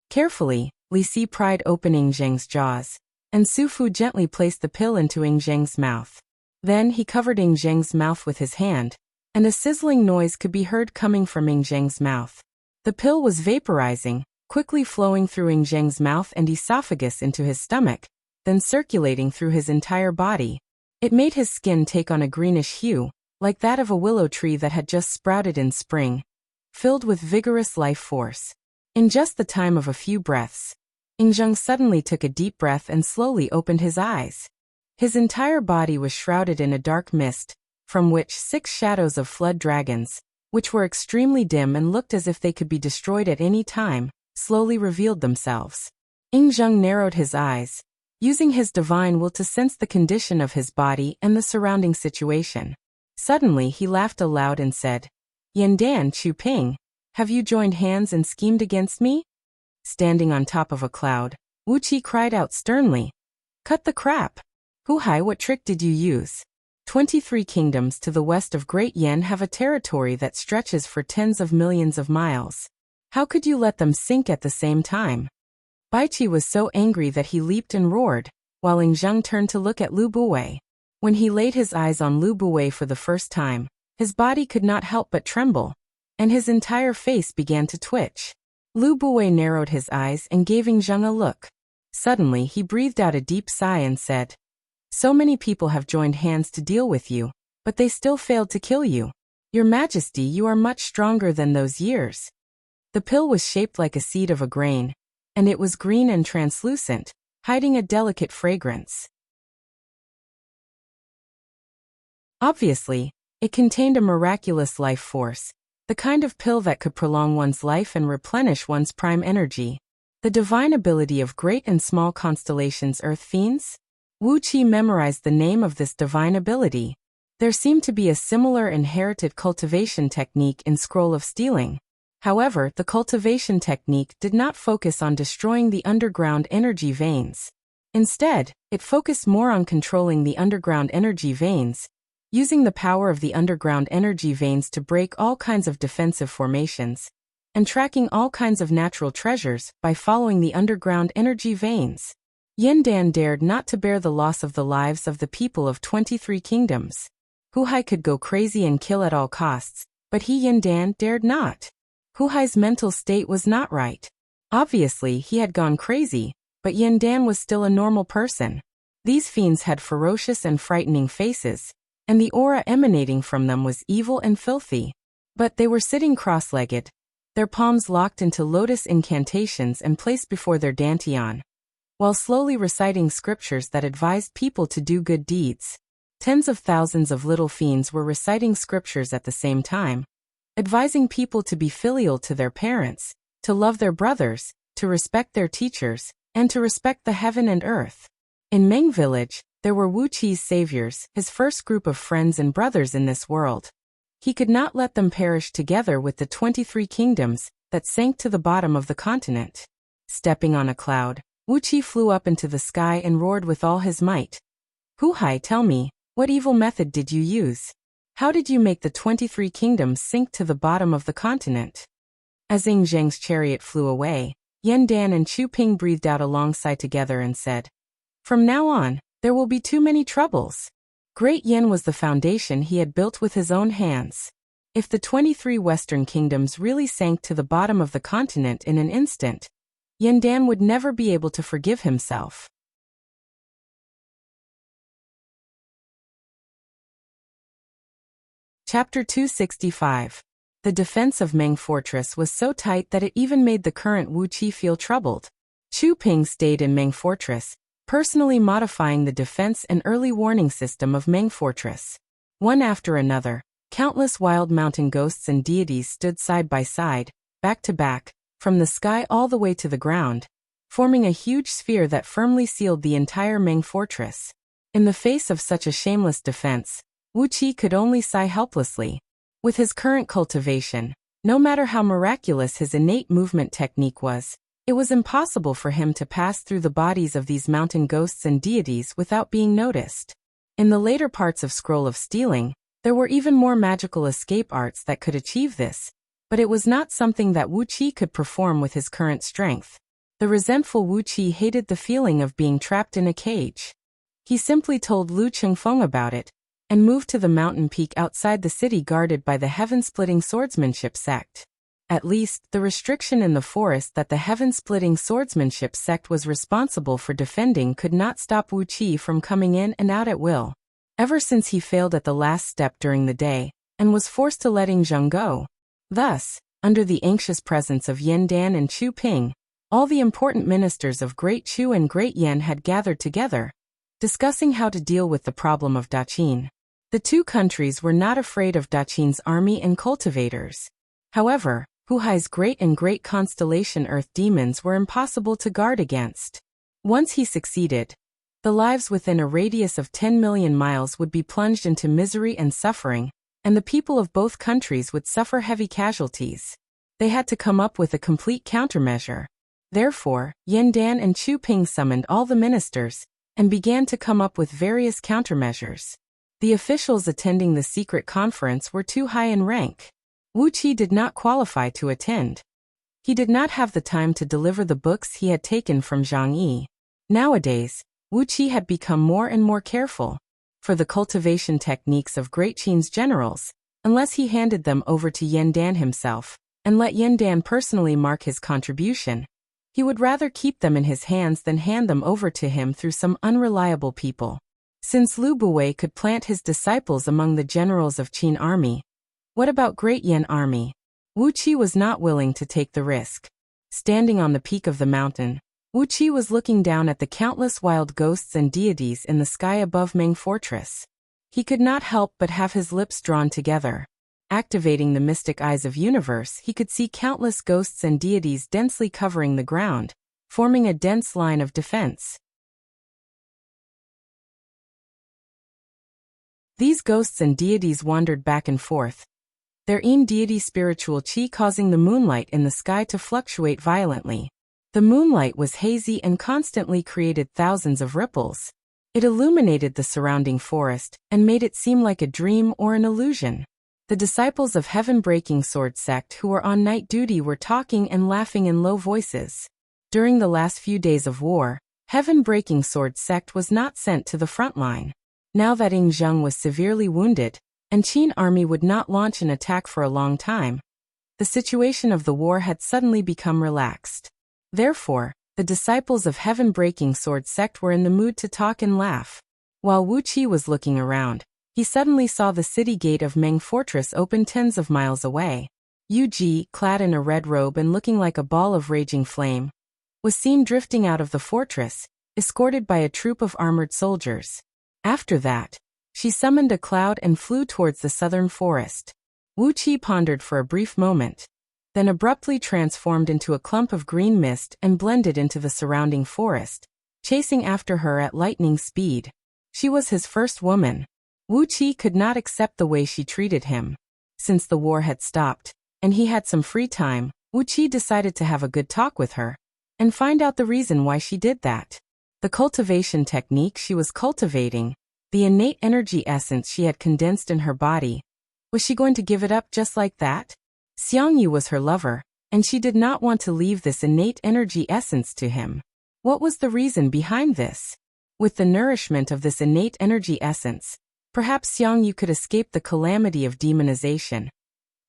Carefully, Li Si pried open Ing Zheng's jaws, and Su Fu gently placed the pill into Ing Zheng's mouth. Then he covered Ing Zheng's mouth with his hand, and a sizzling noise could be heard coming from Ing Zheng's mouth. The pill was vaporizing, quickly flowing through Ing Zheng's mouth and esophagus into his stomach, then circulating through his entire body. It made his skin take on a greenish hue, like that of a willow tree that had just sprouted in spring, filled with vigorous life force. In just the time of a few breaths, Ing Zheng suddenly took a deep breath and slowly opened his eyes. His entire body was shrouded in a dark mist, from which 6 shadows of flood dragons, which were extremely dim and looked as if they could be destroyed at any time, slowly revealed themselves. Ing Zheng narrowed his eyes, using his divine will to sense the condition of his body and the surrounding situation. Suddenly he laughed aloud and said, "Yin Dan Chu Ping, have you joined hands and schemed against me?" Standing on top of a cloud, Wuxia cried out sternly, "Cut the crap! Hu Hai, what trick did you use? 23 kingdoms to the west of Great Yen have a territory that stretches for tens of millions of miles. How could you let them sink at the same time?" Baiqi was so angry that he leaped and roared, while Ing Zheng turned to look at Lu Buwei. When he laid his eyes on Lu Buwei for the first time, his body could not help but tremble, and his entire face began to twitch. Lu Buwei narrowed his eyes and gave Ing Zheng a look. Suddenly he breathed out a deep sigh and said, "So many people have joined hands to deal with you, but they still failed to kill you. Your Majesty, you are much stronger than those years." The pill was shaped like a seed of a grain, and it was green and translucent, hiding a delicate fragrance. Obviously, it contained a miraculous life force, the kind of pill that could prolong one's life and replenish one's prime energy. The divine ability of great and small constellations Earth Fiends? Wu Qi memorized the name of this divine ability. There seemed to be a similar inherited cultivation technique in Scroll of Stealing. However, the cultivation technique did not focus on destroying the underground energy veins. Instead, it focused more on controlling the underground energy veins, using the power of the underground energy veins to break all kinds of defensive formations, and tracking all kinds of natural treasures by following the underground energy veins. Yin Dan dared not to bear the loss of the lives of the people of 23 kingdoms. Hu Hai could go crazy and kill at all costs, but he Yin Dan dared not. Hu Hai's mental state was not right. Obviously, he had gone crazy, but Yin Dan was still a normal person. These fiends had ferocious and frightening faces, and the aura emanating from them was evil and filthy. But they were sitting cross-legged, their palms locked into lotus incantations and placed before their dantian, while slowly reciting scriptures that advised people to do good deeds. Tens of thousands of little fiends were reciting scriptures at the same time, advising people to be filial to their parents, to love their brothers, to respect their teachers, and to respect the heaven and earth. In Meng Village, there were Wu Qi's saviors, his first group of friends and brothers in this world. He could not let them perish together with the 23 kingdoms that sank to the bottom of the continent. Stepping on a cloud, Wu Qi flew up into the sky and roared with all his might. "Hu Hai, tell me, what evil method did you use? How did you make the 23 kingdoms sink to the bottom of the continent?" As Ing Zheng's chariot flew away, Yin Dan and Chu Ping breathed out a long sigh together and said, "From now on, there will be too many troubles." Great Yin was the foundation he had built with his own hands. If the 23 Western kingdoms really sank to the bottom of the continent in an instant, Yin Dan would never be able to forgive himself. Chapter 265. The defense of Meng Fortress was so tight that it even made the current Wu Qi feel troubled. Chu Ping stayed in Meng Fortress, personally modifying the defense and early warning system of Meng Fortress. One after another, countless wild mountain ghosts and deities stood side by side, back to back, from the sky all the way to the ground, forming a huge sphere that firmly sealed the entire Meng Fortress. In the face of such a shameless defense, Wu Qi could only sigh helplessly. With his current cultivation, no matter how miraculous his innate movement technique was, It was impossible for him to pass through the bodies of these mountain ghosts and deities without being noticed. In the later parts of Scroll of Stealing, there were even more magical escape arts that could achieve this, but it was not something that Wuxia could perform with his current strength. The resentful Wuxia hated the feeling of being trapped in a cage. He simply told Lu Chengfeng about it, and moved to the mountain peak outside the city guarded by the heaven-splitting swordsmanship sect. At least, the restriction in the forest that the heaven-splitting swordsmanship sect was responsible for defending could not stop Wuxia from coming in and out at will. Ever since he failed at the last step during the day, and was forced to letting Zheng go. Thus, under the anxious presence of Yan Dan and Chu Ping, all the important ministers of Great Chu and Great Yan had gathered together, discussing how to deal with the problem of Daqin. The two countries were not afraid of Daqin's army and cultivators. However, Huhai's great and great constellation Earth demons were impossible to guard against. Once he succeeded, the lives within a radius of 10 million miles would be plunged into misery and suffering, and the people of both countries would suffer heavy casualties. They had to come up with a complete countermeasure. Therefore, Yan Dan and Chu Ping summoned all the ministers, and began to come up with various countermeasures. The officials attending the secret conference were too high in rank. Wuxia did not qualify to attend. He did not have the time to deliver the books he had taken from Zhang Yi. Nowadays, Wuxia had become more and more careful for the cultivation techniques of Great Qin's generals, unless he handed them over to Yan Dan himself, and let Yan Dan personally mark his contribution. He would rather keep them in his hands than hand them over to him through some unreliable people. Since Lu Buwei could plant his disciples among the generals of Qin army, what about Great Yan army? Wuxia was not willing to take the risk. Standing on the peak of the mountain, Wuxia was looking down at the countless wild ghosts and deities in the sky above Meng Fortress. He could not help but have his lips drawn together. Activating the mystic eyes of universe, he could see countless ghosts and deities densely covering the ground, forming a dense line of defense. These ghosts and deities wandered back and forth, their deity spiritual qi causing the moonlight in the sky to fluctuate violently. The moonlight was hazy and constantly created thousands of ripples. It illuminated the surrounding forest and made it seem like a dream or an illusion. The disciples of Heaven-Breaking Sword sect who were on night duty were talking and laughing in low voices. During the last few days of war, Heaven-Breaking Sword sect was not sent to the front line. Now that Ying Zheng was severely wounded, and Qin army would not launch an attack for a long time, the situation of the war had suddenly become relaxed. Therefore, the disciples of Heaven-Breaking Sword sect were in the mood to talk and laugh. While Wuxia was looking around, he suddenly saw the city gate of Meng Fortress open tens of miles away. Yu Ji, clad in a red robe and looking like a ball of raging flame, was seen drifting out of the fortress, escorted by a troop of armored soldiers. After that, she summoned a cloud and flew towards the southern forest. Wuxia pondered for a brief moment, then abruptly transformed into a clump of green mist and blended into the surrounding forest, chasing after her at lightning speed. She was his first woman. Wuxia could not accept the way she treated him. Since the war had stopped, and he had some free time, Wuxia decided to have a good talk with her, and find out the reason why she did that. The cultivation technique she was cultivating, the innate energy essence she had condensed in her body, was she going to give it up just like that? Xiangyu was her lover, and she did not want to leave this innate energy essence to him. What was the reason behind this? With the nourishment of this innate energy essence, perhaps Xiangyu could escape the calamity of demonization,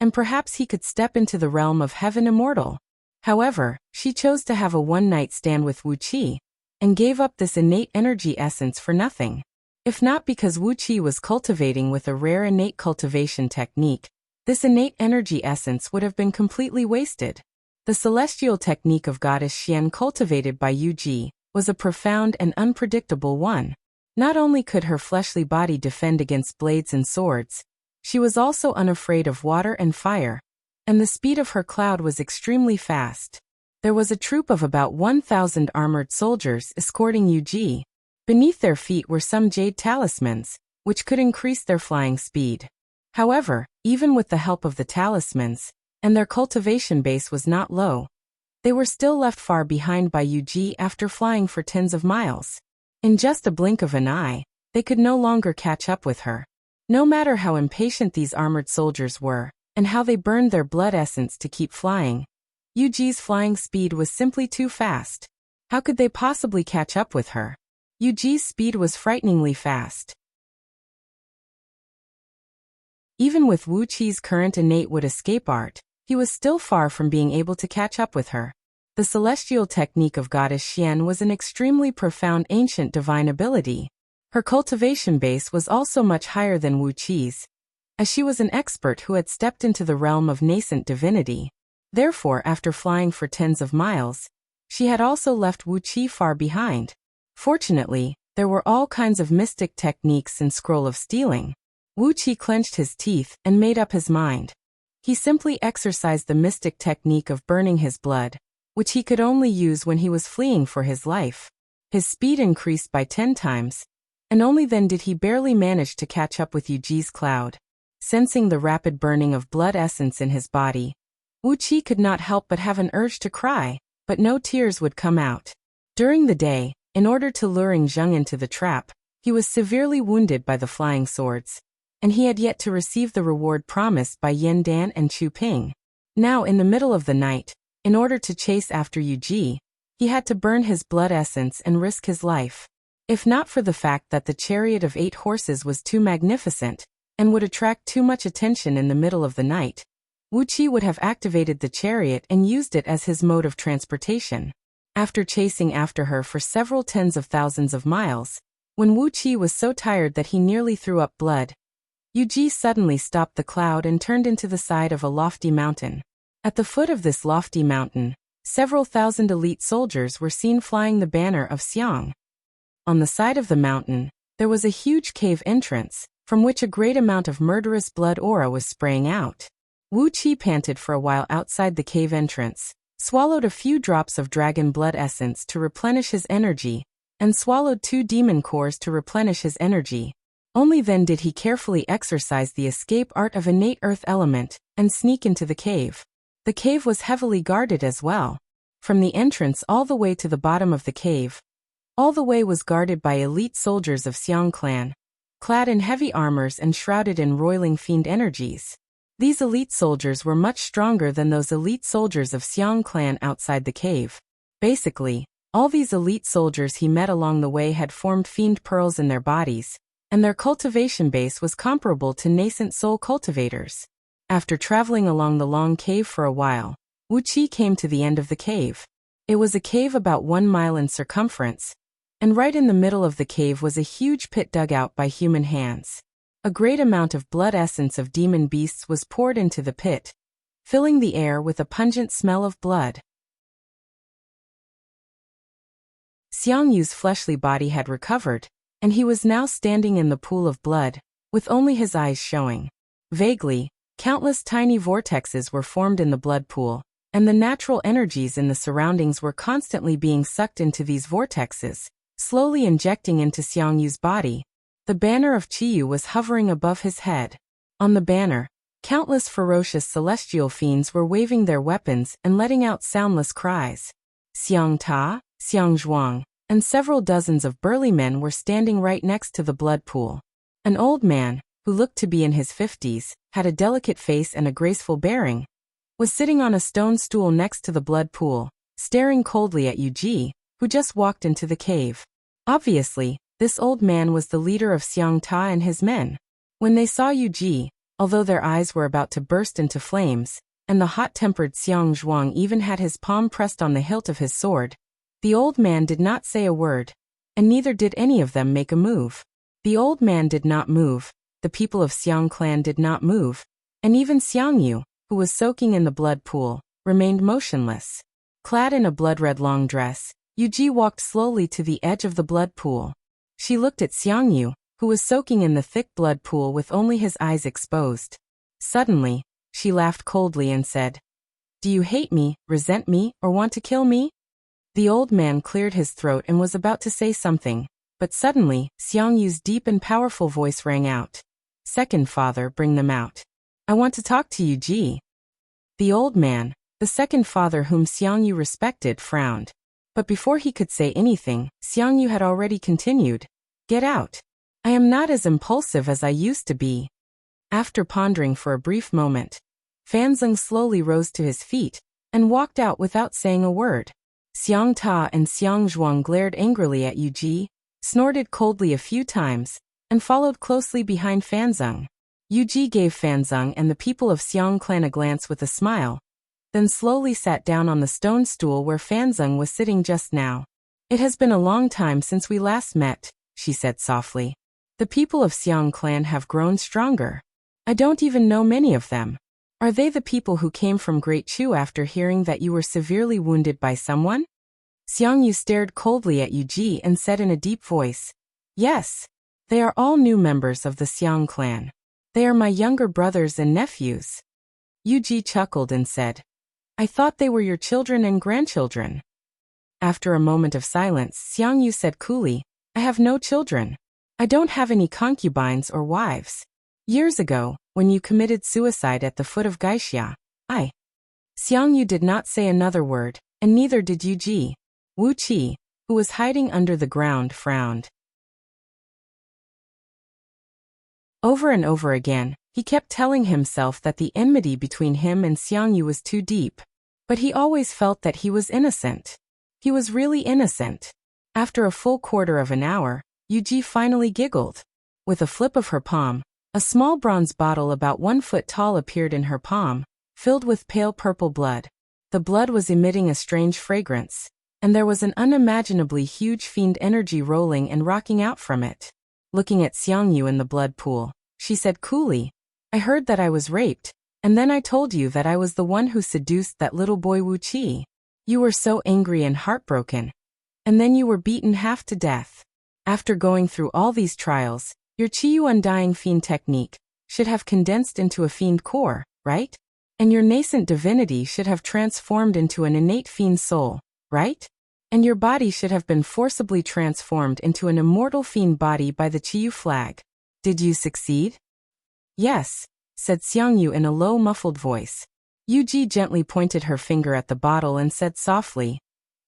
and perhaps he could step into the realm of heaven immortal. However, she chose to have a one-night stand with Wuxia, and gave up this innate energy essence for nothing. If not because Wuxia was cultivating with a rare innate cultivation technique, this innate energy essence would have been completely wasted. The celestial technique of goddess Xian cultivated by Yu Ji was a profound and unpredictable one. Not only could her fleshly body defend against blades and swords, she was also unafraid of water and fire, and the speed of her cloud was extremely fast. There was a troop of about 1,000 armored soldiers escorting Yu Ji. Beneath their feet were some jade talismans, which could increase their flying speed. However, even with the help of the talismans, and their cultivation base was not low, They were still left far behind by Yuji after flying for tens of miles. In just a blink of an eye, they could no longer catch up with her. No matter how impatient these armored soldiers were, and how they burned their blood essence to keep flying, Yuji's flying speed was simply too fast. How could they possibly catch up with her? Yuji's speed was frighteningly fast. Even with Wuxi's current innate wood escape art, he was still far from being able to catch up with her. The celestial technique of goddess Xian was an extremely profound ancient divine ability. Her cultivation base was also much higher than Wuxi's, as she was an expert who had stepped into the realm of nascent divinity. Therefore, after flying for tens of miles, she had also left Wuxi far behind. Fortunately, there were all kinds of mystic techniques in Scroll of Stealing. Wuxi clenched his teeth and made up his mind. He simply exercised the mystic technique of burning his blood, which he could only use when he was fleeing for his life. His speed increased by 10 times, and only then did he barely manage to catch up with Yuji's cloud. Sensing the rapid burning of blood essence in his body, Wuxi could not help but have an urge to cry, but no tears would come out. During the day, in order to luring Zheng into the trap, he was severely wounded by the flying swords, and he had yet to receive the reward promised by Yan Dan and Chu Ping. Now in the middle of the night, in order to chase after Yuji, he had to burn his blood essence and risk his life. If not for the fact that the chariot of 8 horses was too magnificent, and would attract too much attention in the middle of the night, Wuxi would have activated the chariot and used it as his mode of transportation. After chasing after her for several tens of thousands of miles, when Wuxi was so tired that he nearly threw up blood, Yuji suddenly stopped the cloud and turned into the side of a lofty mountain. At the foot of this lofty mountain, several thousand elite soldiers were seen flying the banner of Xiang. On the side of the mountain, there was a huge cave entrance, from which a great amount of murderous blood aura was spraying out. Wuxi panted for a while outside the cave entrance, swallowed a few drops of dragon blood essence to replenish his energy, and swallowed 2 demon cores to replenish his energy. Only then did he carefully exercise the escape art of innate earth element, and sneak into the cave. The cave was heavily guarded as well. From the entrance all the way to the bottom of the cave, all the way was guarded by elite soldiers of Xiang clan, clad in heavy armors and shrouded in roiling fiend energies. These elite soldiers were much stronger than those elite soldiers of Xiang clan outside the cave. Basically, all these elite soldiers he met along the way had formed fiend pearls in their bodies, and their cultivation base was comparable to nascent soul cultivators. After traveling along the long cave for a while, Wuxi came to the end of the cave. It was a cave about 1 mile in circumference, and right in the middle of the cave was a huge pit dug out by human hands. A great amount of blood essence of demon beasts was poured into the pit, filling the air with a pungent smell of blood. Xiang Yu's fleshly body had recovered, and he was now standing in the pool of blood, with only his eyes showing. Vaguely, countless tiny vortexes were formed in the blood pool, and the natural energies in the surroundings were constantly being sucked into these vortexes, slowly injecting into Xiang Yu's body. The banner of Qiyu was hovering above his head. On the banner, countless ferocious celestial fiends were waving their weapons and letting out soundless cries. Xiang Ta, Xiang Zhuang, and several dozens of burly men were standing right next to the blood pool. An old man, who looked to be in his 50s, had a delicate face and a graceful bearing, was sitting on a stone stool next to the blood pool, staring coldly at Yuji, who just walked into the cave. Obviously, this old man was the leader of Xiang Ta and his men. When they saw Yuji, although their eyes were about to burst into flames, and the hot-tempered Xiang Zhuang even had his palm pressed on the hilt of his sword, the old man did not say a word, and neither did any of them make a move. The old man did not move, the people of Xiang clan did not move, and even Xiang Yu, who was soaking in the blood pool, remained motionless. Clad in a blood-red long dress, Yuji walked slowly to the edge of the blood pool. She looked at Xiang Yu, who was soaking in the thick blood pool with only his eyes exposed. Suddenly, she laughed coldly and said, "Do you hate me, resent me, or want to kill me?" The old man cleared his throat and was about to say something, but suddenly, Xiang Yu's deep and powerful voice rang out. "Second father, bring them out. I want to talk to Yuji." The old man, The second father whom Xiangyu respected frowned. But before he could say anything, Xiangyu had already continued. Get out. I am not as impulsive as I used to be. After pondering for a brief moment, Fanzeng slowly rose to his feet and walked out without saying a word. Xiang Ta and Xiang Zhuang glared angrily at Yu Ji, snorted coldly a few times, and followed closely behind Fanzeng. Yu Ji gave Fanzeng and the people of Xiang clan a glance with a smile, then slowly sat down on the stone stool where Fanzeng was sitting just now. It has been a long time since we last met, she said softly. The people of Xiang clan have grown stronger. I don't even know many of them. Are they the people who came from Great Chu after hearing that you were severely wounded by someone? Xiangyu stared coldly at Yu Ji and said in a deep voice, Yes. They are all new members of the Xiang clan. They are my younger brothers and nephews. Yu Ji chuckled and said, I thought they were your children and grandchildren. After a moment of silence, Xiangyu said coolly, I have no children. I don't have any concubines or wives. Years ago, when you committed suicide at the foot of Gaixia, Xiangyu did not say another word, and neither did Yu Ji. Wu Qi, who was hiding under the ground, frowned. Over and over again, he kept telling himself that the enmity between him and Xiangyu was too deep. But he always felt that he was innocent. He was really innocent. After a full quarter of an hour, Yu Ji finally giggled. With a flip of her palm, a small bronze bottle about 1 foot tall appeared in her palm, filled with pale purple blood. The blood was emitting a strange fragrance, and there was an unimaginably huge fiend energy rolling and rocking out from it. Looking at Xiangyu in the blood pool, she said coolly, I heard that I was raped, and then I told you that I was the one who seduced that little boy Wu Qi. You were so angry and heartbroken. And then you were beaten half to death. After going through all these trials, your Qiyu Undying Fiend technique should have condensed into a fiend core, right? And your nascent divinity should have transformed into an innate fiend soul, right? And your body should have been forcibly transformed into an immortal fiend body by the Qiyu flag. Did you succeed? Yes, said Xiangyu in a low muffled voice. Yu Ji gently pointed her finger at the bottle and said softly,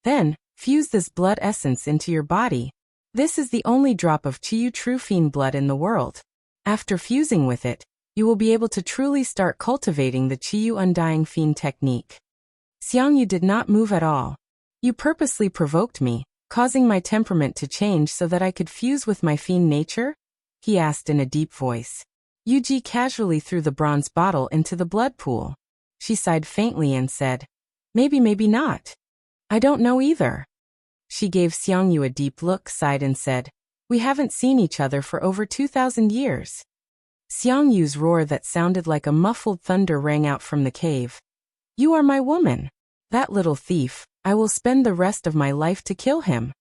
Then, fuse this blood essence into your body. This is the only drop of Qiyu true fiend blood in the world. After fusing with it, you will be able to truly start cultivating the Qiyu Undying Fiend technique. Xiangyu did not move at all. You purposely provoked me, causing my temperament to change so that I could fuse with my fiend nature? He asked in a deep voice. Yu Ji casually threw the bronze bottle into the blood pool. She sighed faintly and said, Maybe, maybe not. I don't know either. She gave Xiangyu a deep look, sighed and said, We haven't seen each other for over 2,000 years. Xiangyu's roar that sounded like a muffled thunder rang out from the cave. You are my woman. That little thief, I will spend the rest of my life to kill him.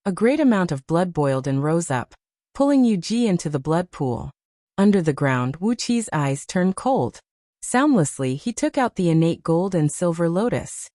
A great amount of blood boiled and rose up, pulling Yu Ji into the blood pool. Under the ground, Wu Qi's eyes turned cold. Soundlessly, he took out the innate gold and silver lotus.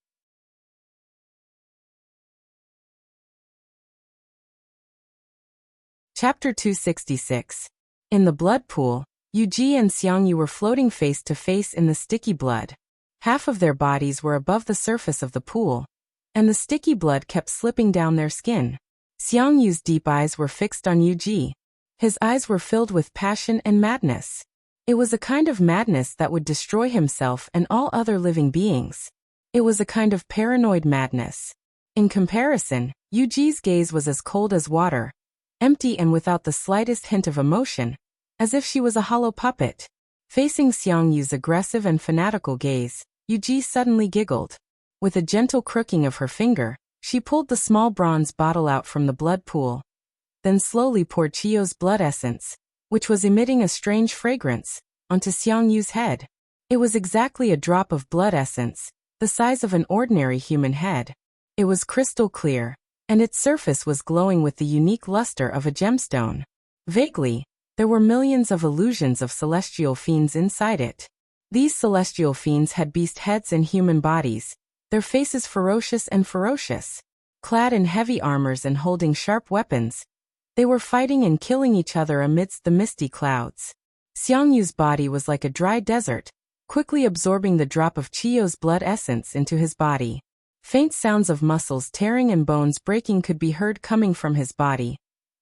Chapter 266. In the blood pool, Yu Ji and Xiangyu were floating face to face in the sticky blood. Half of their bodies were above the surface of the pool, and the sticky blood kept slipping down their skin. Xiangyu's deep eyes were fixed on Yu Ji. His eyes were filled with passion and madness. It was a kind of madness that would destroy himself and all other living beings. It was a kind of paranoid madness. In comparison, Yu Ji's gaze was as cold as water, empty and without the slightest hint of emotion, as if she was a hollow puppet. Facing Xiangyu's aggressive and fanatical gaze, Yu Ji suddenly giggled. With a gentle crooking of her finger, she pulled the small bronze bottle out from the blood pool, then slowly poured Qiu's blood essence, which was emitting a strange fragrance, onto Xiangyu's head. It was exactly a drop of blood essence, the size of an ordinary human head. It was crystal clear, and its surface was glowing with the unique luster of a gemstone. Vaguely, there were millions of illusions of celestial fiends inside it. These celestial fiends had beast heads and human bodies, their faces ferocious and ferocious. Clad in heavy armors and holding sharp weapons, they were fighting and killing each other amidst the misty clouds. Xiangyu's body was like a dry desert, quickly absorbing the drop of Chiyo's blood essence into his body. Faint sounds of muscles tearing and bones breaking could be heard coming from his body,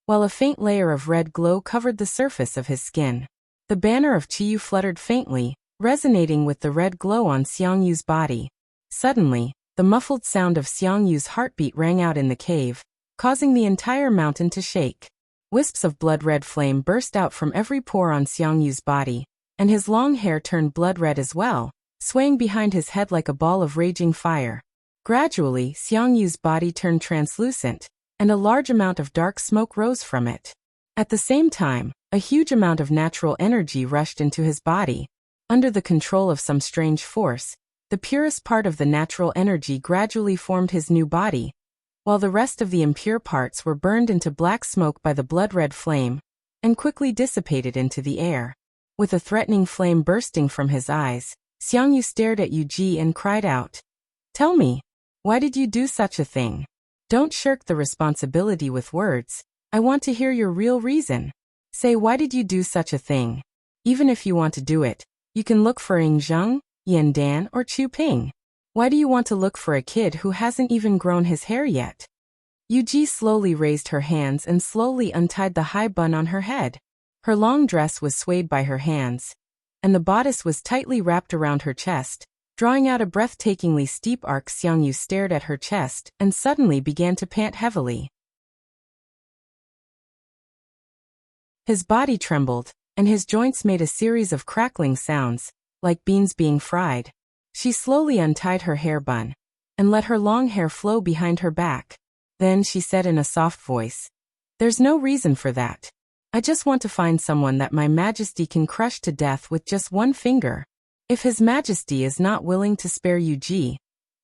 while a faint layer of red glow covered the surface of his skin. The banner of Chiyu fluttered faintly, resonating with the red glow on Xiangyu's body. Suddenly, the muffled sound of Xiangyu's heartbeat rang out in the cave, causing the entire mountain to shake. Wisps of blood-red flame burst out from every pore on Xiangyu's body, and his long hair turned blood-red as well, swaying behind his head like a ball of raging fire. Gradually, Xiangyu's body turned translucent, and a large amount of dark smoke rose from it. At the same time, a huge amount of natural energy rushed into his body. Under the control of some strange force, the purest part of the natural energy gradually formed his new body, while the rest of the impure parts were burned into black smoke by the blood-red flame, and quickly dissipated into the air. With a threatening flame bursting from his eyes, Xiangyu stared at Yuji and cried out, "Tell me, why did you do such a thing? Don't shirk the responsibility with words. I want to hear your real reason. Say, why did you do such a thing? Even if you want to do it, you can look for Ying Zheng, Yan Dan, or Chu Ping. Why do you want to look for a kid who hasn't even grown his hair yet?" Yuji slowly raised her hands and slowly untied the high bun on her head. Her long dress was swayed by her hands, and the bodice was tightly wrapped around her chest, drawing out a breathtakingly steep arc. Xiangyu stared at her chest and suddenly began to pant heavily. His body trembled, and his joints made a series of crackling sounds, like beans being fried. She slowly untied her hair bun, and let her long hair flow behind her back. Then she said in a soft voice, "There's no reason for that. I just want to find someone that my Majesty can crush to death with just one finger. If His Majesty is not willing to spare Yuji,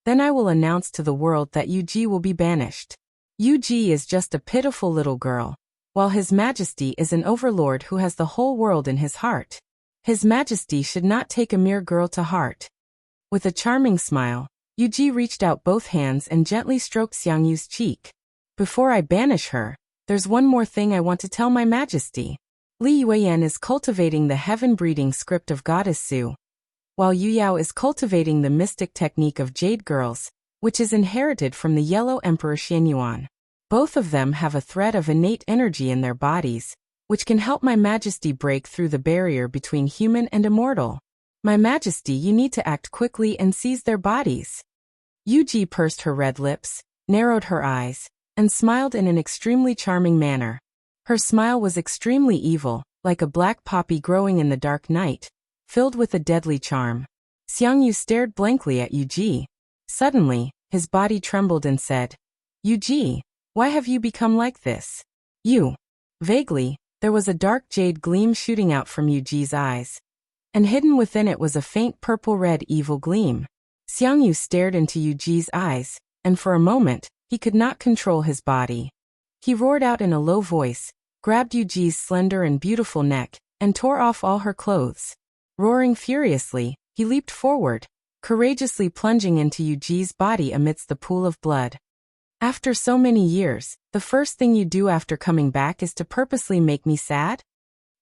then I will announce to the world that Yuji will be banished. Yuji is just a pitiful little girl, while His Majesty is an overlord who has the whole world in his heart. His Majesty should not take a mere girl to heart." With a charming smile, Yuji reached out both hands and gently stroked Xiangyu's cheek. "Before I banish her, there's one more thing I want to tell my Majesty. Li Yueyan is cultivating the heaven-breeding script of Goddess Su, while Yu Yao is cultivating the mystic technique of Jade Girls, which is inherited from the Yellow Emperor Xianyuan. Both of them have a thread of innate energy in their bodies, which can help my Majesty break through the barrier between human and immortal. My Majesty, you need to act quickly and seize their bodies." Yuji pursed her red lips, narrowed her eyes, and smiled in an extremely charming manner. Her smile was extremely evil, like a black poppy growing in the dark night, filled with a deadly charm. Xiangyu stared blankly at Yuji. Suddenly, his body trembled and said, "Yuji, why have you become like this?" "You." Vaguely, there was a dark jade gleam shooting out from Yuji's eyes, and hidden within it was a faint purple-red evil gleam. Xiangyu stared into Yuji's eyes, and for a moment, he could not control his body. He roared out in a low voice, grabbed Yuji's slender and beautiful neck, and tore off all her clothes. Roaring furiously, he leaped forward, courageously plunging into Yuji's body amidst the pool of blood. "After so many years, the first thing you do after coming back is to purposely make me sad?"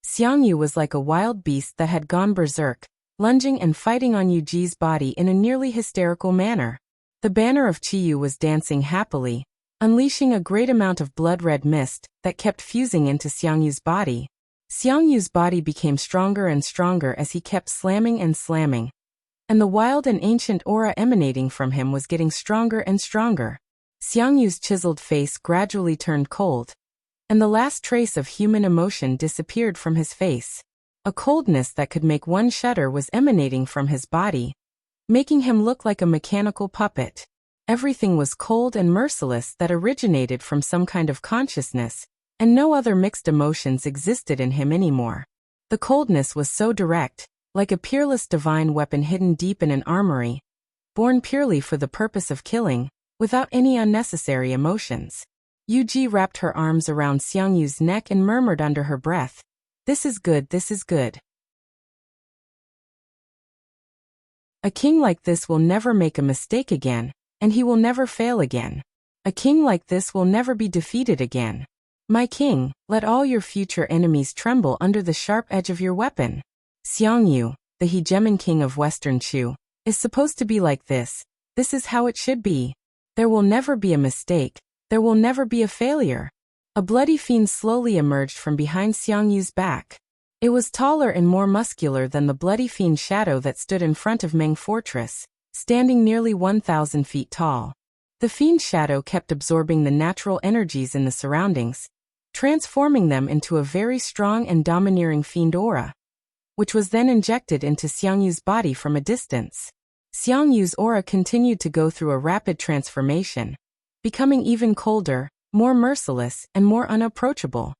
Xiangyu was like a wild beast that had gone berserk, lunging and fighting on Yuji's body in a nearly hysterical manner. The banner of Chiyu was dancing happily, unleashing a great amount of blood-red mist that kept fusing into Xiangyu's body. Xiangyu's body became stronger and stronger as he kept slamming and slamming, and the wild and ancient aura emanating from him was getting stronger and stronger. Xiangyu's chiseled face gradually turned cold, and the last trace of human emotion disappeared from his face. A coldness that could make one shudder was emanating from his body, making him look like a mechanical puppet. Everything was cold and merciless that originated from some kind of consciousness, and no other mixed emotions existed in him anymore. The coldness was so direct, like a peerless divine weapon hidden deep in an armory, born purely for the purpose of killing, without any unnecessary emotions. Yuji wrapped her arms around Xiangyu's neck and murmured under her breath, "This is good, this is good. A king like this will never make a mistake again, and he will never fail again. A king like this will never be defeated again. My king, let all your future enemies tremble under the sharp edge of your weapon." "Xiangyu, the hegemon king of Western Chu, is supposed to be like this. This is how it should be. There will never be a mistake. There will never be a failure. A bloody fiend slowly emerged from behind Xiangyu's back. It was taller and more muscular than the bloody fiend shadow that stood in front of Meng Fortress, standing nearly 1,000 feet tall. The fiend shadow kept absorbing the natural energies in the surroundings, transforming them into a very strong and domineering fiend aura, which was then injected into Xiangyu's body from a distance. Xiangyu's aura continued to go through a rapid transformation, becoming even colder, more merciless, and more unapproachable.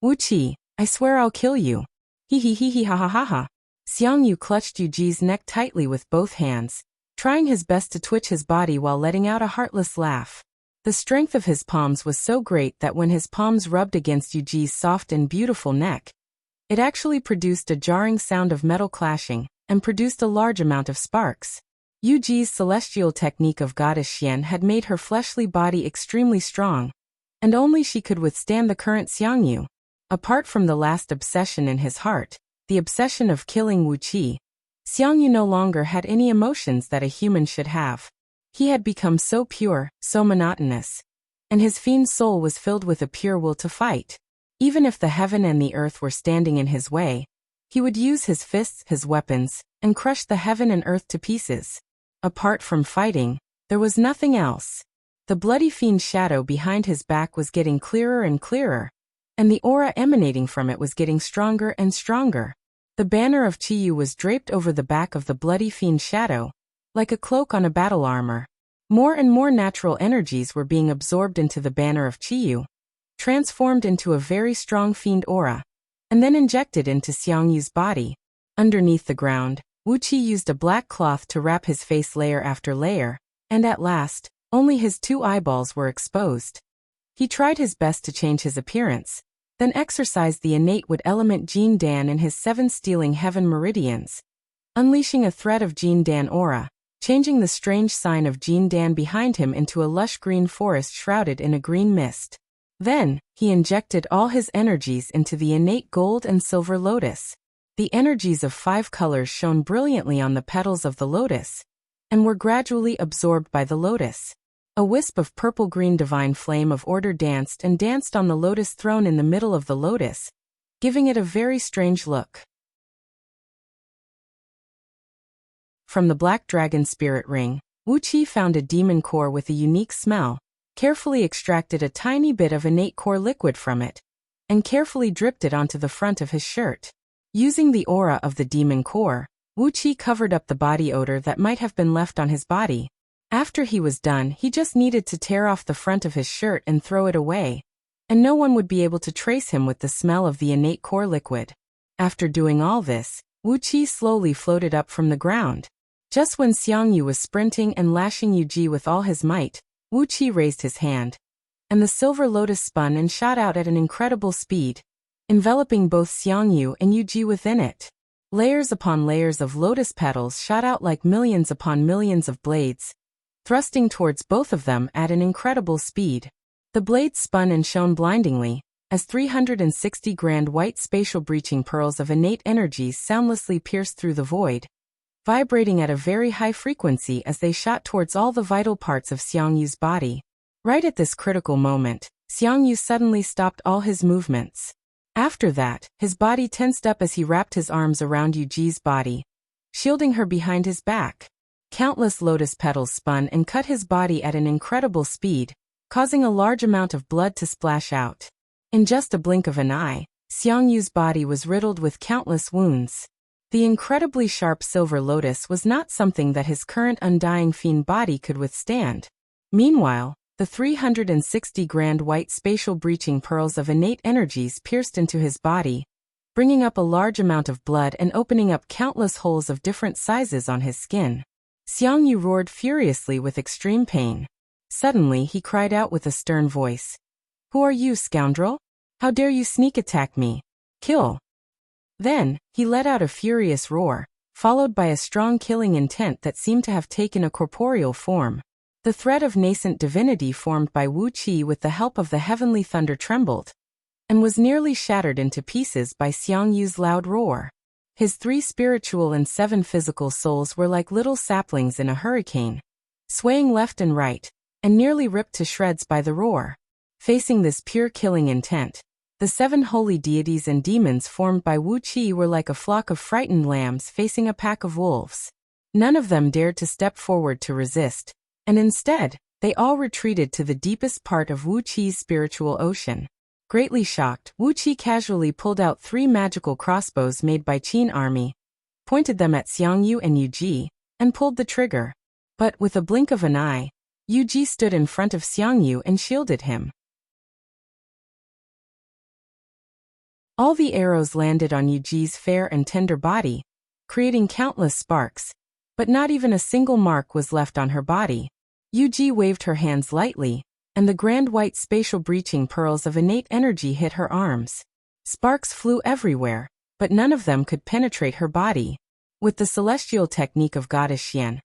Wuqi, I swear I'll kill you. He ha ha ha ha. Xiangyu clutched Yuji's neck tightly with both hands, trying his best to twitch his body while letting out a heartless laugh. The strength of his palms was so great that when his palms rubbed against Yuji's soft and beautiful neck, it actually produced a jarring sound of metal clashing, and produced a large amount of sparks. Yuji's celestial technique of goddess Xian had made her fleshly body extremely strong, and only she could withstand the current Xiangyu. Apart from the last obsession in his heart, the obsession of killing Wuqi, Xiangyu no longer had any emotions that a human should have. He had become so pure, so monotonous, and his fiend soul was filled with a pure will to fight. Even if the heaven and the earth were standing in his way, he would use his fists, his weapons, and crush the heaven and earth to pieces. Apart from fighting, there was nothing else. The bloody fiend shadow behind his back was getting clearer and clearer, and the aura emanating from it was getting stronger and stronger. The banner of Qiyu was draped over the back of the bloody fiend shadow, like a cloak on a battle armor. More and more natural energies were being absorbed into the banner of Qiyu, transformed into a very strong fiend aura, and then injected into Xiangyu's body. Underneath the ground, Wuqi used a black cloth to wrap his face layer after layer, and at last, only his 2 eyeballs were exposed. He tried his best to change his appearance, then exercised the innate wood element Jin Dan in his 7 stealing heaven meridians, unleashing a thread of Jin Dan aura, changing the strange sign of Jin Dan behind him into a lush green forest shrouded in a green mist. Then, he injected all his energies into the innate gold and silver lotus. The energies of 5 colors shone brilliantly on the petals of the lotus, and were gradually absorbed by the lotus. A wisp of purple-green divine flame of order danced and danced on the lotus throne in the middle of the lotus, giving it a very strange look. From the black dragon spirit ring, Wuqi found a demon core with a unique smell, carefully extracted a tiny bit of innate core liquid from it, and carefully dripped it onto the front of his shirt. Using the aura of the demon core, Wuqi covered up the body odor that might have been left on his body. After he was done, he just needed to tear off the front of his shirt and throw it away, and no one would be able to trace him with the smell of the innate core liquid. After doing all this, Wuqi slowly floated up from the ground. Just when Xiangyu was sprinting and lashing Yuji with all his might, Wuqi raised his hand, and the silver lotus spun and shot out at an incredible speed, enveloping both Xiangyu and Yuji within it. Layers upon layers of lotus petals shot out like millions upon millions of blades, thrusting towards both of them at an incredible speed. The blades spun and shone blindingly, as 360 grand white spatial breaching pearls of innate energies soundlessly pierced through the void, vibrating at a very high frequency as they shot towards all the vital parts of Xiangyu's body. Right at this critical moment, Xiangyu suddenly stopped all his movements. After that, his body tensed up as he wrapped his arms around Yuji's body, shielding her behind his back. Countless lotus petals spun and cut his body at an incredible speed, causing a large amount of blood to splash out. In just a blink of an eye, Xiangyu's body was riddled with countless wounds. The incredibly sharp silver lotus was not something that his current undying fiend body could withstand. Meanwhile, the 360 grand white spatial breaching pearls of innate energies pierced into his body, bringing up a large amount of blood and opening up countless holes of different sizes on his skin. Xiangyu roared furiously with extreme pain. Suddenly he cried out with a stern voice. "Who are you, scoundrel? How dare you sneak attack me? Kill!" Then, he let out a furious roar, followed by a strong killing intent that seemed to have taken a corporeal form. The thread of nascent divinity formed by Wuqi with the help of the heavenly thunder trembled, and was nearly shattered into pieces by Xiangyu's loud roar. His 3 spiritual and 7 physical souls were like little saplings in a hurricane, swaying left and right, and nearly ripped to shreds by the roar. Facing this pure killing intent, the 7 holy deities and demons formed by Wuxia were like a flock of frightened lambs facing a pack of wolves. None of them dared to step forward to resist, and instead, they all retreated to the deepest part of Wuxia's spiritual ocean. Greatly shocked, Wuxia casually pulled out 3 magical crossbows made by Qin army, pointed them at Xiangyu and Yuji, and pulled the trigger. But with a blink of an eye, Yuji stood in front of Xiangyu and shielded him. All the arrows landed on Yuji's fair and tender body, creating countless sparks, but not even a single mark was left on her body. Yuji waved her hands lightly, and the grand white spatial breaching pearls of innate energy hit her arms. Sparks flew everywhere, but none of them could penetrate her body. With the celestial technique of Goddess Xian,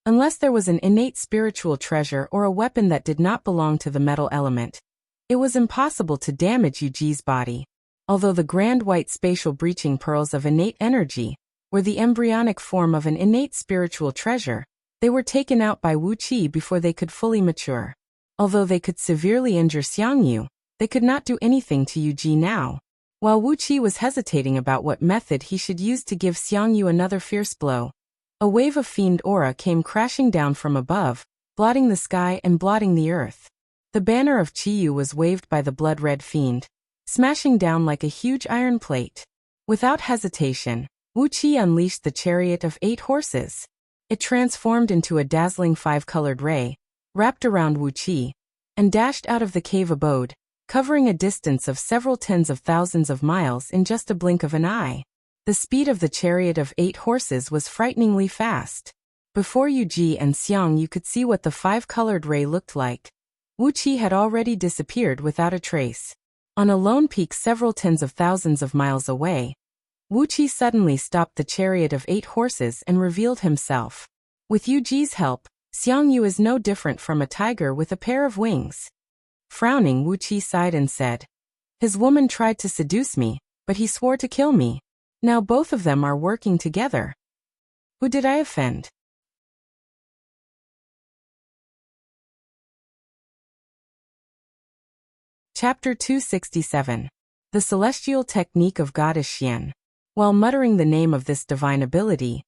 unless there was an innate spiritual treasure or a weapon that did not belong to the metal element, it was impossible to damage Yuji's body. Although the grand white spatial breaching pearls of innate energy were the embryonic form of an innate spiritual treasure, they were taken out by Wuxia before they could fully mature. Although they could severely injure Xiangyu, they could not do anything to Yuji now. While Wuxia was hesitating about what method he should use to give Xiangyu another fierce blow, a wave of fiend aura came crashing down from above, blotting the sky and blotting the earth. The banner of Qiyu was waved by the blood-red fiend, smashing down like a huge iron plate. Without hesitation, Wuxia unleashed the chariot of 8 horses. It transformed into a dazzling 5-colored ray, wrapped around Wuxia, and dashed out of the cave abode, covering a distance of several tens of thousands of miles in just a blink of an eye. The speed of the chariot of 8 horses was frighteningly fast. Before Yuji and Xiangyu could see what the 5-colored ray looked like, Wuxia had already disappeared without a trace. On a lone peak several tens of thousands of miles away, Wuxia suddenly stopped the chariot of 8 horses and revealed himself. With Yuji's help, Xiangyu is no different from a tiger with a pair of wings. Frowning, Wuxia sighed and said, "His woman tried to seduce me, but he swore to kill me. Now both of them are working together. Who did I offend?" Chapter 267. The Celestial Technique of Goddess Xian. While muttering the name of this divine ability,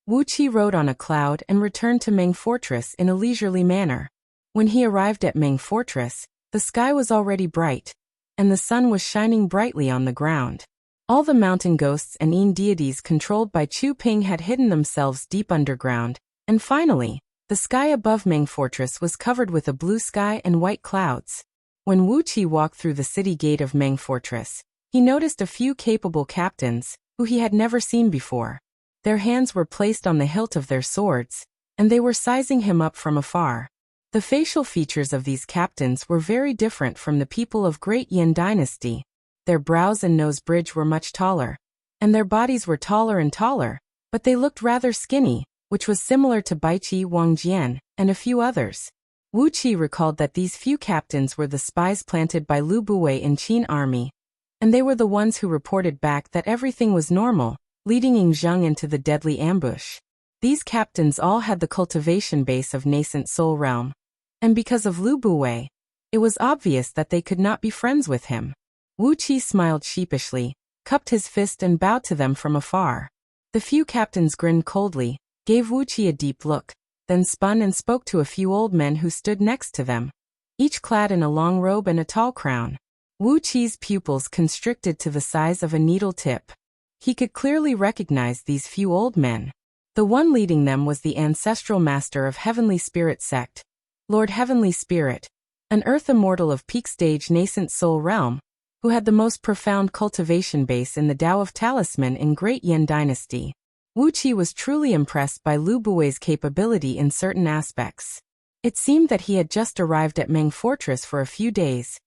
Wuxia rode on a cloud and returned to Meng Fortress in a leisurely manner. When he arrived at Meng Fortress, the sky was already bright, and the sun was shining brightly on the ground. All the mountain ghosts and Yin deities controlled by Chu Ping had hidden themselves deep underground, and finally, the sky above Meng Fortress was covered with a blue sky and white clouds. When Wuxia walked through the city gate of Meng Fortress, he noticed a few capable captains, who he had never seen before. Their hands were placed on the hilt of their swords, and they were sizing him up from afar. The facial features of these captains were very different from the people of Great Yin Dynasty. Their brows and nose bridge were much taller, and their bodies were taller and taller, but they looked rather skinny, which was similar to Baiqi Wangjian and a few others. Wuxia recalled that these few captains were the spies planted by Lu Buwei in Qin army, and they were the ones who reported back that everything was normal, leading Ying Zheng into the deadly ambush. These captains all had the cultivation base of nascent soul realm, and because of Lu Buwei, it was obvious that they could not be friends with him. Wuxia smiled sheepishly, cupped his fist and bowed to them from afar. The few captains grinned coldly, gave Wuxia a deep look, then spun and spoke to a few old men who stood next to them, each clad in a long robe and a tall crown. Wuqia's pupils constricted to the size of a needle tip. He could clearly recognize these few old men. The one leading them was the ancestral master of Heavenly Spirit sect, Lord Heavenly Spirit, an earth immortal of peak stage nascent soul realm, who had the most profound cultivation base in the Tao of Talisman in Great Yin Dynasty. Wuxia was truly impressed by Lu Buwei's capability in certain aspects. It seemed that he had just arrived at Meng Fortress for a few days,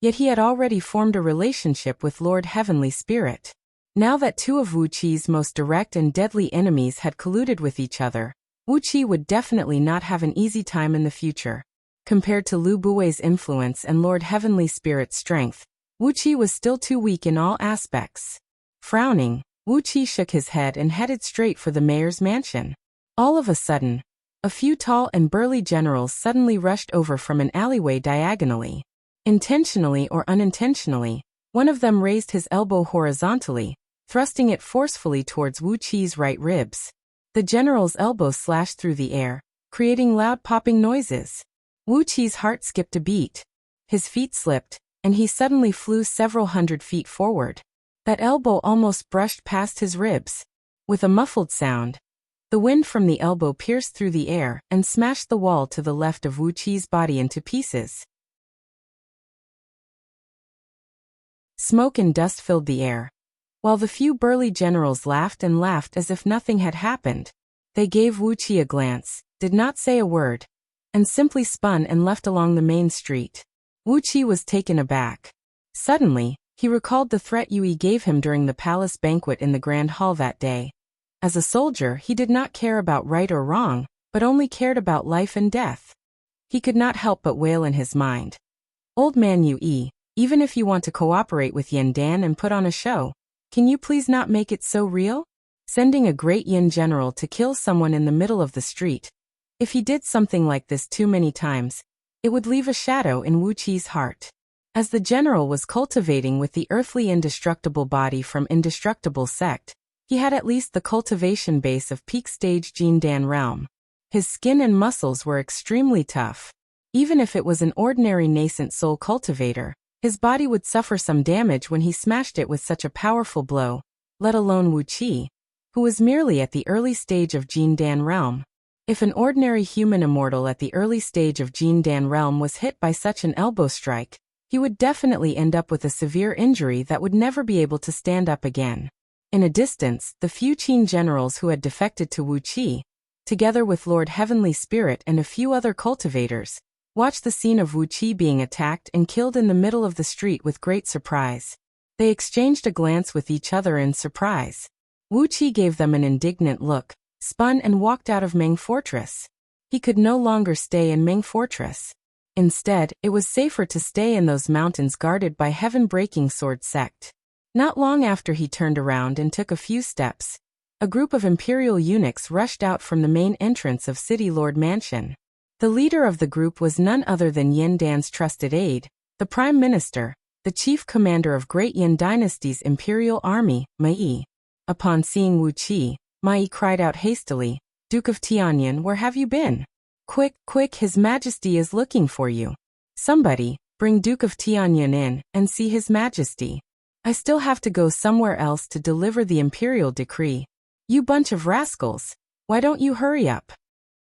yet he had already formed a relationship with Lord Heavenly Spirit. Now that 2 of Wuqia's most direct and deadly enemies had colluded with each other, Wuxia would definitely not have an easy time in the future. Compared to Lu Buwei's influence and Lord Heavenly Spirit's strength, Wuxia was still too weak in all aspects. Frowning, Wuqi shook his head and headed straight for the mayor's mansion. All of a sudden, a few tall and burly generals suddenly rushed over from an alleyway diagonally. Intentionally or unintentionally, one of them raised his elbow horizontally, thrusting it forcefully towards Wuqi's right ribs. The general's elbow slashed through the air, creating loud popping noises. Wuqi's heart skipped a beat. His feet slipped, and he suddenly flew several hundred feet forward. That elbow almost brushed past his ribs. With a muffled sound, the wind from the elbow pierced through the air and smashed the wall to the left of Wuqi's body into pieces. Smoke and dust filled the air. While the few burly generals laughed and laughed as if nothing had happened, they gave Wuqi a glance, did not say a word, and simply spun and left along the main street. Wuqi was taken aback. Suddenly, he recalled the threat Yui gave him during the palace banquet in the Grand Hall that day. As a soldier, he did not care about right or wrong, but only cared about life and death. He could not help but wail in his mind. Old man Yui, even if you want to cooperate with Yin Dan and put on a show, can you please not make it so real? Sending a great Yin general to kill someone in the middle of the street. If he did something like this too many times, it would leave a shadow in Wuqi's heart. As the general was cultivating with the earthly indestructible body from indestructible sect, he had at least the cultivation base of peak stage Jin Dan realm. His skin and muscles were extremely tough. Even if it was an ordinary nascent soul cultivator, his body would suffer some damage when he smashed it with such a powerful blow, let alone Wuqi, who was merely at the early stage of Jin Dan realm. If an ordinary human immortal at the early stage of Jin Dan realm was hit by such an elbow strike, he would definitely end up with a severe injury that would never be able to stand up again. In a distance, the few Qin generals who had defected to Wuqi, together with Lord Heavenly Spirit and a few other cultivators, watched the scene of Wuqi being attacked and killed in the middle of the street with great surprise. They exchanged a glance with each other in surprise. Wuqi gave them an indignant look, spun and walked out of Meng Fortress. He could no longer stay in Meng Fortress. Instead, it was safer to stay in those mountains guarded by heaven-breaking sword sect. Not long after he turned around and took a few steps, a group of imperial eunuchs rushed out from the main entrance of City Lord Mansion. The leader of the group was none other than Yin Dan's trusted aide, the Prime Minister, the chief commander of Great Yin Dynasty's imperial army, Mai. Upon seeing Wuqi, Mai cried out hastily, "Duke of Tianyin, where have you been? Quick, quick, His Majesty is looking for you. Somebody, bring Duke of Tianyin in and see His Majesty. I still have to go somewhere else to deliver the imperial decree. You bunch of rascals, why don't you hurry up?"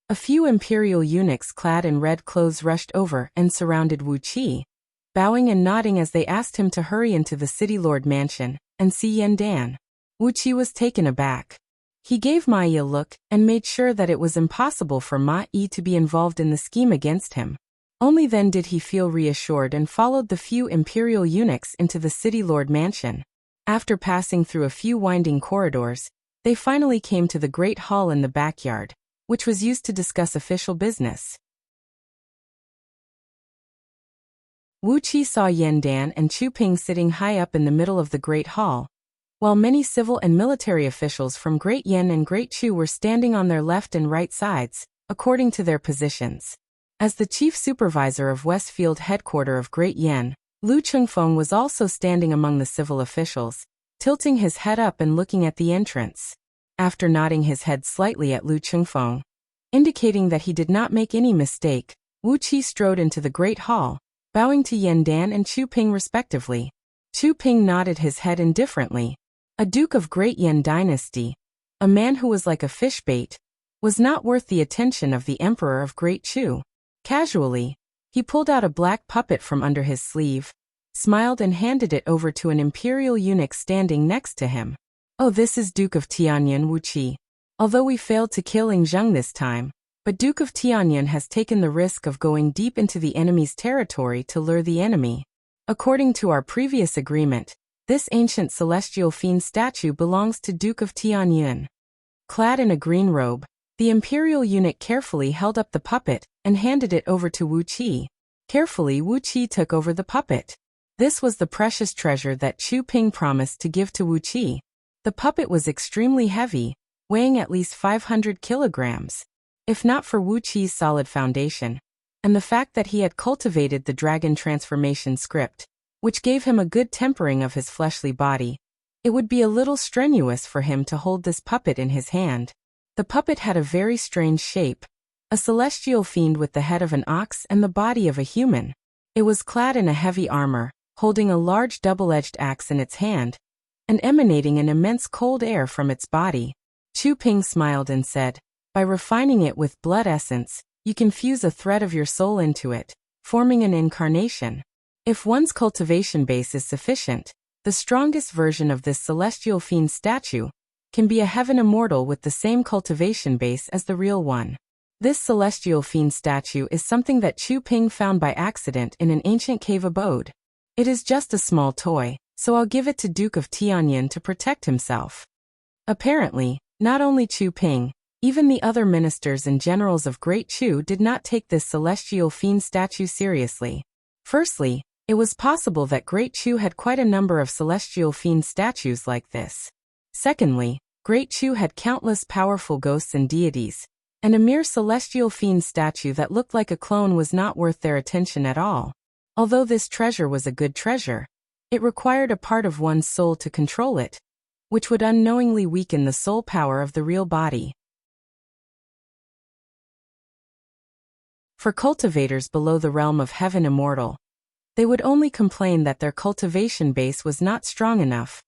A few imperial eunuchs clad in red clothes rushed over and surrounded Wuqi, bowing and nodding as they asked him to hurry into the City Lord Mansion and see Yin Dan. Wuqi was taken aback. He gave Mai a look and made sure that it was impossible for Mai to be involved in the scheme against him. Only then did he feel reassured and followed the few imperial eunuchs into the City Lord Mansion. After passing through a few winding corridors, they finally came to the great hall in the backyard, which was used to discuss official business. Wuqi saw Yin Dan and Chu Ping sitting high up in the middle of the great hall, while many civil and military officials from Great Yin and Great Chu were standing on their left and right sides, according to their positions. As the chief supervisor of Westfield headquarters of Great Yin, Lu Chengfeng was also standing among the civil officials, tilting his head up and looking at the entrance. After nodding his head slightly at Lu Chengfeng, indicating that he did not make any mistake, Wuqi strode into the great hall, bowing to Yin Dan and Chu Ping respectively. Chu Ping nodded his head indifferently. A duke of Great Yin Dynasty, a man who was like a fish bait, was not worth the attention of the Emperor of Great Chu. Casually, he pulled out a black puppet from under his sleeve, smiled and handed it over to an imperial eunuch standing next to him. "Oh, this is Duke of Tianyin Wuqi. Although we failed to kill Zheng this time, but Duke of Tianyin has taken the risk of going deep into the enemy's territory to lure the enemy. According to our previous agreement, this ancient celestial fiend statue belongs to Duke of Tianyin." Clad in a green robe, the imperial eunuch carefully held up the puppet and handed it over to Wuqi. Carefully, Wuqi took over the puppet. This was the precious treasure that Chu Ping promised to give to Wuqi. The puppet was extremely heavy, weighing at least 500 kilograms. If not for Wuxi's solid foundation, and the fact that he had cultivated the dragon transformation script, which gave him a good tempering of his fleshly body, it would be a little strenuous for him to hold this puppet in his hand. The puppet had a very strange shape, a celestial fiend with the head of an ox and the body of a human. It was clad in a heavy armor, holding a large double-edged axe in its hand, and emanating an immense cold air from its body. Chu Ping smiled and said, "By refining it with blood essence, you can fuse a thread of your soul into it, forming an incarnation. If one's cultivation base is sufficient, the strongest version of this celestial fiend statue can be a heaven immortal with the same cultivation base as the real one." This celestial fiend statue is something that Chu Ping found by accident in an ancient cave abode. It is just a small toy, so I'll give it to Duke of Tianyin to protect himself. Apparently, not only Chu Ping, even the other ministers and generals of Great Chu did not take this celestial fiend statue seriously. Firstly, it was possible that Great Chu had quite a number of celestial fiend statues like this. Secondly, Great Chu had countless powerful ghosts and deities, and a mere celestial fiend statue that looked like a clone was not worth their attention at all. Although this treasure was a good treasure, it required a part of one's soul to control it, which would unknowingly weaken the soul power of the real body. For cultivators below the realm of heaven immortal, they would only complain that their cultivation base was not strong enough,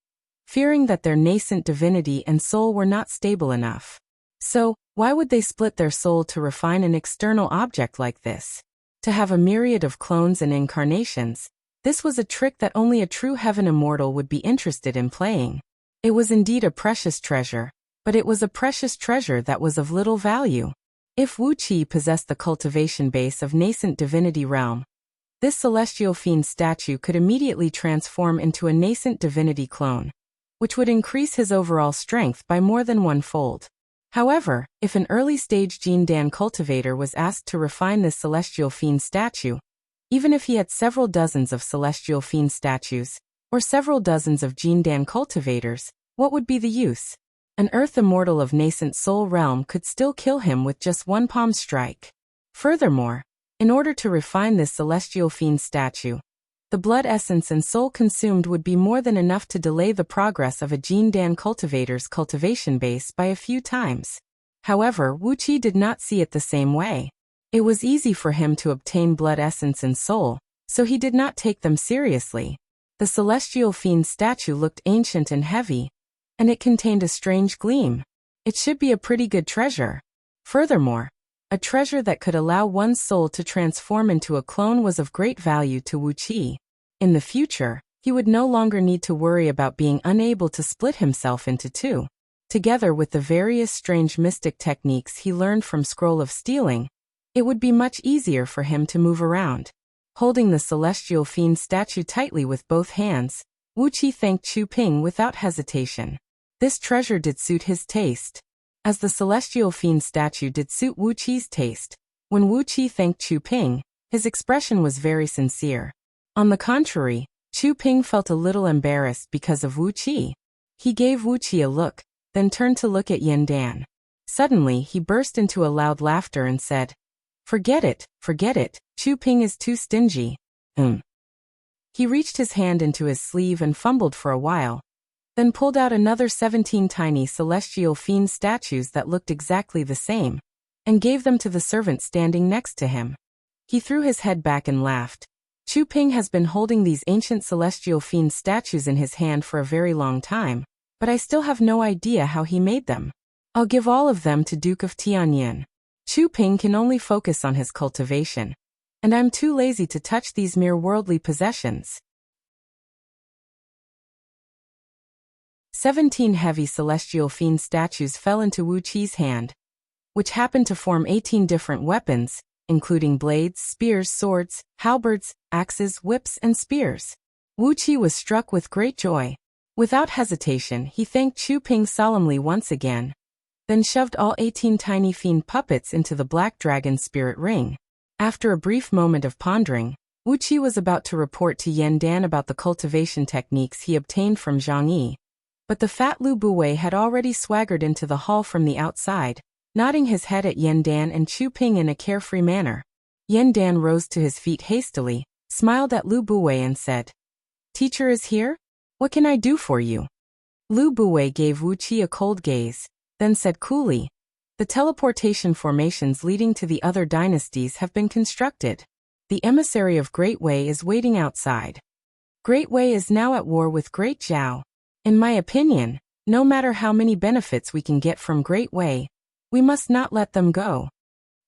fearing that their nascent divinity and soul were not stable enough. So, why would they split their soul to refine an external object like this? To have a myriad of clones and incarnations, this was a trick that only a true heaven immortal would be interested in playing. It was indeed a precious treasure, but it was a precious treasure that was of little value. If Wuxia possessed the cultivation base of nascent divinity realm, this celestial fiend statue could immediately transform into a nascent divinity clone, which would increase his overall strength by more than one-fold. However, if an early-stage Jindan cultivator was asked to refine this celestial fiend statue, even if he had several dozens of celestial fiend statues, or several dozens of Jindan cultivators, what would be the use? An earth immortal of nascent soul realm could still kill him with just one palm strike. Furthermore, in order to refine this celestial fiend statue, the blood essence and soul consumed would be more than enough to delay the progress of a Jindan cultivator's cultivation base by a few times. However, Wuxia did not see it the same way. It was easy for him to obtain blood essence and soul, so he did not take them seriously. The celestial fiend statue looked ancient and heavy, and it contained a strange gleam. It should be a pretty good treasure. Furthermore, a treasure that could allow one's soul to transform into a clone was of great value to Wuxia. In the future, he would no longer need to worry about being unable to split himself into two. Together with the various strange mystic techniques he learned from Scroll of Stealing, it would be much easier for him to move around. Holding the celestial fiend statue tightly with both hands, Wuxia thanked Chu Ping without hesitation. This treasure did suit his taste, as the celestial fiend statue did suit Wuxia's taste. When Wuxia thanked Chu Ping, his expression was very sincere. On the contrary, Chu Ping felt a little embarrassed because of Wuxia. He gave Wuxia a look, then turned to look at Yandan. Suddenly he burst into a loud laughter and said, forget it, Chu Ping is too stingy." He reached his hand into his sleeve and fumbled for a while, then pulled out another 17 tiny celestial fiend statues that looked exactly the same, and gave them to the servant standing next to him. He threw his head back and laughed. Chu Ping has been holding these ancient celestial fiend statues in his hand for a very long time, but I still have no idea how he made them. I'll give all of them to Duke of Tianyin. Chu Ping can only focus on his cultivation, and I'm too lazy to touch these mere worldly possessions. 17 heavy celestial fiend statues fell into Wuxia's hand, which happened to form 18 different weapons, including blades, spears, swords, halberds, axes, whips, and spears. Wuxia was struck with great joy. Without hesitation, he thanked Chu Ping solemnly once again, then shoved all 18 tiny fiend puppets into the black dragon spirit ring. After a brief moment of pondering, Wuxia was about to report to Yandan about the cultivation techniques he obtained from Zhang Yi, But the fat Lu Buwei had already swaggered into the hall from the outside, nodding his head at Yan Dan and Chu Ping in a carefree manner. Yan Dan rose to his feet hastily, smiled at Lu Buwei and said, "Teacher is here? What can I do for you?" Lu Buwei gave Wuxia a cold gaze, then said coolly, "The teleportation formations leading to the other dynasties have been constructed. The emissary of Great Wei is waiting outside. Great Wei is now at war with Great Zhao. In my opinion, no matter how many benefits we can get from Great Wei, we must not let them go."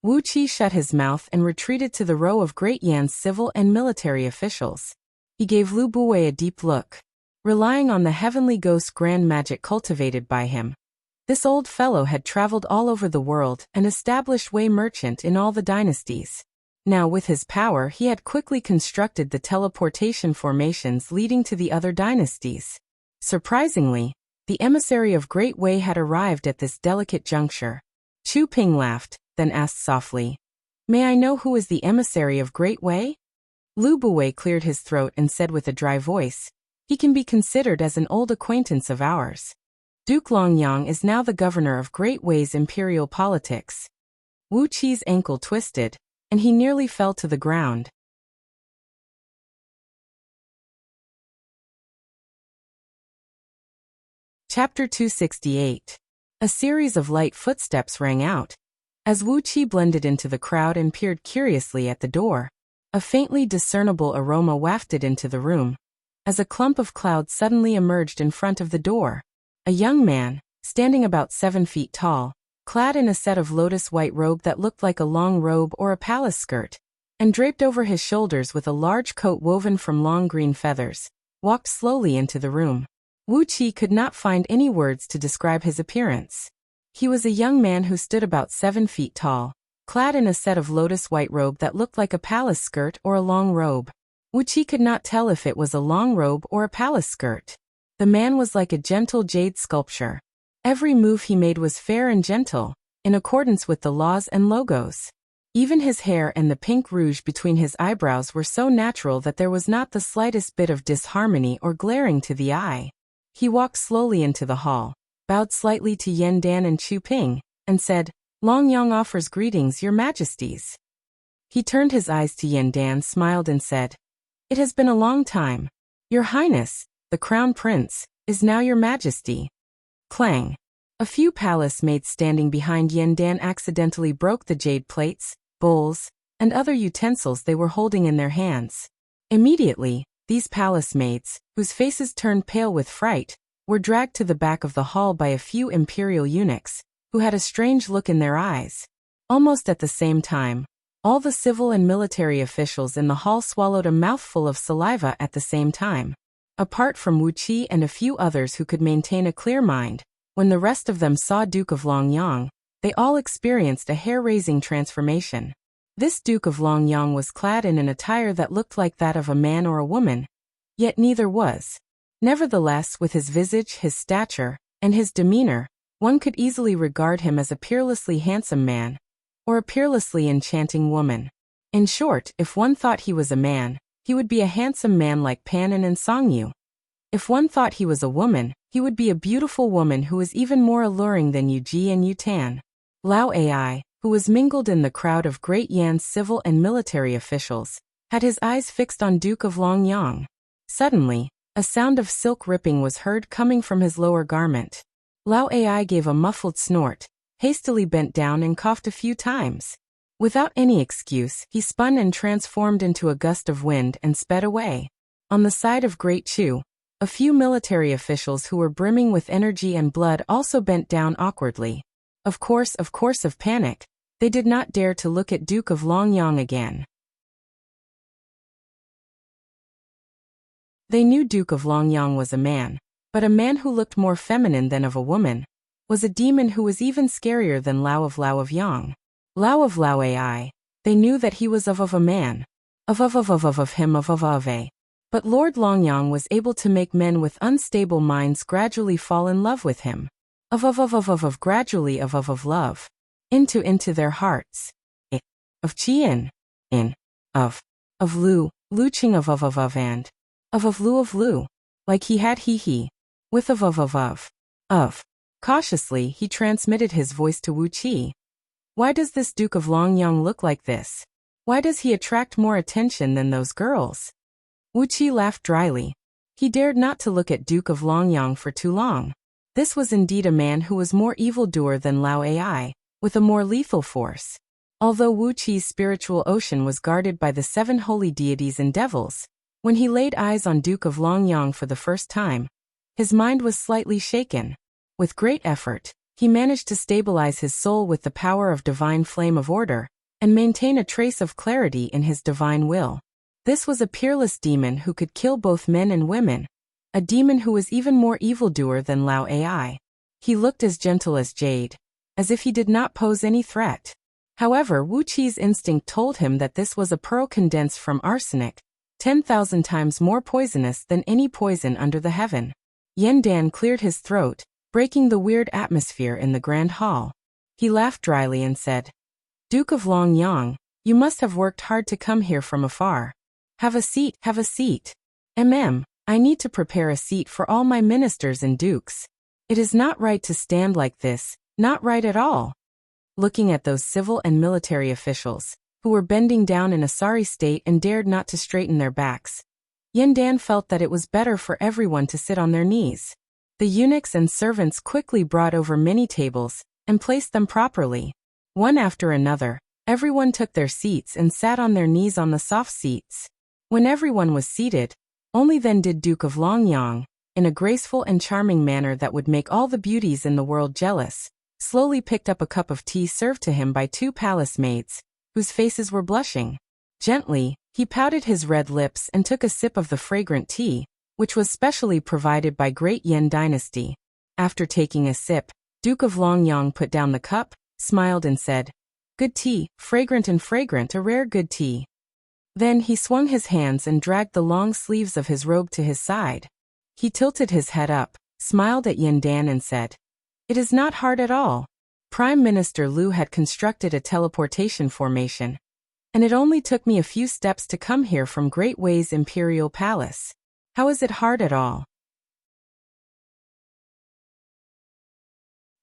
Wu Qi shut his mouth and retreated to the row of Great Yan's civil and military officials. He gave Lu Buwei a deep look. Relying on the heavenly ghost grand magic cultivated by him, this old fellow had traveled all over the world and established Wei merchant in all the dynasties. Now with his power he had quickly constructed the teleportation formations leading to the other dynasties. Surprisingly, the emissary of Great Wei had arrived at this delicate juncture. Chu Ping laughed, then asked softly, "May I know who is the emissary of Great Wei?" Lu Buwei cleared his throat and said with a dry voice, "He can be considered as an old acquaintance of ours. Duke Longyang is now the governor of Great Wei's imperial politics." Wu Qi's ankle twisted, and he nearly fell to the ground. Chapter 268. A series of light footsteps rang out. As Wu Qi blended into the crowd and peered curiously at the door, a faintly discernible aroma wafted into the room. As a clump of clouds suddenly emerged in front of the door, a young man, standing about 7 feet tall, clad in a set of lotus-white robe that looked like a long robe or a palace skirt, and draped over his shoulders with a large coat woven from long green feathers, walked slowly into the room. Wu Qi could not find any words to describe his appearance. He was a young man who stood about 7 feet tall, clad in a set of lotus-white robe that looked like a palace skirt or a long robe. Wu Qi could not tell if it was a long robe or a palace skirt. The man was like a gentle jade sculpture. Every move he made was fair and gentle, in accordance with the laws and logos. Even his hair and the pink rouge between his eyebrows were so natural that there was not the slightest bit of disharmony or glaring to the eye. He walked slowly into the hall, bowed slightly to Yan Dan and Chu Ping, and said, "Longyang offers greetings, your majesties." He turned his eyes to Yan Dan, smiled and said, "It has been a long time. Your Highness, the Crown Prince, is now your majesty." Clang. A few palace maids standing behind Yan Dan accidentally broke the jade plates, bowls, and other utensils they were holding in their hands. Immediately, these palace maids, whose faces turned pale with fright, were dragged to the back of the hall by a few imperial eunuchs, who had a strange look in their eyes. Almost at the same time, all the civil and military officials in the hall swallowed a mouthful of saliva at the same time. Apart from Wu Qi and a few others who could maintain a clear mind, when the rest of them saw Duke of Longyang, they all experienced a hair-raising transformation. This Duke of Longyang was clad in an attire that looked like that of a man or a woman, yet neither was. Nevertheless, with his visage, his stature, and his demeanor, one could easily regard him as a peerlessly handsome man, or a peerlessly enchanting woman. In short, if one thought he was a man, he would be a handsome man like Panin and Songyu. If one thought he was a woman, he would be a beautiful woman who was even more alluring than Yu Ji and Yu Tan. Lao Ai, who was mingled in the crowd of Great Yan's civil and military officials, had his eyes fixed on Duke of Longyang. Suddenly, a sound of silk ripping was heard coming from his lower garment. Lao Ai gave a muffled snort, hastily bent down and coughed a few times. Without any excuse, he spun and transformed into a gust of wind and sped away. On the side of Great Chu, a few military officials who were brimming with energy and blood also bent down awkwardly. Of course of panic, they did not dare to look at Duke of Longyang again. They knew Duke of Longyang was a man, but a man who looked more feminine than of a woman, was a demon who was even scarier than Lao of Yang. Lao Ai, they knew that he was of a man. Of him of a. But Lord Longyang was able to make men with unstable minds gradually fall in love with him. Gradually of love. Into their hearts. Of Qian. Of Lu, Lu Qing of and. Of Lu. Like he had he. With of. Cautiously, he transmitted his voice to Wuxia. Why does this Duke of Longyang look like this? Why does he attract more attention than those girls? Wuxia laughed dryly. He dared not to look at Duke of Longyang for too long. This was indeed a man who was more evildoer than Lao Ai, with a more lethal force. Although Wuqi's spiritual ocean was guarded by the 7 holy deities and devils, when he laid eyes on Duke of Longyang for the first time, his mind was slightly shaken. With great effort, he managed to stabilize his soul with the power of divine flame of order, and maintain a trace of clarity in his divine will. This was a peerless demon who could kill both men and women, a demon who was even more evildoer than Lao Ai. He looked as gentle as jade, as if he did not pose any threat. However, Wuqi's instinct told him that this was a pearl condensed from arsenic, 10,000 times more poisonous than any poison under the heaven. Yan cleared his throat, breaking the weird atmosphere in the grand hall. He laughed dryly and said, Duke of Longyang, you must have worked hard to come here from afar. Have a seat, have a seat. I need to prepare a seat for all my ministers and dukes. It is not right to stand like this, not right at all. Looking at those civil and military officials, who were bending down in a sorry state and dared not to straighten their backs, Yan felt that it was better for everyone to sit on their knees. The eunuchs and servants quickly brought over many tables, and placed them properly. One after another, everyone took their seats and sat on their knees on the soft seats. When everyone was seated, only then did Duke of Longyang, in a graceful and charming manner that would make all the beauties in the world jealous, slowly picked up a cup of tea served to him by 2 palace maids, whose faces were blushing. Gently, he pouted his red lips and took a sip of the fragrant tea, which was specially provided by Great Yan Dynasty. After taking a sip, Duke of Longyang put down the cup, smiled and said, Good tea, fragrant, a rare good tea. Then he swung his hands and dragged the long sleeves of his robe to his side. He tilted his head up, smiled at Yan and said, It is not hard at all. Prime Minister Liu had constructed a teleportation formation, and it only took me a few steps to come here from Great Wei's Imperial Palace. How is it hard at all?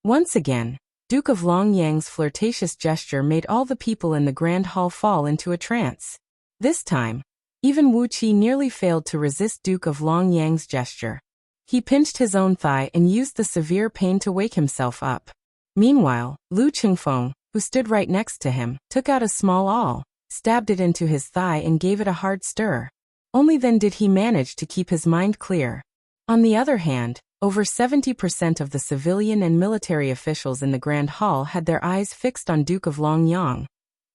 Once again, Duke of Longyang's flirtatious gesture made all the people in the grand hall fall into a trance. This time, even Wuqia nearly failed to resist Duke of Longyang's gesture. He pinched his own thigh and used the severe pain to wake himself up. Meanwhile, Lu Qingfeng, who stood right next to him, took out a small awl, stabbed it into his thigh and gave it a hard stir. Only then did he manage to keep his mind clear. On the other hand, over 70% of the civilian and military officials in the Grand Hall had their eyes fixed on Duke of Longyang,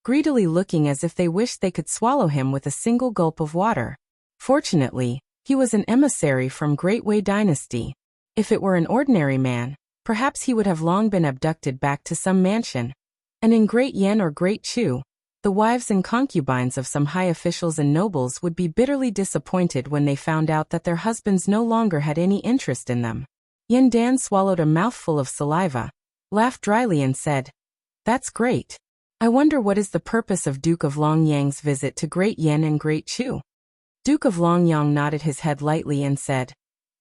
greedily looking as if they wished they could swallow him with a single gulp of water. Fortunately, he was an emissary from Great Wei Dynasty. If it were an ordinary man, perhaps he would have long been abducted back to some mansion. And in Great Yan or Great Chu, the wives and concubines of some high officials and nobles would be bitterly disappointed when they found out that their husbands no longer had any interest in them. Yan swallowed a mouthful of saliva, laughed dryly and said, That's great. I wonder what is the purpose of Duke of Longyang's visit to Great Yan and Great Chu. Duke of Longyang nodded his head lightly and said,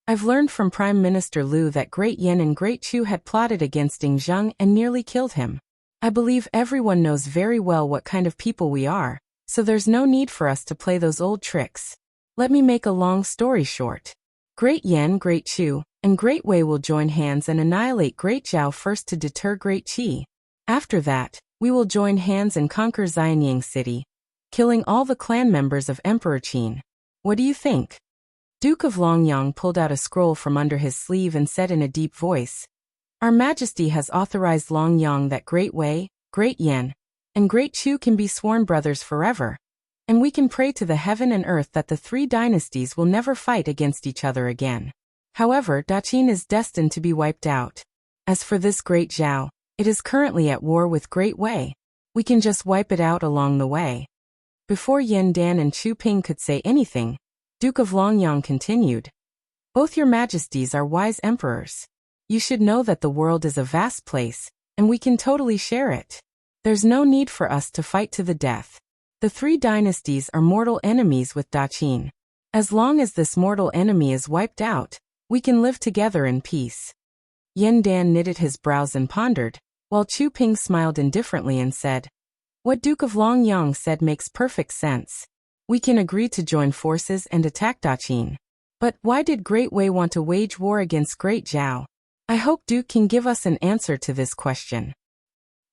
I've learned from Prime Minister Liu that Great Yan and Great Chu had plotted against Ding Zheng and nearly killed him. I believe everyone knows very well what kind of people we are, so there's no need for us to play those old tricks. Let me make a long story short. Great Yan, Great Chu, and Great Wei will join hands and annihilate Great Zhao first to deter Great Qi. After that, we will join hands and conquer Xianyang City, killing all the clan members of Emperor Qin. What do you think? Duke of Longyang pulled out a scroll from under his sleeve and said in a deep voice, Our Majesty has authorized Longyang that Great Wei, Great Yan, and Great Chu can be sworn brothers forever, and we can pray to the heaven and earth that the 3 dynasties will never fight against each other again. However, Daqin is destined to be wiped out. As for this Great Zhao, it is currently at war with Great Wei. We can just wipe it out along the way. Before Yan and Chu Ping could say anything, Duke of Longyang continued, Both your majesties are wise emperors. You should know that the world is a vast place, and we can totally share it. There's no need for us to fight to the death. The 3 dynasties are mortal enemies with Daqin. As long as this mortal enemy is wiped out, We can live together in peace. Yin Dan knitted his brows and pondered, while Chu Ping smiled indifferently and said, "What Duke of Longyang said makes perfect sense. We can agree to join forces and attack Daqin. But why did Great Wei want to wage war against Great Zhao? I hope Duke can give us an answer to this question."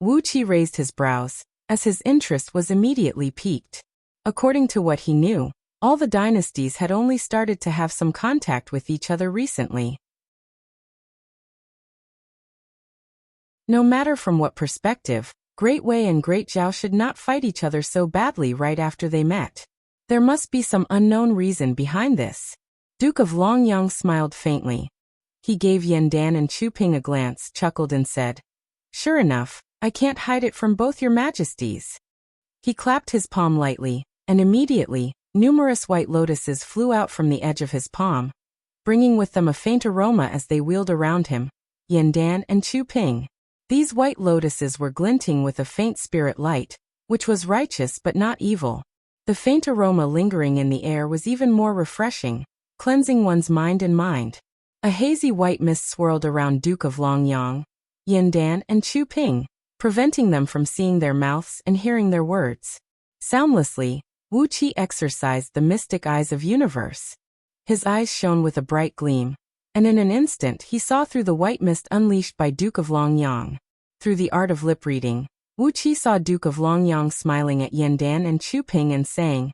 Wuxia raised his brows, as his interest was immediately piqued. According to what he knew, all the dynasties had only started to have some contact with each other recently. No matter from what perspective, Great Wei and Great Zhao should not fight each other so badly right after they met. There must be some unknown reason behind this. Duke of Longyang smiled faintly. He gave Yin Dan and Chu Ping a glance, chuckled and said, "Sure enough, I can't hide it from both your majesties." He clapped his palm lightly, and immediately, numerous white lotuses flew out from the edge of his palm, bringing with them a faint aroma as they wheeled around him, Yin Dan and Chu Ping. These white lotuses were glinting with a faint spirit light, which was righteous but not evil. The faint aroma lingering in the air was even more refreshing, cleansing one's mind and mind. A hazy white mist swirled around Duke of Longyang, Yin Dan and Chu Ping, preventing them from seeing their mouths and hearing their words. Soundlessly, Wuxia exercised the mystic eyes of universe. His eyes shone with a bright gleam, and in an instant he saw through the white mist unleashed by Duke of Longyang. Through the art of lip reading, Wuxia saw Duke of Longyang smiling at Yin Dan and Chu Ping and saying,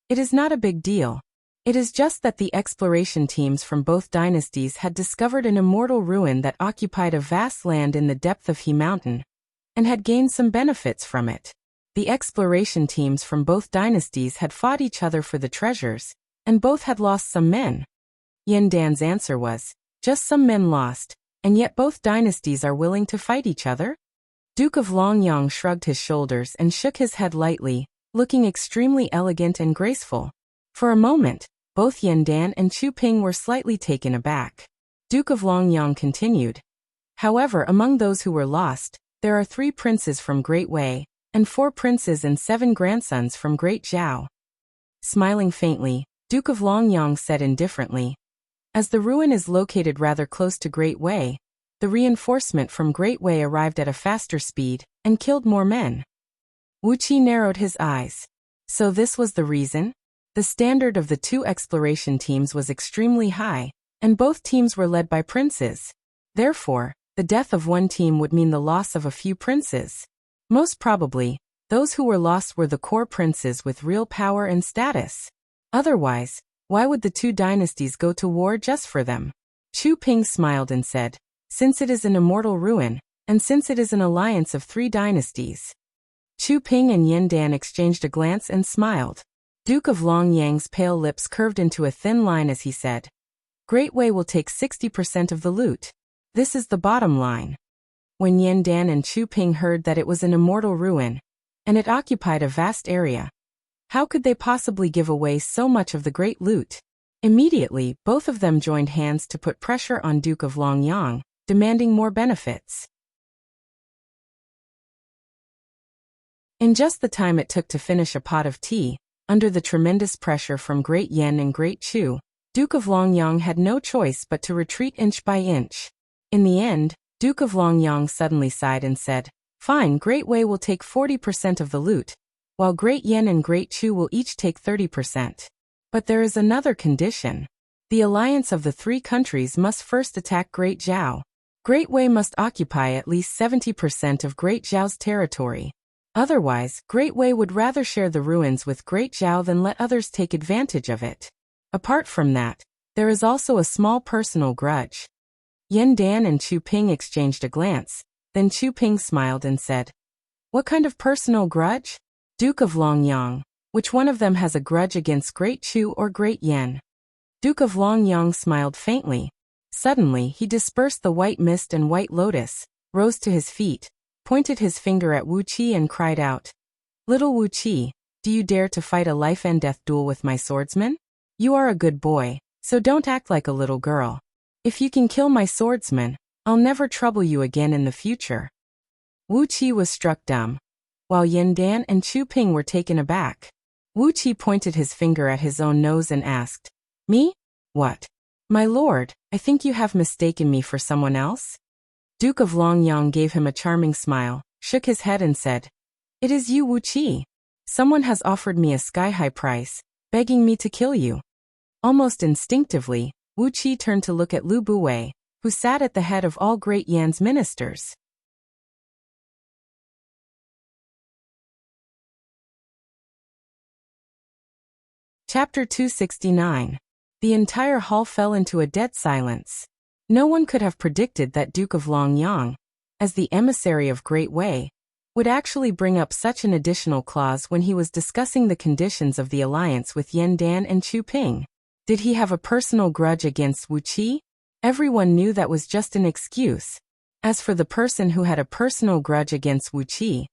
"It is not a big deal. It is just that the exploration teams from both dynasties had discovered an immortal ruin that occupied a vast land in the depth of He Mountain, and had gained some benefits from it. The exploration teams from both dynasties had fought each other for the treasures, and both had lost some men." Yin Dan's answer was, "Just some men lost, and yet both dynasties are willing to fight each other?" Duke of Longyang shrugged his shoulders and shook his head lightly, looking extremely elegant and graceful. For a moment, both Yin Dan and Chu Ping were slightly taken aback. Duke of Longyang continued, "However, among those who were lost, there are 3 princes from Great Wei, and 4 princes and 7 grandsons from Great Zhao." Smiling faintly, Duke of Longyang said indifferently, "As the ruin is located rather close to Great Wei, the reinforcement from Great Wei arrived at a faster speed, and killed more men." Wuxia narrowed his eyes. So this was the reason? The standard of the 2 exploration teams was extremely high, and both teams were led by princes. Therefore, the death of one team would mean the loss of a few princes. Most probably, those who were lost were the core princes with real power and status. Otherwise, why would the 2 dynasties go to war just for them? Chu Ping smiled and said, "Since it is an immortal ruin, and since it is an alliance of 3 dynasties." Chu Ping and Yin Dan exchanged a glance and smiled. Duke of Longyang's pale lips curved into a thin line as he said, "Great Wei will take 60% of the loot. This is the bottom line." When Yin Dan and Chu Ping heard that it was an immortal ruin, and it occupied a vast area, how could they possibly give away so much of the great loot? Immediately, both of them joined hands to put pressure on Duke of Longyang, demanding more benefits. In just the time it took to finish a pot of tea, under the tremendous pressure from Great Yen and Great Chu, Duke of Longyang had no choice but to retreat inch by inch. In the end, Duke of Longyang suddenly sighed and said, "Fine, Great Wei will take 40% of the loot, while Great Yen and Great Chu will each take 30%. But there is another condition. The alliance of the 3 countries must first attack Great Zhao. Great Wei must occupy at least 70% of Great Zhao's territory. Otherwise, Great Wei would rather share the ruins with Great Zhao than let others take advantage of it. Apart from that, there is also a small personal grudge." Yin Dan and Chu Ping exchanged a glance, then Chu Ping smiled and said, "What kind of personal grudge?" "Duke of Longyang, which one of them has a grudge against Great Chu or Great Yen?" Duke of Longyang smiled faintly. Suddenly he dispersed the white mist and white lotus, rose to his feet, pointed his finger at Wuxia and cried out, "Little Wuxia, do you dare to fight a life-and-death duel with my swordsman? You are a good boy, so don't act like a little girl. If you can kill my swordsman, I'll never trouble you again in the future." Wuxia was struck dumb, while Yin Dan and Chu Ping were taken aback. Wuxia pointed his finger at his own nose and asked, "Me? What? My lord, I think you have mistaken me for someone else? Duke of Longyang gave him a charming smile, shook his head and said, It is you, Wuqi. Someone has offered me a sky-high price, begging me to kill you. Almost instinctively, Wuqi turned to look at Lu Buwei, who sat at the head of all Great Yan's ministers. Chapter 269. The entire hall fell into a dead silence. No one could have predicted that Duke of Longyang, as the emissary of Great Wei, would actually bring up such an additional clause when he was discussing the conditions of the alliance with Yan Dan and Chu Ping. Did he have a personal grudge against Wuqi? Everyone knew that was just an excuse. As for the person who had a personal grudge against Wuqi,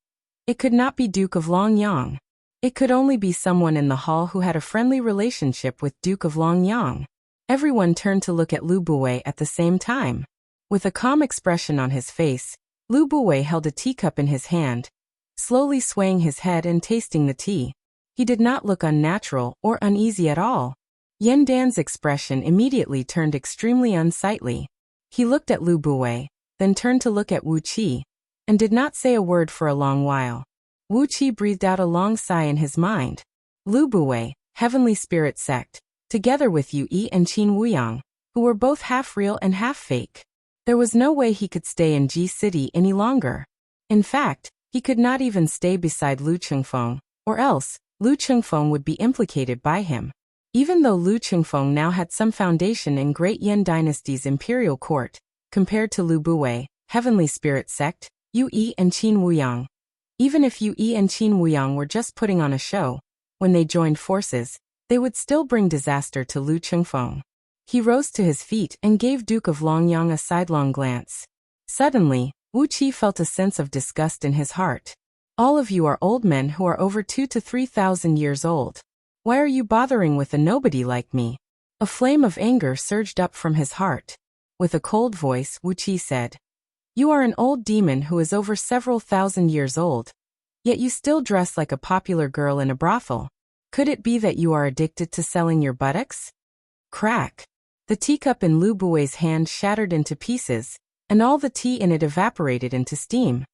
it could not be Duke of Longyang. It could only be someone in the hall who had a friendly relationship with Duke of Longyang. Everyone turned to look at Lu Buwei at the same time. With a calm expression on his face, Lu Buwei held a teacup in his hand, slowly swaying his head and tasting the tea. He did not look unnatural or uneasy at all. Yan Dan's expression immediately turned extremely unsightly. He looked at Lu Buwei, then turned to look at Wuqi, and did not say a word for a long while. Wuqi breathed out a long sigh in his mind. Lu Buwei, Heavenly Spirit Sect, together with Yu Yi and Qin Wuyang, who were both half real and half fake. There was no way he could stay in Ji City any longer. In fact, he could not even stay beside Lu Chengfeng, or else, Lu Chengfeng would be implicated by him. Even though Lu Chengfeng now had some foundation in Great Yan Dynasty's imperial court, compared to Lu Buwei, Heavenly Spirit Sect, Yu Yi and Qin Wuyang. Even if Yu Yi and Qin Wuyang were just putting on a show, when they joined forces, they would still bring disaster to Lu Chengfeng. He rose to his feet and gave Duke of Longyang a sidelong glance. Suddenly, Wuqi felt a sense of disgust in his heart. All of you are old men who are over 2,000 to 3,000 years old. Why are you bothering with a nobody like me? A flame of anger surged up from his heart. With a cold voice, Wuqi said, You are an old demon who is over several thousand years old. Yet you still dress like a popular girl in a brothel. Could it be that you are addicted to selling your buttocks? Crack. The teacup in Lu Buwei's hand shattered into pieces, and all the tea in it evaporated into steam.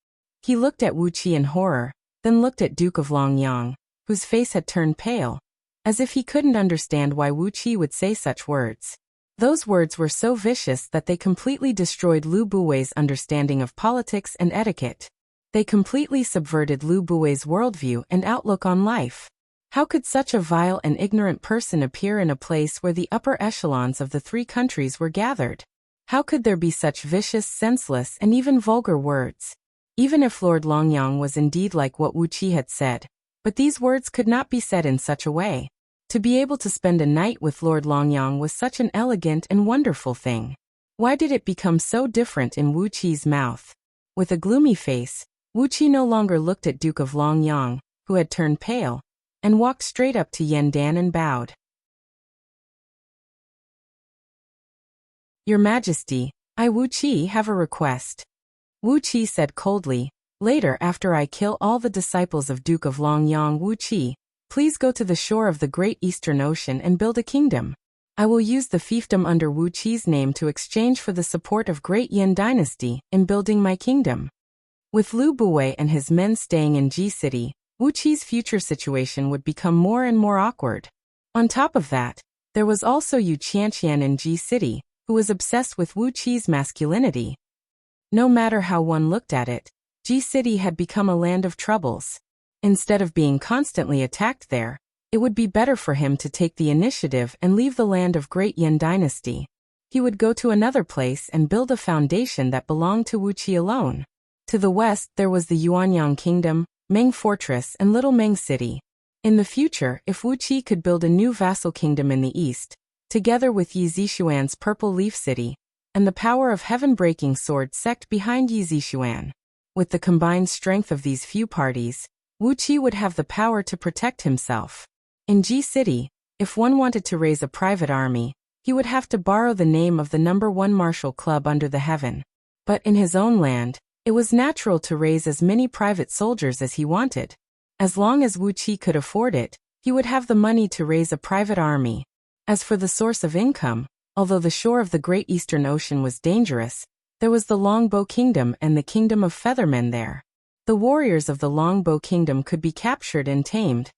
He looked at Wuqi in horror, then looked at Duke of Longyang, whose face had turned pale, as if he couldn't understand why Wuqi would say such words. Those words were so vicious that they completely destroyed Lu Buwei's understanding of politics and etiquette. They completely subverted Lu Buwei's worldview and outlook on life. How could such a vile and ignorant person appear in a place where the upper echelons of the three countries were gathered? How could there be such vicious, senseless, and even vulgar words? Even if Lord Longyang was indeed like what Wuqi had said, but these words could not be said in such a way. To be able to spend a night with Lord Longyang was such an elegant and wonderful thing. Why did it become so different in Wuqi's mouth? With a gloomy face, Wuqi no longer looked at Duke of Longyang, who had turned pale, and walked straight up to Yan Dan and bowed. Your Majesty, I Wuqi have a request. Wuqi said coldly, Later after I kill all the disciples of Duke of Longyang Wuqi, please go to the shore of the Great Eastern Ocean and build a kingdom. I will use the fiefdom under Wuqi's name to exchange for the support of Great Yan Dynasty in building my kingdom. With Lu Buwei and his men staying in Ji City, Wuqi's future situation would become more and more awkward. On top of that, there was also Yu Qianqian in Ji City, who was obsessed with Wuqi's masculinity. No matter how one looked at it, Ji City had become a land of troubles. Instead of being constantly attacked there, it would be better for him to take the initiative and leave the land of Great Yan Dynasty. He would go to another place and build a foundation that belonged to Wuqi alone. To the west there was the Yuanyang Kingdom, Meng Fortress and Little Meng City. In the future, if Wuqi could build a new vassal kingdom in the east, together with Yi Zishuan's Purple Leaf City, and the power of heaven-breaking sword sect behind Yi Zishuan. With the combined strength of these few parties, Wuqi would have the power to protect himself. In Ji City, if one wanted to raise a private army, he would have to borrow the name of the #1 martial club under the heaven. But in his own land, it was natural to raise as many private soldiers as he wanted. As long as Wuqi could afford it, he would have the money to raise a private army. As for the source of income, Although the shore of the Great Eastern Ocean was dangerous, there was the Longbow Kingdom and the Kingdom of Feathermen there. The warriors of the Longbow Kingdom could be captured and tamed,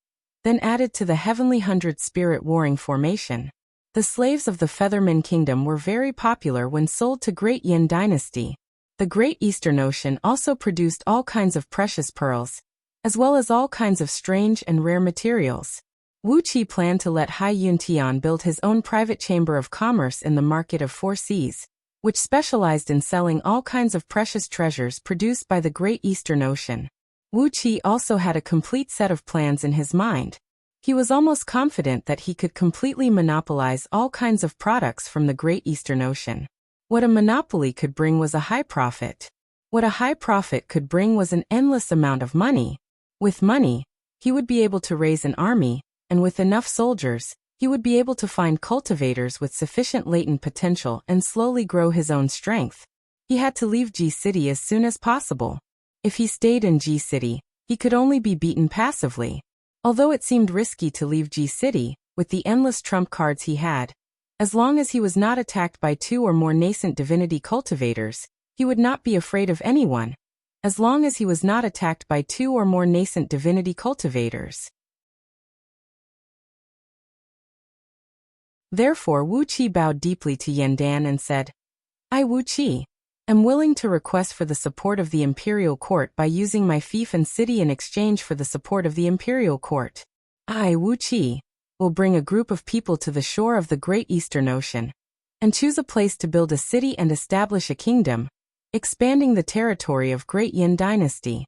then added to the Heavenly Hundred Spirit Warring Formation. The slaves of the Feathermen Kingdom were very popular when sold to Great Yin Dynasty. The Great Eastern Ocean also produced all kinds of precious pearls, as well as all kinds of strange and rare materials. Wuxia planned to let Hai Yuntian build his own private chamber of commerce in the Market of Four Seas, which specialized in selling all kinds of precious treasures produced by the Great Eastern Ocean. Wuxia also had a complete set of plans in his mind. He was almost confident that he could completely monopolize all kinds of products from the Great Eastern Ocean. What a monopoly could bring was a high profit. What a high profit could bring was an endless amount of money. With money, he would be able to raise an army, and with enough soldiers, he would be able to find cultivators with sufficient latent potential and slowly grow his own strength. He had to leave G City as soon as possible. If he stayed in G City, he could only be beaten passively. Although it seemed risky to leave G City, with the endless trump cards he had, as long as he was not attacked by 2 or more nascent divinity cultivators, he would not be afraid of anyone. As long as he was not attacked by 2 or more nascent divinity cultivators. Therefore Wuxia bowed deeply to Yandan and said, I Wuxia am willing to request for the support of the imperial court by using my fief and city in exchange for the support of the imperial court. I Wuxia will bring a group of people to the shore of the Great Eastern Ocean and choose a place to build a city and establish a kingdom, expanding the territory of Great Yin Dynasty.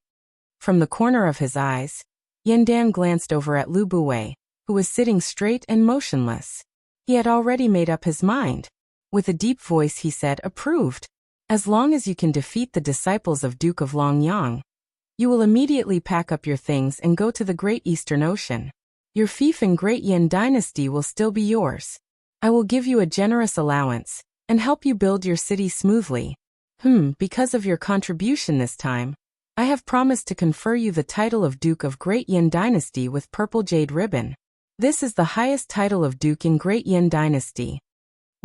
From the corner of his eyes, Yandan glanced over at Lu Buwei, who was sitting straight and motionless. He had already made up his mind. With a deep voice he said, approved. As long as you can defeat the disciples of Duke of Longyang, you will immediately pack up your things and go to the Great Eastern Ocean. Your fief in Great Yin Dynasty will still be yours. I will give you a generous allowance and help you build your city smoothly. Because of your contribution this time, I have promised to confer you the title of Duke of Great Yin Dynasty with purple jade ribbon. This is the highest title of Duke in Great Yin Dynasty.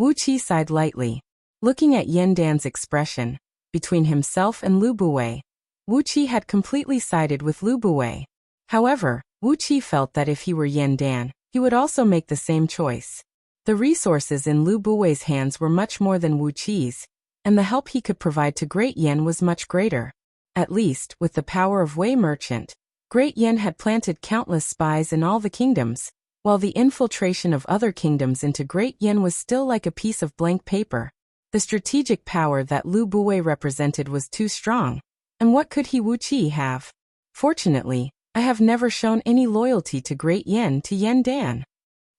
Wuxia sighed lightly. Looking at Yandan's expression, between himself and Lu Buwei, Wuxia had completely sided with Lu Buwei. However, Wuxia felt that if he were Yandan, he would also make the same choice. The resources in Lu Buwei's hands were much more than Wuxia's, and the help he could provide to Great Yin was much greater. At least, with the power of Wei Merchant, Great Yin had planted countless spies in all the kingdoms, while the infiltration of other kingdoms into Great Yin was still like a piece of blank paper. The strategic power that Lu Buwei represented was too strong. And what could he Wuxia have? Fortunately, I have never shown any loyalty to Great Yin to Yandan.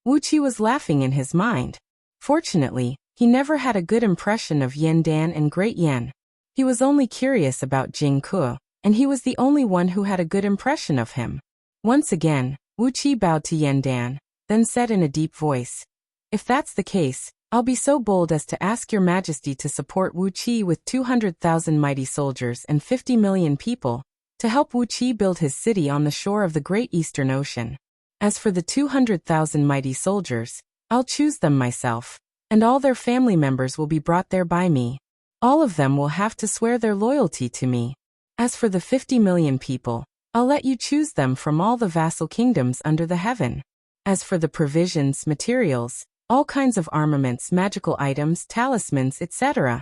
Wuxia was laughing in his mind. Fortunately, he never had a good impression of Yandan and Great Yin. He was only curious about Jing Ke, and he was the only one who had a good impression of him. Once again, Wuxia bowed to Yandan, then said in a deep voice, if that's the case, I'll be so bold as to ask your majesty to support Wuxia with 200,000 mighty soldiers and 50 million people, to help Wuxia build his city on the shore of the Great Eastern Ocean. As for the 200,000 mighty soldiers, I'll choose them myself, and all their family members will be brought there by me. All of them will have to swear their loyalty to me. As for the 50 million people, I'll let you choose them from all the vassal kingdoms under the heaven. As for the provisions, materials, all kinds of armaments, magical items, talismans, etc.,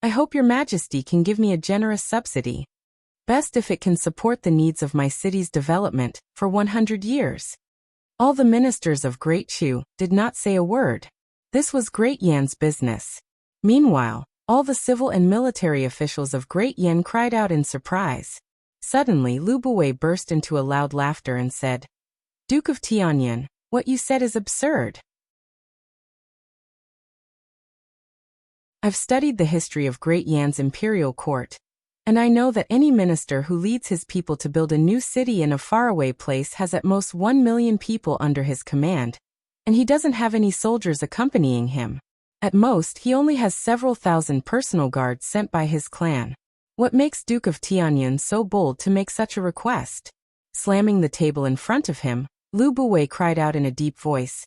I hope your majesty can give me a generous subsidy. Best if it can support the needs of my city's development for 100 years. All the ministers of Great Chu did not say a word. This was Great Yan's business. Meanwhile, all the civil and military officials of Great Yan cried out in surprise. Suddenly Lu Buwei burst into a loud laughter and said, Duke of Tianyan, what you said is absurd. I've studied the history of Great Yan's imperial court, and I know that any minister who leads his people to build a new city in a faraway place has at most 1 million people under his command, and he doesn't have any soldiers accompanying him. At most, he only has several thousand personal guards sent by his clan. What makes Duke of Tianyan so bold to make such a request? Slamming the table in front of him, Lu Buwei cried out in a deep voice,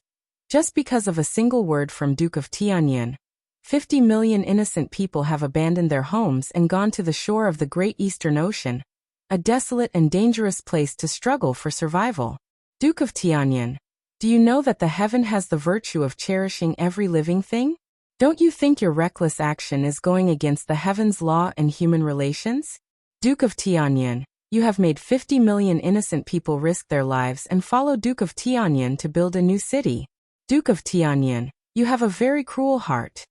Just because of a single word from Duke of Tianyin, 50 million innocent people have abandoned their homes and gone to the shore of the Great Eastern Ocean, a desolate and dangerous place to struggle for survival. Duke of Tianyin, do you know that the heaven has the virtue of cherishing every living thing? Don't you think your reckless action is going against the heaven's law and human relations? Duke of Tianyin, you have made 50 million innocent people risk their lives and follow Duke of Tianyin to build a new city. Duke of Tianyin, you have a very cruel heart.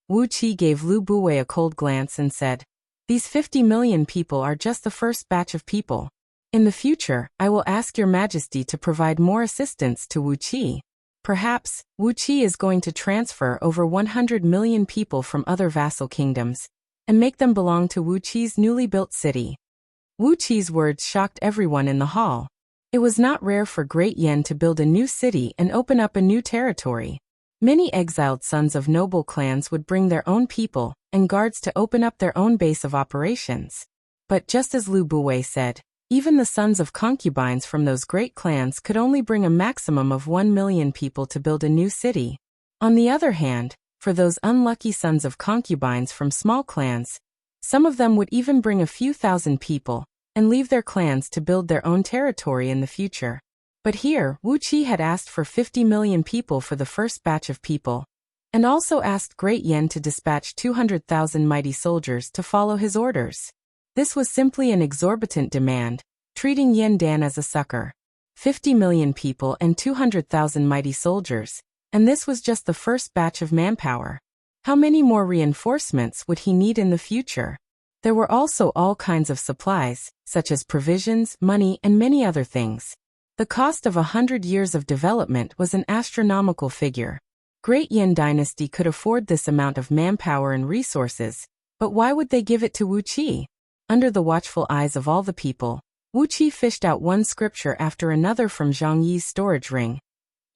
Wuxia gave Lu Buwei a cold glance and said, "These 50 million people are just the first batch of people. In the future, I will ask your majesty to provide more assistance to Wuxia. Perhaps, Wuxia is going to transfer over 100 million people from other vassal kingdoms and make them belong to Wuxia's newly built city." Wuxia's words shocked everyone in the hall. It was not rare for Great Yen to build a new city and open up a new territory. Many exiled sons of noble clans would bring their own people and guards to open up their own base of operations. But just as Lu Buwei said, even the sons of concubines from those great clans could only bring a maximum of 1 million people to build a new city. On the other hand, for those unlucky sons of concubines from small clans, some of them would even bring a few thousand people and leave their clans to build their own territory in the future. But here, Wuxia had asked for 50 million people for the first batch of people, and also asked Great Yen to dispatch 200,000 mighty soldiers to follow his orders. This was simply an exorbitant demand, treating Yen Dan as a sucker. 50 million people and 200,000 mighty soldiers, and this was just the first batch of manpower. How many more reinforcements would he need in the future? There were also all kinds of supplies, such as provisions, money, and many other things. The cost of 100 years of development was an astronomical figure. Great Yen dynasty could afford this amount of manpower and resources, but why would they give it to Wuxia? Under the watchful eyes of all the people, Wuxia fished out one scripture after another from Zhang Yi's storage ring,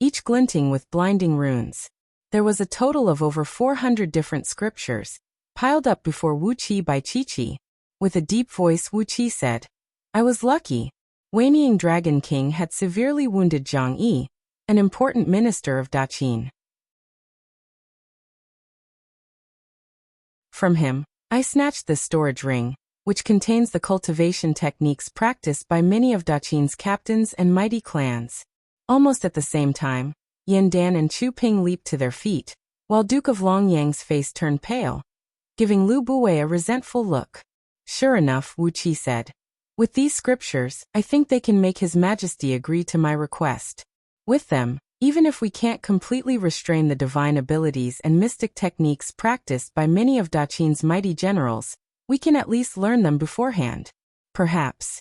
each glinting with blinding runes. There was a total of over 400 different scriptures, piled up before Wuxia by Qiqi. With a deep voice, Wuxia said, "I was lucky. Wanying Dragon King had severely wounded Zhang Yi, an important minister of Daqin. From him, I snatched this storage ring, which contains the cultivation techniques practiced by many of Daqin's captains and mighty clans." Almost at the same time, Yen Dan and Chu Ping leaped to their feet, while Duke of Longyang's face turned pale, giving Lu Buwei a resentful look. "Sure enough," Wuxia said. "With these scriptures, I think they can make His Majesty agree to my request. With them, even if we can't completely restrain the divine abilities and mystic techniques practiced by many of Daqin's mighty generals, we can at least learn them beforehand. Perhaps."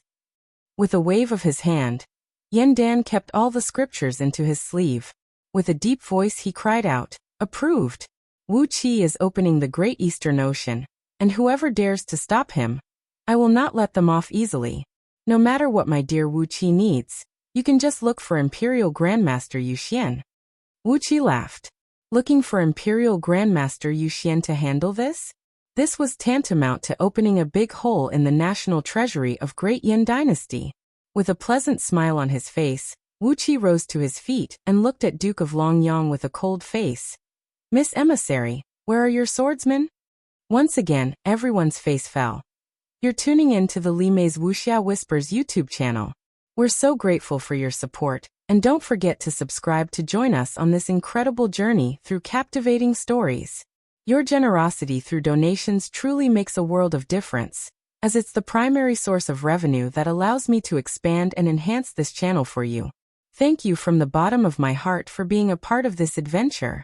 With a wave of his hand, Yen Dan kept all the scriptures into his sleeve. With a deep voice he cried out, "Approved! Wuxia is opening the Great Eastern Ocean, and whoever dares to stop him, I will not let them off easily. No matter what my dear Wuxia needs, you can just look for Imperial Grandmaster Yu Xian." Wuxia laughed. Looking for Imperial Grandmaster Yu Xian to handle this? This was tantamount to opening a big hole in the national treasury of Great Yen Dynasty. With a pleasant smile on his face, Wuxia rose to his feet and looked at Duke of Longyang with a cold face. "Miss Emissary, where are your swordsmen?" Once again, everyone's face fell. You're tuning in to the Li Mei's Wuxia Whispers YouTube channel. We're so grateful for your support, and don't forget to subscribe to join us on this incredible journey through captivating stories. Your generosity through donations truly makes a world of difference, as it's the primary source of revenue that allows me to expand and enhance this channel for you. Thank you from the bottom of my heart for being a part of this adventure.